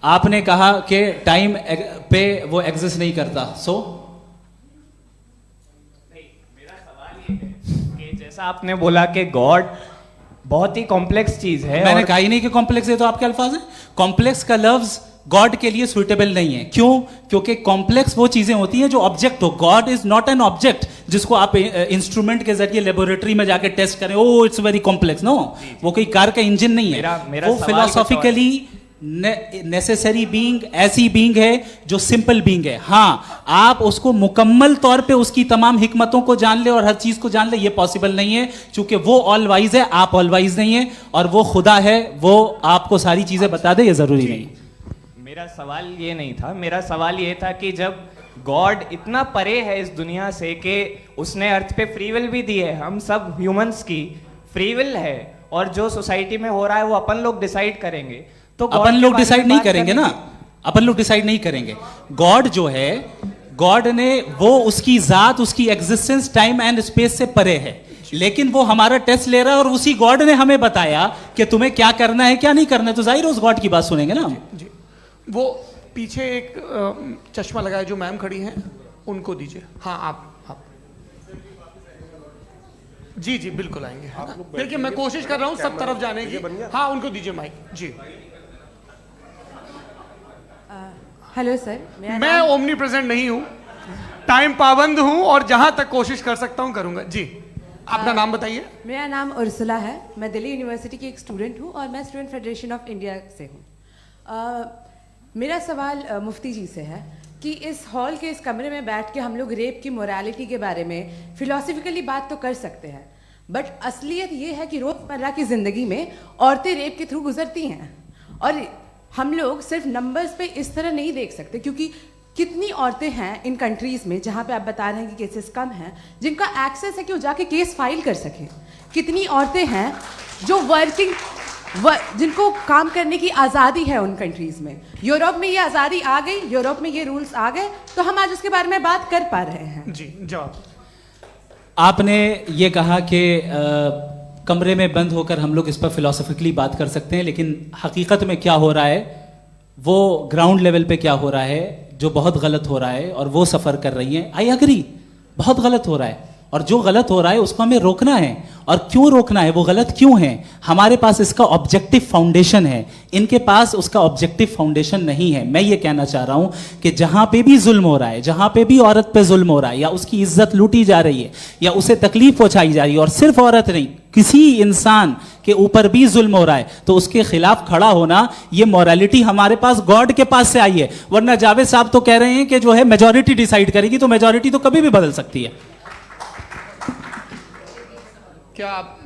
आपने कहा कि टाइम पे वो एग्जिस्ट नहीं करता, सो
नहीं, मेरा सवाल ये है कि जैसा आपने बोला कि गॉड बहुत ही कॉम्प्लेक्स चीज है।
मैंने कहा ही नहीं कि कॉम्प्लेक्स है, तो आपके अल्फाज हैं। कॉम्प्लेक्स का लफ्ज गॉड के लिए सुइटेबल नहीं है। क्यों? क्योंकि कॉम्प्लेक्स वो चीजें होती हैं जो ऑब्जेक्ट हो। God is not an object जिसको आप इंस्ट्रूमेंट के जरिए लेबोरेटरी में जाके टेस्ट करें, oh it's very complex. No, वो कोई कार का इंजन नहीं है। वो फिलोसॉफिकली नेसेसरी बीइंग ऐसी बीइंग है जो सिंपल बीइंग है। हाँ, आप उसको मुकम्मल तौर पे उसकी तमाम हिकमतों को जान ले और हर चीज को जान ले, ये पॉसिबल नहीं है, क्योंकि वो ऑल वाइज है, आप ऑल वाइज नहीं है, और वो खुदा है, वो आपको सारी चीजें बता दे, ये जरूरी नहीं।
मेरा सवाल ये नहीं था। मेरा सवाल ये था कि जब गॉड इतना परे है इस दुनिया से कि उसने अर्थ पे फ्री विल भी दी है, हम सब ह्यूमंस की फ्री विल है, और जो सोसाइटी में हो रहा है वो अपन लोग डिसाइड करेंगे, तो
अपन लोग डिसाइड नहीं करेंगे ना, अपन लोग डिसाइड नहीं करेंगे। गॉड जो है, गॉड ने वो उसकी जात, उसकी एग्जिस्टेंस टाइम एंड स्पेस से परे है, लेकिन वो हमारा टेस्ट ले रहा है और उसी गॉड ने हमें बताया कि तुम्हें क्या करना है क्या नहीं करना है, तो जाहिर है उस गॉड की बात सुनेंगे ना हम।
जी, वो पीछे एक चश्मा लगाए जो मैम खड़ी हैं, उनको दीजिए। हाँ आप जी जी बिल्कुल आएंगे। देखिए मैं कोशिश कर रहा हूँ सब तरफ जाने की। हाँ उनको दीजिए माइक। जी
हेलो सर,
मैं ओमनी प्रेजेंट नहीं हूँ, टाइम पाबंद हूँ और जहाँ तक कोशिश कर सकता हूँ करूँगा। जी अपना नाम बताइए।
मेरा नाम उर्सुला है, मैं दिल्ली यूनिवर्सिटी की एक स्टूडेंट हूँ और मैं स्टूडेंट फेडरेशन ऑफ इंडिया से हूँ। मेरा सवाल मुफ्ती जी से है कि इस हॉल के इस कमरे में बैठ के हम लोग रेप की मोरालिटी के बारे में फिलोसफिकली बात तो कर सकते हैं, बट असलियत ये है कि रोज़मर्रा की ज़िंदगी में औरतें रेप के थ्रू गुजरती हैं, और हम लोग सिर्फ नंबर्स पे इस तरह नहीं देख सकते, क्योंकि कितनी औरतें हैं इन कंट्रीज़ में जहाँ पे आप बता रहे हैं कि केसेस कम हैं, जिनका एक्सेस है कि वो जाके केस फाइल कर सकें। कितनी औरतें हैं जो जिनको काम करने की आज़ादी है उन कंट्रीज़ में। यूरोप में ये आज़ादी आ गई, यूरोप में ये रूल्स आ गए, तो हम आज उसके बारे में बात कर पा रहे हैं।
जी जवाब।
आपने ये कहा कि कमरे में बंद होकर हम लोग इस पर फिलोसफिकली बात कर सकते हैं, लेकिन हकीकत में क्या हो रहा है, वो ग्राउंड लेवल पे क्या हो रहा है जो बहुत गलत हो रहा है, और वो सफ़र कर रही हैं। आई अग्री, बहुत गलत हो रहा है, और जो गलत हो रहा है उसको हमें रोकना है। और क्यों रोकना है, वो गलत क्यों है? हमारे पास इसका ऑब्जेक्टिव फाउंडेशन है, इनके पास उसका ऑब्जेक्टिव फाउंडेशन नहीं है। मैं ये कहना चाह रहा हूँ कि जहाँ पे भी जुल्म हो रहा है, जहाँ पे भी औरत पे जुल्म हो रहा है, या उसकी इज्जत लूटी जा रही है, या उसे तकलीफ पहुँचाई जा रही है, और सिर्फ औरत नहीं, किसी इंसान के ऊपर भी जुल्म हो रहा है, तो उसके खिलाफ खड़ा होना, ये मॉरलिटी हमारे पास गॉड के पास से आई है। वरना जावेद साहब तो कह रहे हैं कि जो है मेजॉरिटी डिसाइड करेगी, तो मेजॉरिटी तो कभी भी बदल सकती है।
क्या आप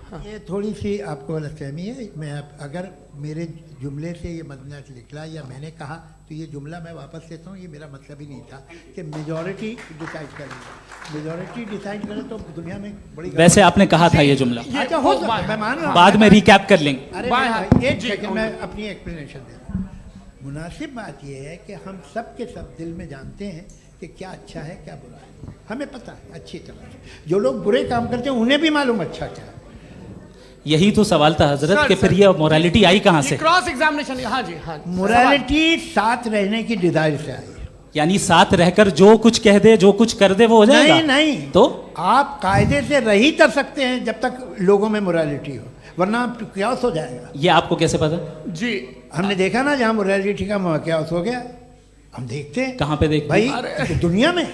हाँ।
ये थोड़ी सी आपको गलतफहमी है। मैं अगर मेरे जुमले से ये मदना निकला या मैंने कहा, तो ये जुमला मैं वापस लेता हूँ। ये मेरा मतलब ही नहीं था कि मेजॉरिटी डिसाइड करेगी। मेजॉरिटी डिसाइड करे तो दुनिया में बड़ी, वैसे
आपने कहा था ये जुमला।
अच्छा हो, मैं मान रहा हूँ,
बाद में रिकैप कर लेंगे।
अरे एक सेकंड, मैं अपनी एक्सप्लेनेशन दे रहा हूँ। मुनासिब बात यह है कि हम सब के सब दिल में जानते हैं कि क्या अच्छा है क्या बुरा है, हमें पता है अच्छी तरह से। जो लोग बुरे काम करते हैं उन्हें भी मालूम अच्छा क्या है।
यही तो सवाल था हजरत कि फिर ये मोरालिटी आई कहाँ से?
क्रॉस एग्जामिनेशन, हाँ जी हाँ।
मोरालिटी साथ रहने की डिजायर से आई।
यानी साथ रहकर जो कुछ कह दे, जो कुछ कर दे, वो हो जाएगा?
नहीं नहीं,
तो
आप कायदे से रह ही कर सकते हैं जब तक लोगों में मोरालिटी हो, वरना क्यास हो जाएगा।
ये आपको कैसे पता?
जी हमने देखा ना, जहाँ मोरालिटी का क्यास हो गया, हम देखते हैं।
कहाँ पे देखते
भाई
हैं?
दुनिया में।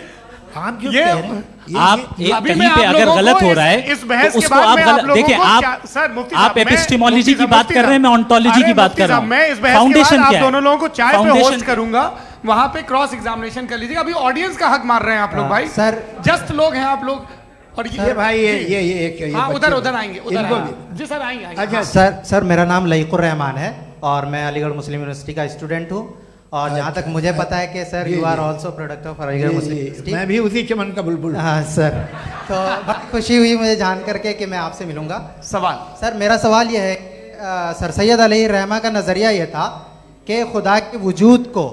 आप जो कह रहे हैं
आप कहीं पे अगर गलत हो रहा है
इस बहस
तो
के
उसको
बाद
आप
मैं
गलत देखिए। आप एपिस्टेमोलॉजी की बात कर रहे हैं, मैं ऑन्टोलॉजी की बात कर रहा हूँ।
मैं इस बहस के बाद आप दोनों लोगों को चाय पे होस्ट करूंगा, वहां पे क्रॉस एग्जामिनेशन कर लीजिएगा। अभी ऑडियंस का हक मार रहे हैं आप लोग भाई,
सर
जस्ट लोग हैं आप लोग। और ये
भाई ये
हाँ, उधर आएंगे, उधर
इनको
आएंगे। जी सर आएंगे।
अच्छा
सर मेरा नाम लईकुर रहमान है और मैं अलीगढ़ मुस्लिम यूनिवर्सिटी का स्टूडेंट हूँ। और जहाँ तक मुझे पता है कि sir you are also product of Aligarh Muslim University.
मैं भी उसी चमन का बुलबुल।
हाँ सर, तो बहुत खुशी हुई मुझे जान करके कि मैं आपसे मिलूंगा।
सवाल
सर, मेरा सवाल यह है, सर सैयद अलैहिर्रहमा का नज़रिया ये था कि खुदा के वजूद को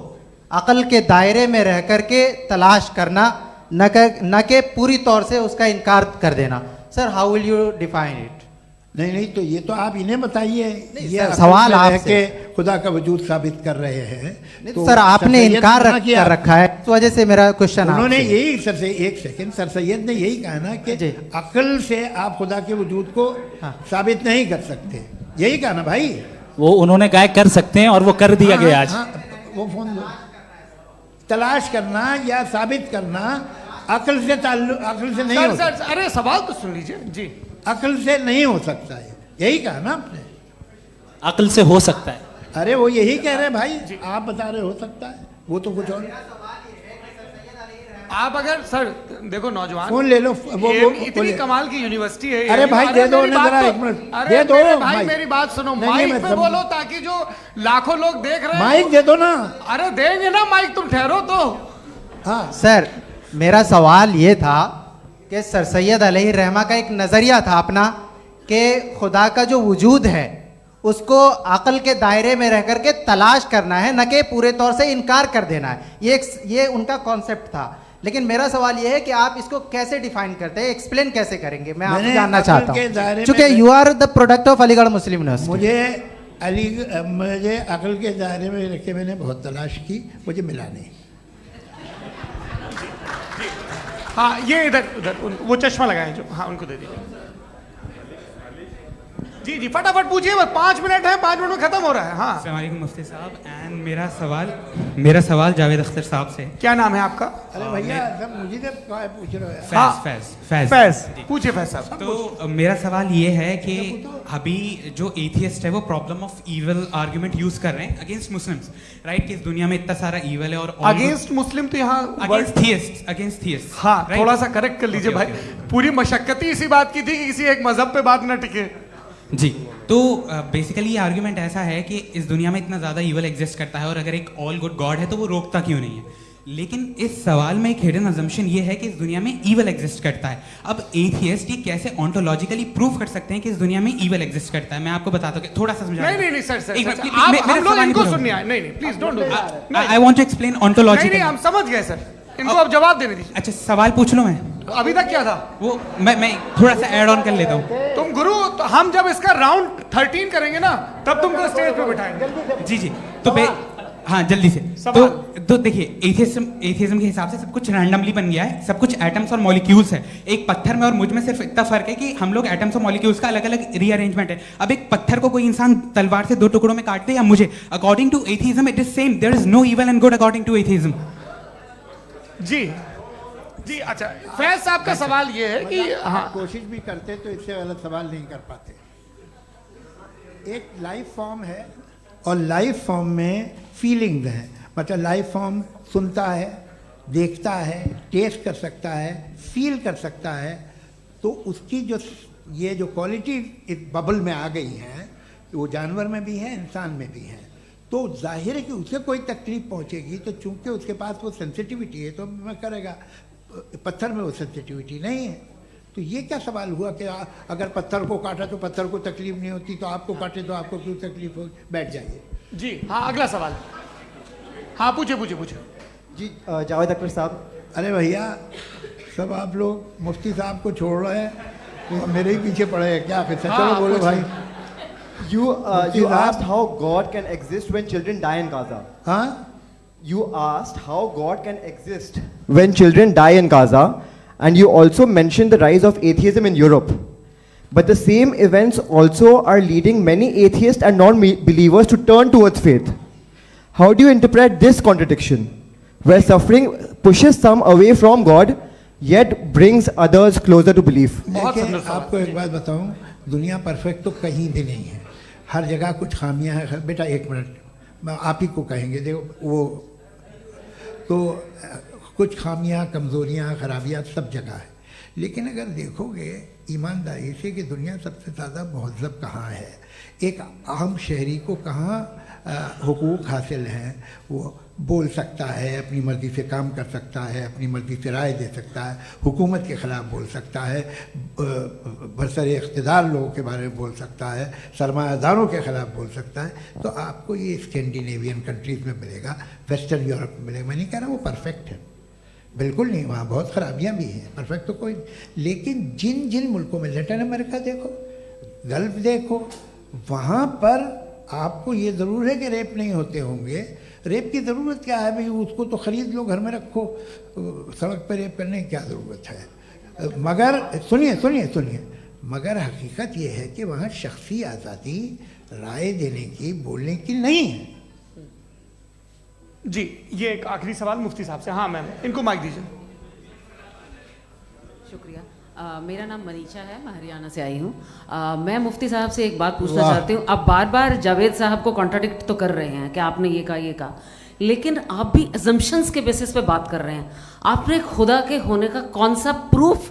अक़ल के दायरे में रह कर के तलाश करना, न कि पूरी तौर से उसका इनकार कर देना। Sir how will you define it?
नहीं तो ये तो आप इन्हें बताइए। ये
सवाल आपसे
के खुदा का वजूद साबित कर रहे हैं
तो सर आपने इनकार कर रखा है, इस वजह से मेरा क्वेश्चन
उन्होंने यही एक सेकंड सर सैयद ने यही कहा ना कि अकल से आप खुदा के वजूद को साबित नहीं कर सकते, यही कहा ना भाई।
वो उन्होंने कहा कर सकते हैं और वो कर दिया गया आज।
वो फोन दो। तलाश करना या साबित करना अकल से नहीं हो सकता।
अरे सवाल तो सुन लीजिए जी।
अकल से नहीं हो सकता है, यही कहा ना आपने।
अकल से हो सकता है।
अरे वो यही कह रहे हैं भाई, आप बता रहे हो सकता है, वो तो कुछ और।
आप अगर सर देखो नौजवान
फोन ले लो, वो
इतनी कमाल की यूनिवर्सिटी है।
अरे भाई दे दो जरा, एक मिनट दे दो
भाई, मेरी बात सुनो। माइक पे बोलो ताकि जो लाखों लोग देख रहे हैं।
माइक दे दो ना।
अरे देंगे ना माइक, तुम ठहरो तो।
हाँ
सर, मेरा सवाल ये था कि सर सैयद अलैहिर्रहमा का एक नज़रिया था अपना कि खुदा का जो वजूद है उसको अक़ल के दायरे में रह करके तलाश करना है, न कि पूरे तौर से इनकार कर देना है। ये उनका कॉन्सेप्ट था। लेकिन मेरा सवाल ये है कि आप इसको कैसे डिफाइन करते हैं, एक्सप्लेन कैसे करेंगे? मैं आपसे जानना चाहता हूँ, क्योंकि you are the product of Aligarh Muslim University.
मुझे अक़ल के दायरे में रख के मैंने बहुत तलाश की, मुझे मिला नहीं।
हाँ ये इधर वो चश्मा लगाए जो, हाँ उनको दे दीजिए। जी फटाफट पूछिए, बस 5 मिनट है, 5 मिनट में खत्म हो रहा है। हाँ
अस्सलाम वालेकुम मुफ्ती साहब। एंड मेरा सवाल जावेद अख्तर साहब से।
क्या नाम है आपका?
अरे भैया सब मुझे पूछ रहे हो।
फैज
पूछिए फैज साहब।
तो मेरा सवाल ये है कि अभी जो एथियस्ट है वो problem of evil argument use कर रहे हैं अगेंस्ट मुस्लिम्स, राइट? कि इस दुनिया में इतना सारा इविल है और
अगेंस्ट मुस्लिम तो यहाँ
अगेंस्ट थियस्ट।
हाँ थोड़ा सा करेक्ट कर लीजिए भाई। पूरी मशक्कत ही इसी बात की थी कि किसी एक मजहब पे बात न टिके।
जी तो बेसिकली ये आर्ग्यूमेंट ऐसा है कि इस दुनिया में इतना ज़्यादा ईवल एग्जिस्ट करता है और अगर एक ऑल गुड गॉड है तो वो रोकता क्यों नहीं है? लेकिन इस सवाल में एक हिडन अजम्पशन ये है कि इस दुनिया में ईवल एग्जिस्ट करता है। अब एथियस्ट ये कैसे ऑन्टोलॉजिकली प्रूव कर सकते हैं कि इस दुनिया में ईवल एग्जिस्ट करता है? मैं आपको बताता हूँ, थोड़ा सा समझा।
नहीं सर, हम लोग इनको सुनिए। नहीं please don't do that.
I want to explain ontologically.
नहीं हम समझ गए सर, इनको अब जवाब देने दीजिए।
अच्छा सवाल पूछ लो। मैं
अभी तक क्या था
वो मैं थोड़ा सा ऐड ऑन कर लेता हूँ।
तुम गुरु, तो हम जब इसका राउंड 13 करेंगे ना तब तुमको स्टेज पे बिठाएंगे।
जी तो हाँ जल्दी से। तो देखिए एथियज्म के हिसाब से सब कुछ रैंडमली बन गया है, सब कुछ एटम्स और मॉलिक्यूल्स है। एक पत्थर में और मुझ में सिर्फ इतना फर्क है कि हम लोग एटम्स और मॉलिक्यूल्स का अलग अलग रीअरेंजमेंट है। अब एक पत्थर को कोई इंसान तलवार से 2 टुकड़ों में काट दे या मुझे, according to atheism it is same. There is no evil and good according to atheism.
जी अच्छा फैज साहब का सवाल ये है कि हाँ
कोशिश भी करते तो इससे गलत सवाल नहीं कर पाते। एक लाइफ फॉर्म है और लाइफ फॉर्म में फीलिंग्स हैं, मतलब लाइफ फॉर्म सुनता है, देखता है, टेस्ट कर सकता है, फील कर सकता है। तो उसकी ये जो क्वालिटी इस बबल में आ गई है वो जानवर में भी है, इंसान में भी है। तो जाहिर है कि उसे कोई तकलीफ पहुंचेगी, तो चूंकि उसके पास वो सेंसिटिविटी है तो मैं करेगा। पत्थर में वो सेंसिटिविटी नहीं है। तो ये क्या सवाल हुआ कि अगर पत्थर को काटा तो पत्थर को तकलीफ नहीं होती, तो आपको काटे तो आपको क्यों तकलीफ हो? बैठ जाइए।
जी हाँ अगला सवाल। हाँ पूछे।
जी जावेद अख्तर साहब,
अरे भैया, सब आप लोग मुफ्ती साहब को छोड़ रहे हैं, तो मेरे ही पीछे पड़े हैं क्या? फिर चलो बोलो भाई।
You asked how God can exist when children die in Gaza.
हाँ?
You asked how God can exist when children die in Gaza, and you also mentioned the rise of atheism in Europe. But the same events also are leading many atheists and non-believers to turn towards faith. How do you interpret this contradiction, where suffering pushes some away from God, yet brings others closer to belief?
देखिए, आपको एक बात बताऊं, दुनिया परफेक्ट तो कहीं भी नहीं है, हर जगह कुछ खामियां हैं। बेटा एक मिनट, मैं आप ही को कहेंगे, देखो वो तो कुछ खामियां, कमज़ोरियां, खराबियां सब जगह है। लेकिन अगर देखोगे ईमानदारी से कि दुनिया सबसे ज़्यादा महज़ब कहाँ है, एक आम शहरी को कहाँ हुकूक हासिल हैं, वो बोल सकता है, अपनी मर्ज़ी से काम कर सकता है, अपनी मर्ज़ी से राय दे सकता है, हुकूमत के ख़िलाफ़ बोल सकता है, बरसरे इक़्तिदार लोगों के बारे में बोल सकता है, सरमायादारों के ख़िलाफ़ बोल सकता है। तो आपको ये स्कैंडिनेवियन कंट्रीज़ में मिलेगा, वेस्टर्न यूरोप में मिलेगा। मैं नहीं कह रहा वो परफेक्ट है, बिल्कुल नहीं, वहाँ बहुत ख़राबियाँ भी हैं, परफेक्ट तो कोई। लेकिन जिन जिन मुल्कों में, लैटिन अमेरिका देखो, गल्फ़ देखो, वहाँ पर आपको ये ज़रूर है कि रेप नहीं होते होंगे। रेप की ज़रूरत क्या है भाई? उसको तो ख़रीद लो, घर में रखो, सड़क पर रेप करने की क्या ज़रूरत है? मगर सुनिए सुनिए सुनिए, मगर हकीकत ये है कि वहाँ शख्सी आज़ादी राय देने की, बोलने की नहीं है।
जी, ये एक आखिरी सवाल मुफ्ती साहब से। हाँ मैम, इनको माइक दीजिए।
शुक्रिया। मेरा नाम मनीषा है, मैं हरियाणा से आई हूँ। मैं मुफ्ती साहब से एक बात पूछना चाहती हूँ। आप बार बार जावेद साहब को कॉन्ट्राडिक्ट तो कर रहे हैं कि आपने ये कहा, लेकिन आप भी अजम्पशंस के बेसिस पे बात कर रहे हैं। आपने खुदा के होने का कौन सा प्रूफ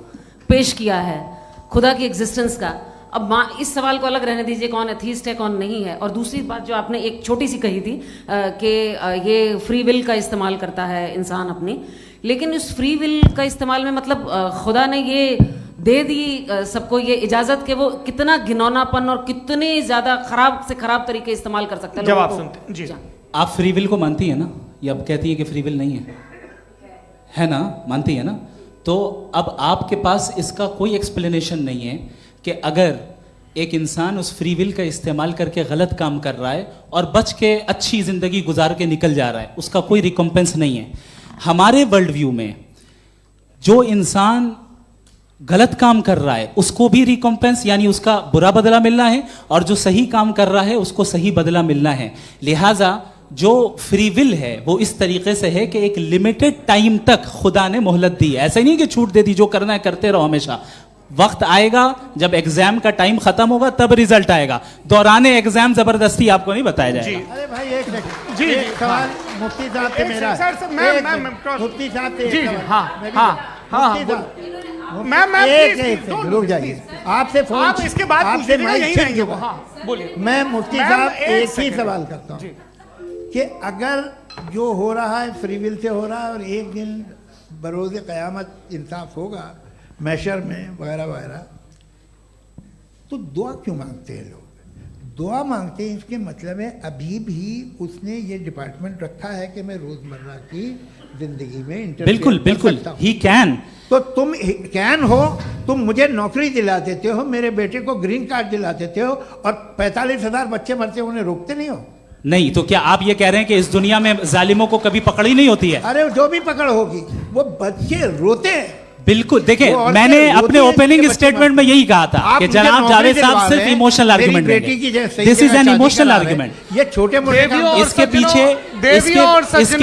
पेश किया है, खुदा की एग्जिस्टेंस का? अब इस सवाल को अलग रहने दीजिए, कौन एथीस्ट है कौन नहीं है। और दूसरी बात जो आपने एक छोटी सी कही थी कि ये फ्री विल का इस्तेमाल करता है इंसान अपनी, लेकिन उस फ्री विल का इस्तेमाल में मतलब खुदा ने ये दे दी सबको ये इजाज़त कि वो कितना घिनौनापन और कितने ज़्यादा ख़राब से ख़राब तरीके इस्तेमाल कर सकता है।
जवाब सुनते जी।
आप फ्री विल को मानती है ना, या अब कहती है कि फ्री विल नहीं है ना? मानती है ना? तो अब आपके पास इसका कोई एक्सप्लेनेशन नहीं है कि अगर एक इंसान उस फ्री विल का इस्तेमाल करके गलत काम कर रहा है और बच के अच्छी ज़िंदगी गुजार के निकल जा रहा है, उसका कोई रिकम्पेंस नहीं है। हमारे वर्ल्ड व्यू में जो इंसान गलत काम कर रहा है उसको भी रिकम्पेंस यानी उसका बुरा बदला मिलना है, और जो सही काम कर रहा है उसको सही बदला मिलना है। लिहाजा जो फ्री विल है वो इस तरीके से है कि एक लिमिटेड टाइम तक खुदा ने मोहलत दी है। ऐसा नहीं कि छूट दे दी, जो करना है करते रहो हमेशा। वक्त आएगा जब एग्जाम का टाइम खत्म होगा तब रिजल्ट आएगा, दौराने एग्जाम जबरदस्ती आपको नहीं बताया जाएगा।
अरे भाई एक सेकंड, जी सवाल मुफ्ती साहब से मेरा, मुफ्ती साहब से, रुक जाइए, आपसे फोन, आप इसके बाद आपसे बोलिए। मैं मुफ्ती साहब एक ही सवाल करता हूँ कि अगर जो हो रहा है फ्री विल से हो रहा है और एक दिन बरोज़ क़यामत इंसाफ होगा मैशर में वगैरह वगैरह, तो दुआ क्यों मांगते हैं लोग? दुआ मांगते हैं इसके मतलब है अभी भी उसने ये डिपार्टमेंट रखा है कि मैं रोज़मर्रा की ज़िंदगी में
बिल्कुल बिल्कुल ही कैन।
तो तुम कैन हो, तुम मुझे नौकरी दिला देते हो, मेरे बेटे को ग्रीन कार्ड दिला देते हो, और 45,000 बच्चे मरते उन्हें रोकते नहीं हो।
नहीं तो क्या आप ये कह रहे हैं कि इस दुनिया में जालिमों को कभी पकड़ ही नहीं होती है?
अरे जो भी पकड़ होगी वो बच्चे रोते हैं।
बिल्कुल, देखिए मैंने अपने ओपनिंग स्टेटमेंट में यही कहा था कि जनाब जावेद साहब सिर्फ इमोशनल आर्गुमेंट देंगे। This is an emotional argument.
ये छोटे मोटे
इसके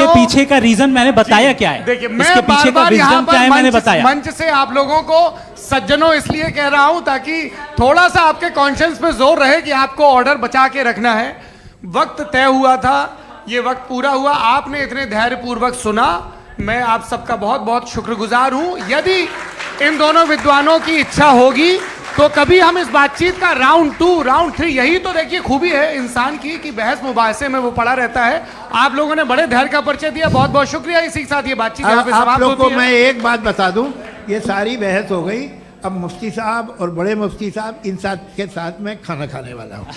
पीछे का रीजन मैंने बताया क्या है, इसके पीछे का रीजन क्या है मैंने बताया।
मंच से आप लोगों को सज्जनों इसलिए कह रहा हूं ताकि थोड़ा सा आपके कॉन्शियंस पे जोर रहे कि आपको ऑर्डर बचा के रखना है। वक्त तय हुआ था, ये वक्त पूरा हुआ, आपने इतने धैर्यपूर्वक सुना, मैं आप सबका बहुत बहुत शुक्रगुजार हूं। यदि इन दोनों विद्वानों की इच्छा होगी तो कभी हम इस बातचीत का राउंड 2, राउंड 3, यही तो देखिए खूबी है इंसान की कि बहस मुबाहसे में वो पड़ा रहता है। आप लोगों ने बड़े धैर्य का परिचय दिया, बहुत बहुत शुक्रिया। इसी के साथ ये बातचीत यहाँ पे समाप्त होती है। आप लोगों को
मैं एक बात बता दूं, ये सारी बहस हो गई, अब मुफ्ती साहब और बड़े मुफ्ती साहब इन साथ के साथ मैं खाना खाने वाला हूँ।